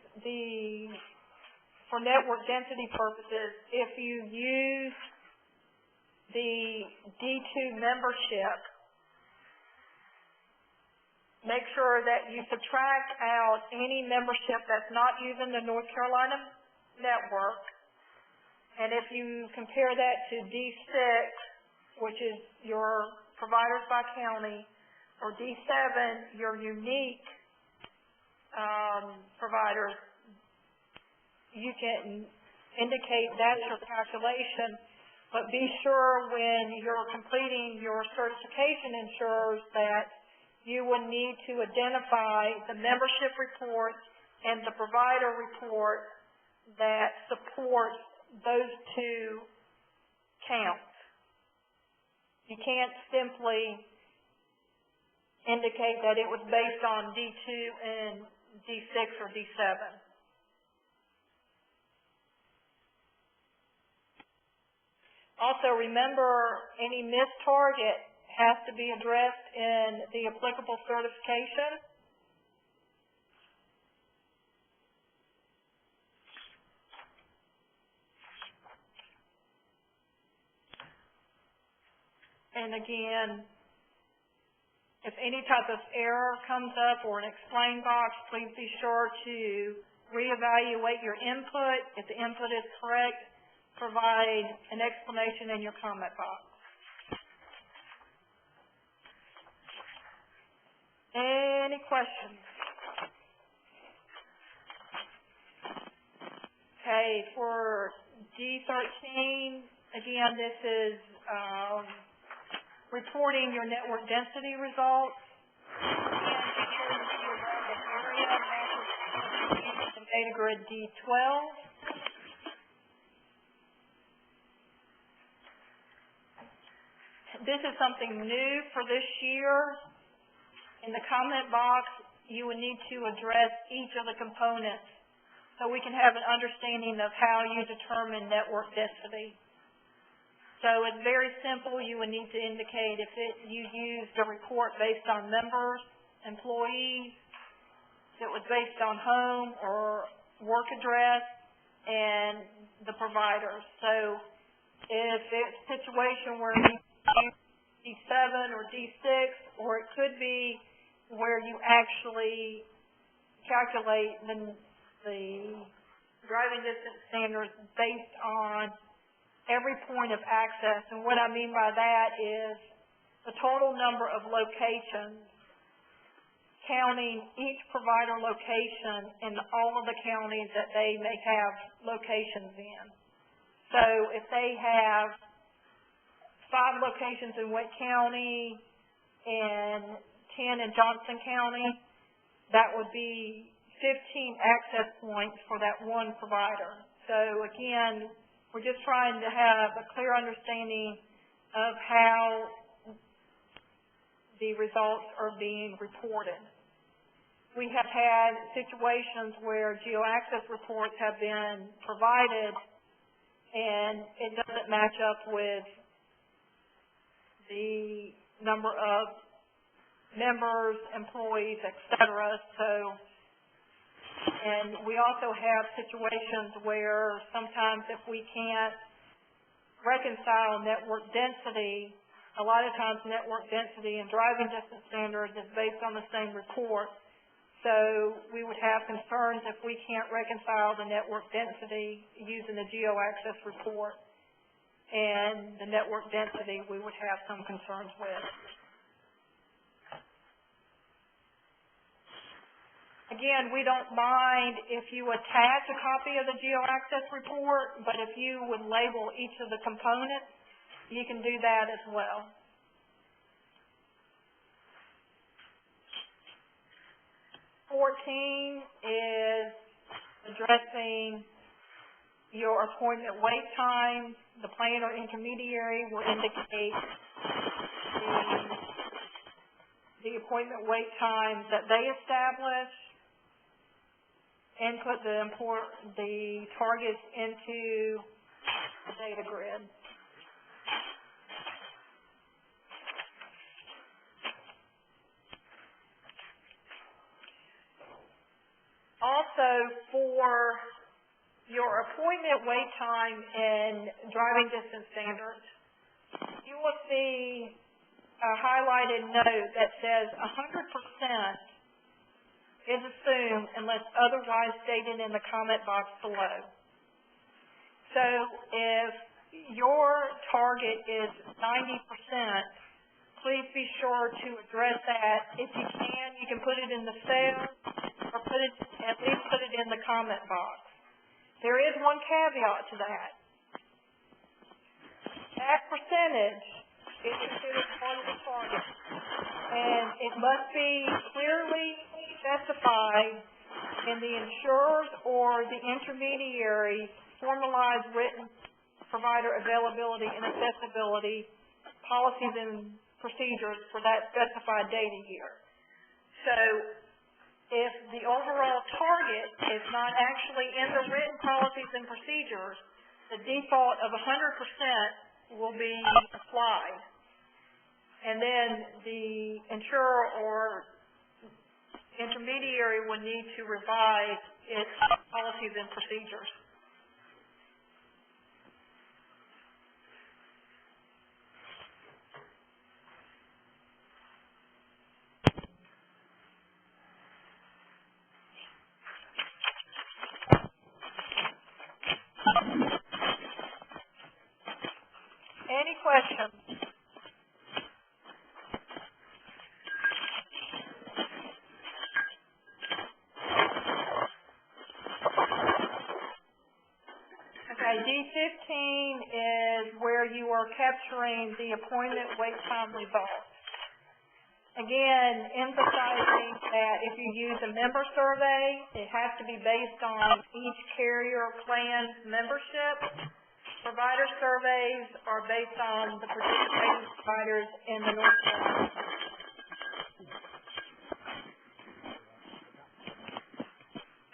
for network density purposes, if you use the D2 membership, make sure that you subtract out any membership that's not using the North Carolina network. And if you compare that to D6, which is your providers by county, or D7, your unique providers, you can indicate that's your calculation, but be sure when you're completing your certification insurers that you will need to identify the membership report and the provider report that supports those two counts. You can't simply indicate that it was based on D2 and D6 or D7. Also, remember, any missed target has to be addressed in the applicable certification. And again, if any type of error comes up or an explain box, please be sure to reevaluate your input. If the input is correct, provide an explanation in your comment box. Any questions? Okay, Okay, for D13, again, this is, reporting your network density results. Again, be sure to see around the area matches the data grid D12. This is something new for this year. In the comment box, you would need to address each of the components so we can have an understanding of how you determine network density. So it's very simple. You would need to indicate if you used a report based on members, employees, if it was based on home or work address, and the providers. So if it's a situation where you use D7 or D6, or it could be where you actually calculate the driving distance standards based on every point of access. And what I mean by that is the total number of locations, counting each provider location in all of the counties that they may have locations in. So if they have 5 locations in Wake County and 10 in Johnson County, that would be 15 access points for that one provider. So again, we're just trying to have a clear understanding of how the results are being reported. We have had situations where geo-access reports have been provided and it doesn't match up with the number of members, employees, etc. And we also have situations where sometimes if we can't reconcile network density, a lot of times network density and driving distance standards is based on the same report. So we would have concerns if we can't reconcile the network density using the geo-access report and the network density we would have some concerns with. Again, we don't mind if you attach a copy of the geo-access report, but if you would label each of the components, you can do that as well. $14 is addressing your appointment wait time. The plan or intermediary will indicate the appointment wait time that they establish, input the targets into the data grid. Also, for your appointment wait time and driving distance standards, you will see a highlighted note that says 100% is assumed unless otherwise stated in the comment box below. So if your target is 90%, please be sure to address that. If you can put it in the cell or at least put it in the comment box. There is one caveat to that. That percentage is considered part of the target, and it must be clearly specified in the insurer's or the intermediary's formalized written provider availability and accessibility policies and procedures for that specified data year. So if the overall target is not actually in the written policies and procedures, the default of 100% will be applied. And then the insurer or intermediary will need to revise its policies and procedures. Any questions? D15 is where you are capturing the appointment wait time results. Again, emphasizing that if you use a member survey, it has to be based on each carrier plan's membership. Provider surveys are based on the participating providers in the North Carolina.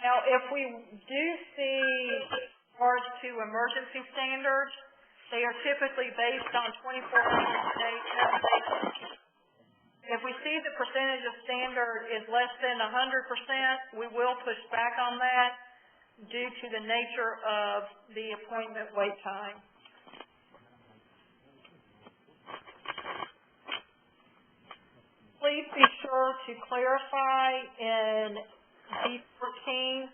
Now, if we do see regards to emergency standards, they are typically based on 24 hours a day. If we see the percentage of standard is less than 100%, we will push back on that due to the nature of the appointment wait time. Please be sure to clarify in D14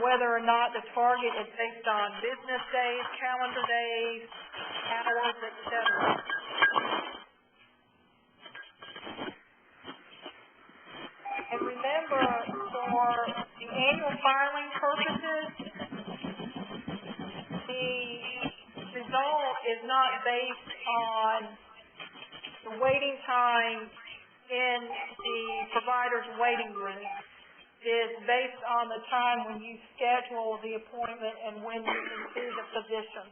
whether or not the target is based on business days, calendar days, hours, etc. And remember, for the annual filing purposes, the result is not based on the waiting time in the provider's waiting room. It is based on the time when you schedule the appointment and when you can see the physician.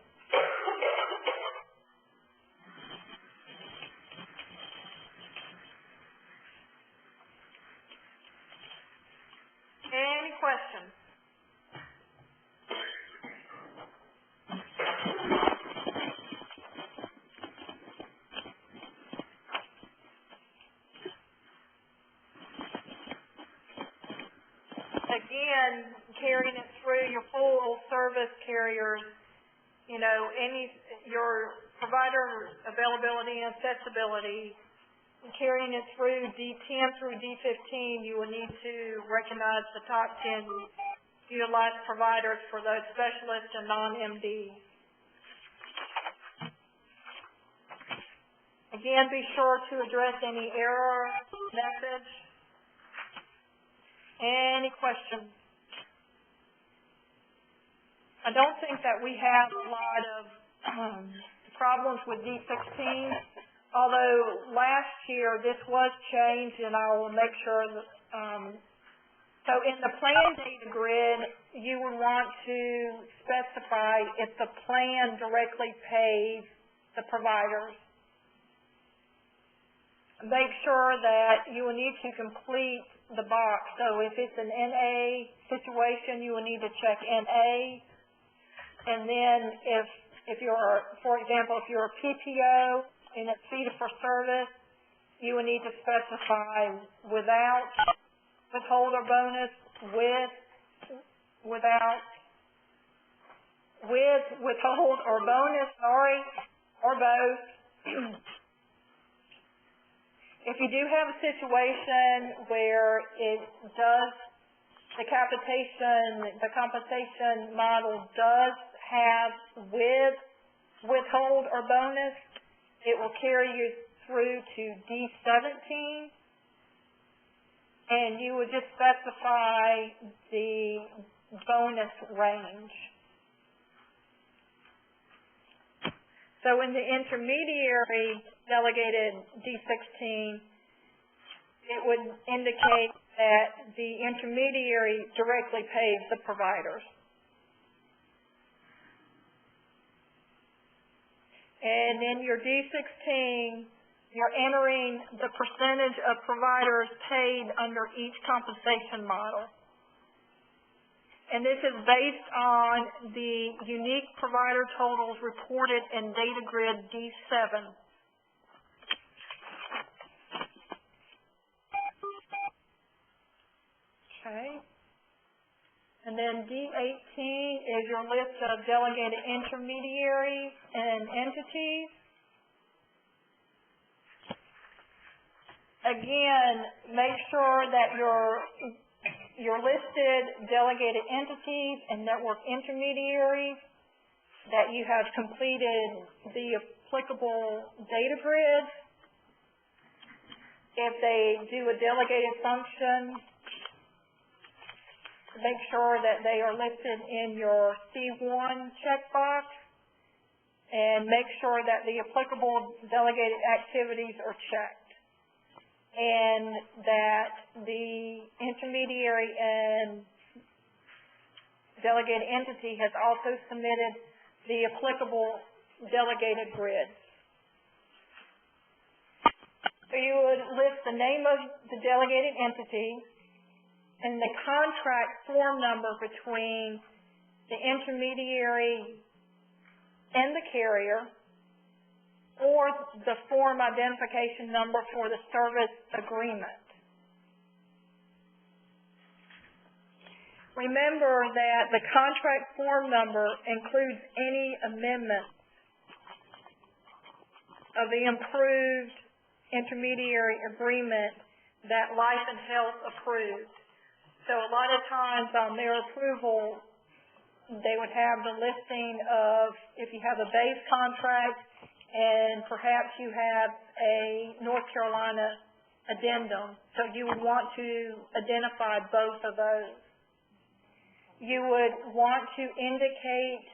Any questions? Again, carrying it through your full service carriers, your provider availability and accessibility, carrying it through D10 through D15, you will need to recognize the top 10 utilized providers for those specialists and non-MDs. Again, be sure to address any error message. Any questions? I don't think that we have a lot of problems with D16. Although last year this was changed, and I will make sure that, so in the plan data grid, you would want to specify if the plan directly pays the providers. Make sure that you will need to complete the box. So if it's an NA situation, you will need to check NA. And then if you're, for example, if you're a PPO, and it's fee for service, you would need to specify without withholder bonus, with withhold or bonus, or both. If you do have a situation where it does, the compensation model does have withhold or bonus, it will carry you through to D17, and you would just specify the bonus range. So in the intermediary delegated D16, it would indicate that the intermediary directly pays the providers. And in your D16, you're entering the percentage of providers paid under each compensation model. And this is based on the unique provider totals reported in data grid D7. Okay. And then D18 is your list of delegated intermediaries and entities. Again, make sure that your listed delegated entities and network intermediaries, that you have completed the applicable data grid. If they do a delegated function, make sure that they are listed in your C1 checkbox. and make sure that the applicable delegated activities are checked, and that the intermediary and delegated entity has also submitted the applicable delegated grids. So you would list the name of the delegated entity and the contract form number between the intermediary and the carrier, or the form identification number for the service agreement. Remember that the contract form number includes any amendment of the improved intermediary agreement that Life and Health approved. So a lot of times on their approval, they would have the listing of if you have a base contract and perhaps you have a North Carolina addendum. So you would want to identify both of those. You would want to indicate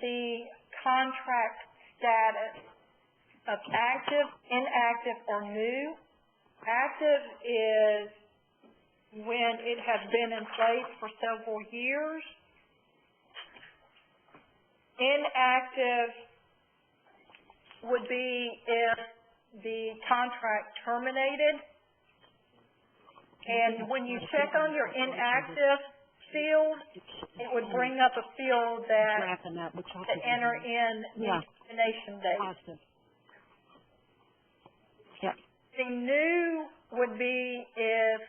the contract status of active, inactive, or new. Active is when it has been in place for several years. Inactive would be if the contract terminated. And when you check on your inactive field, it would bring up a field that to enter in the termination date. The new would be if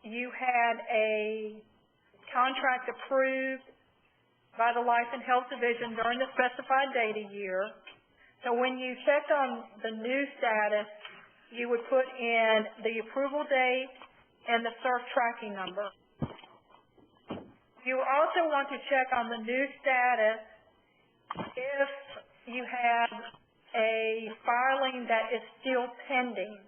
you had a contract approved by the Life and Health Division during the specified data year. So when you checked on the new status, you would put in the approval date and the CERF tracking number. You also want to check on the new status if you have a filing that is still pending.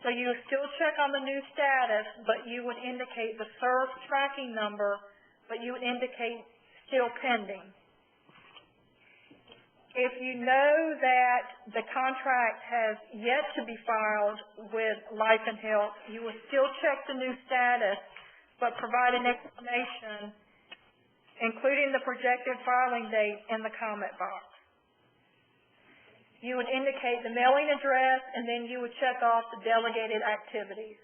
So you still check on the new status, but you would indicate the CERF tracking number, but you would indicate still pending. If you know that the contract has yet to be filed with Life and Health, you would still check the new status, but provide an explanation, including the projected filing date in the comment box. You would indicate the mailing address, and then you would check off the delegated activities.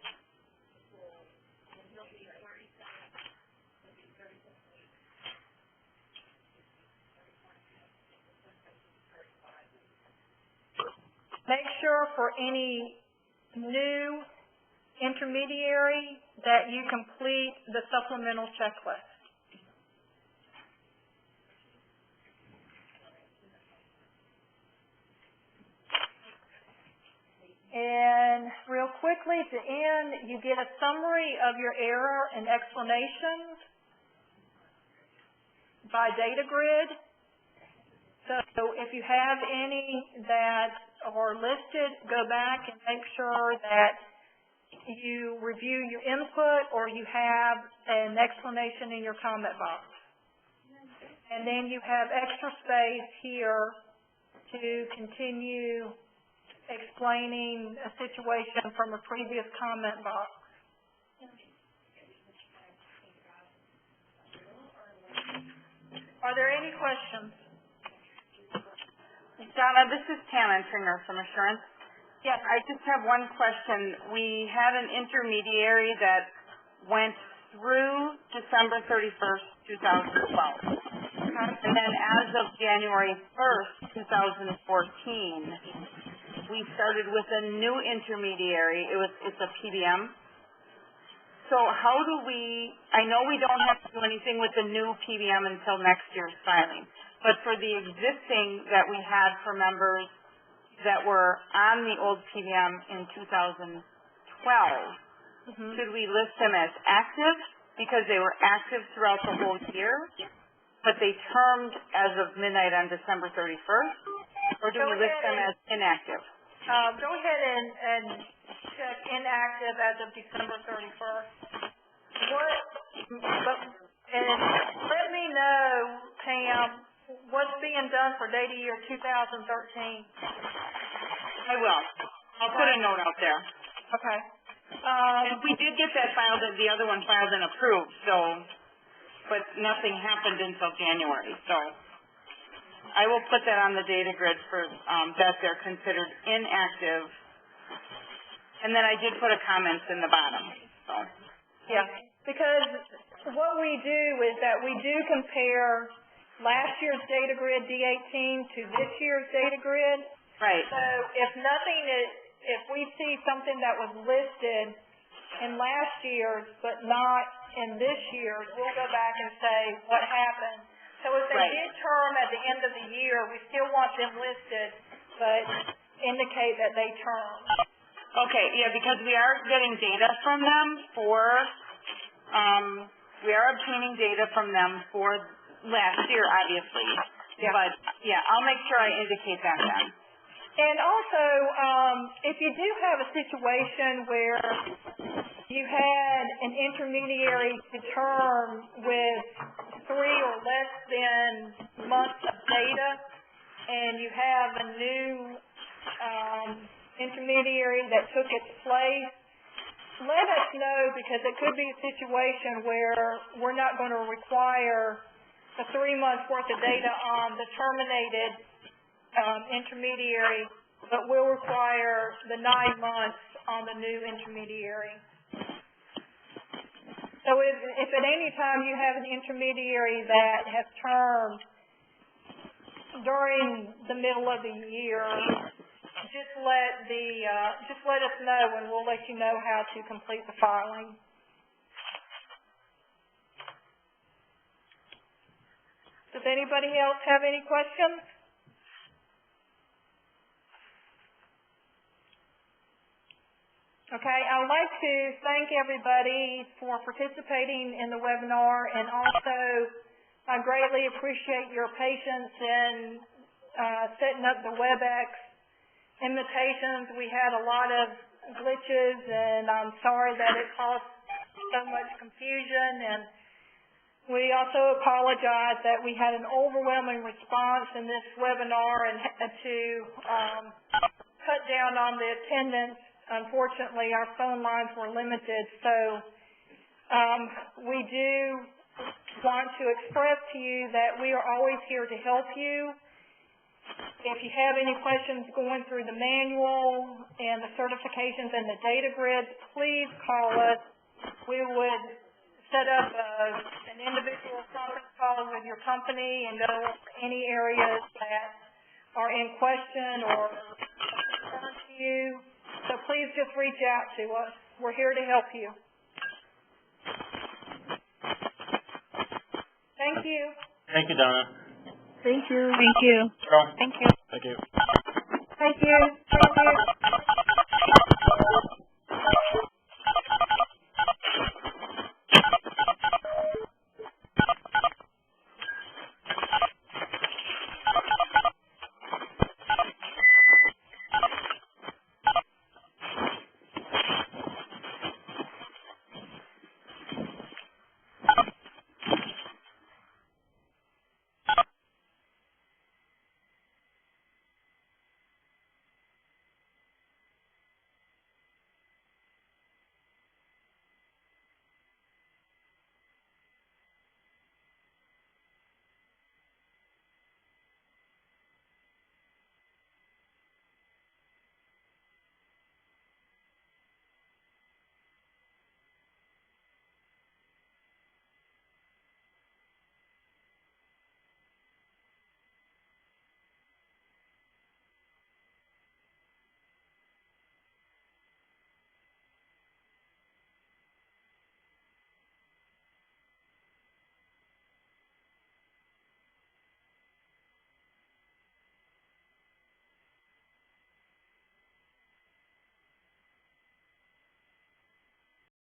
Make sure for any new intermediary that you complete the supplemental checklist. And real quickly at the end, you get a summary of your error and explanations by data grid. So if you have any that are listed, go back and make sure that you review your input or you have an explanation in your comment box. And then you have extra space here to continue explaining a situation from a previous comment box. Are there any questions? Donna, this is Pam Entringer from Assurance. Yes. I just have one question. We had an intermediary that went through December 31st, 2012. And then as of January 1st, 2014, we started with a new intermediary. It's a PBM. So how do we, I know we don't have to do anything with the new PBM until next year's filing, but for the existing that we had for members that were on the old PBM in 2012, should we list them as active because they were active throughout the whole year, but they termed as of midnight on December 31st, or do we list them as inactive? Go ahead and check inactive as of December 31st. And let me know, Pam, what's being done for data year 2013? I will. I'll put a note out there. Okay. And we did get that filed, the other one filed and approved, so, but nothing happened until January, so. I will put that on the data grid for, that they're considered inactive. And then I did put a comment in the bottom, so. Yeah, because what we do is that we do compare last year's data grid D18 to this year's data grid. Right. So if we see something that was listed in last year's but not in this year's, we'll go back and say what happened. So if they did term at the end of the year, we still want them listed, but indicate that they termed. Okay, yeah, because we are getting data from them for, we are obtaining data from them for last year, obviously. Yeah. But, yeah, I'll make sure I indicate that then. And also, if you do have a situation where you had an intermediary to term with 3 or less than months of data, and you have a new intermediary that took its place, let us know, because it could be a situation where we're not going to require the 3 months worth of data on the terminated intermediary, but we'll require the 9 months on the new intermediary. So if at any time you have an intermediary that has termed during the middle of the year, just let us know, and we'll let you know how to complete the filing. Does anybody else have any questions? Okay, I would like to thank everybody for participating in the webinar, and also I greatly appreciate your patience in setting up the WebEx invitations. We had a lot of glitches, and I'm sorry that it caused so much confusion, and we also apologize that we had an overwhelming response in this webinar and had to cut down on the attendance. Unfortunately, our phone lines were limited, so we do want to express to you that we are always here to help you. If you have any questions going through the manual and the certifications and the data grids, please call us. We would set up an individual conference call with your company and go over any areas that are in question or concern to you. So please just reach out to us. We're here to help you. Thank you. Thank you, Donna. Thank you. Thank you. Carol. Thank you. Thank you. Thank you. Thank you.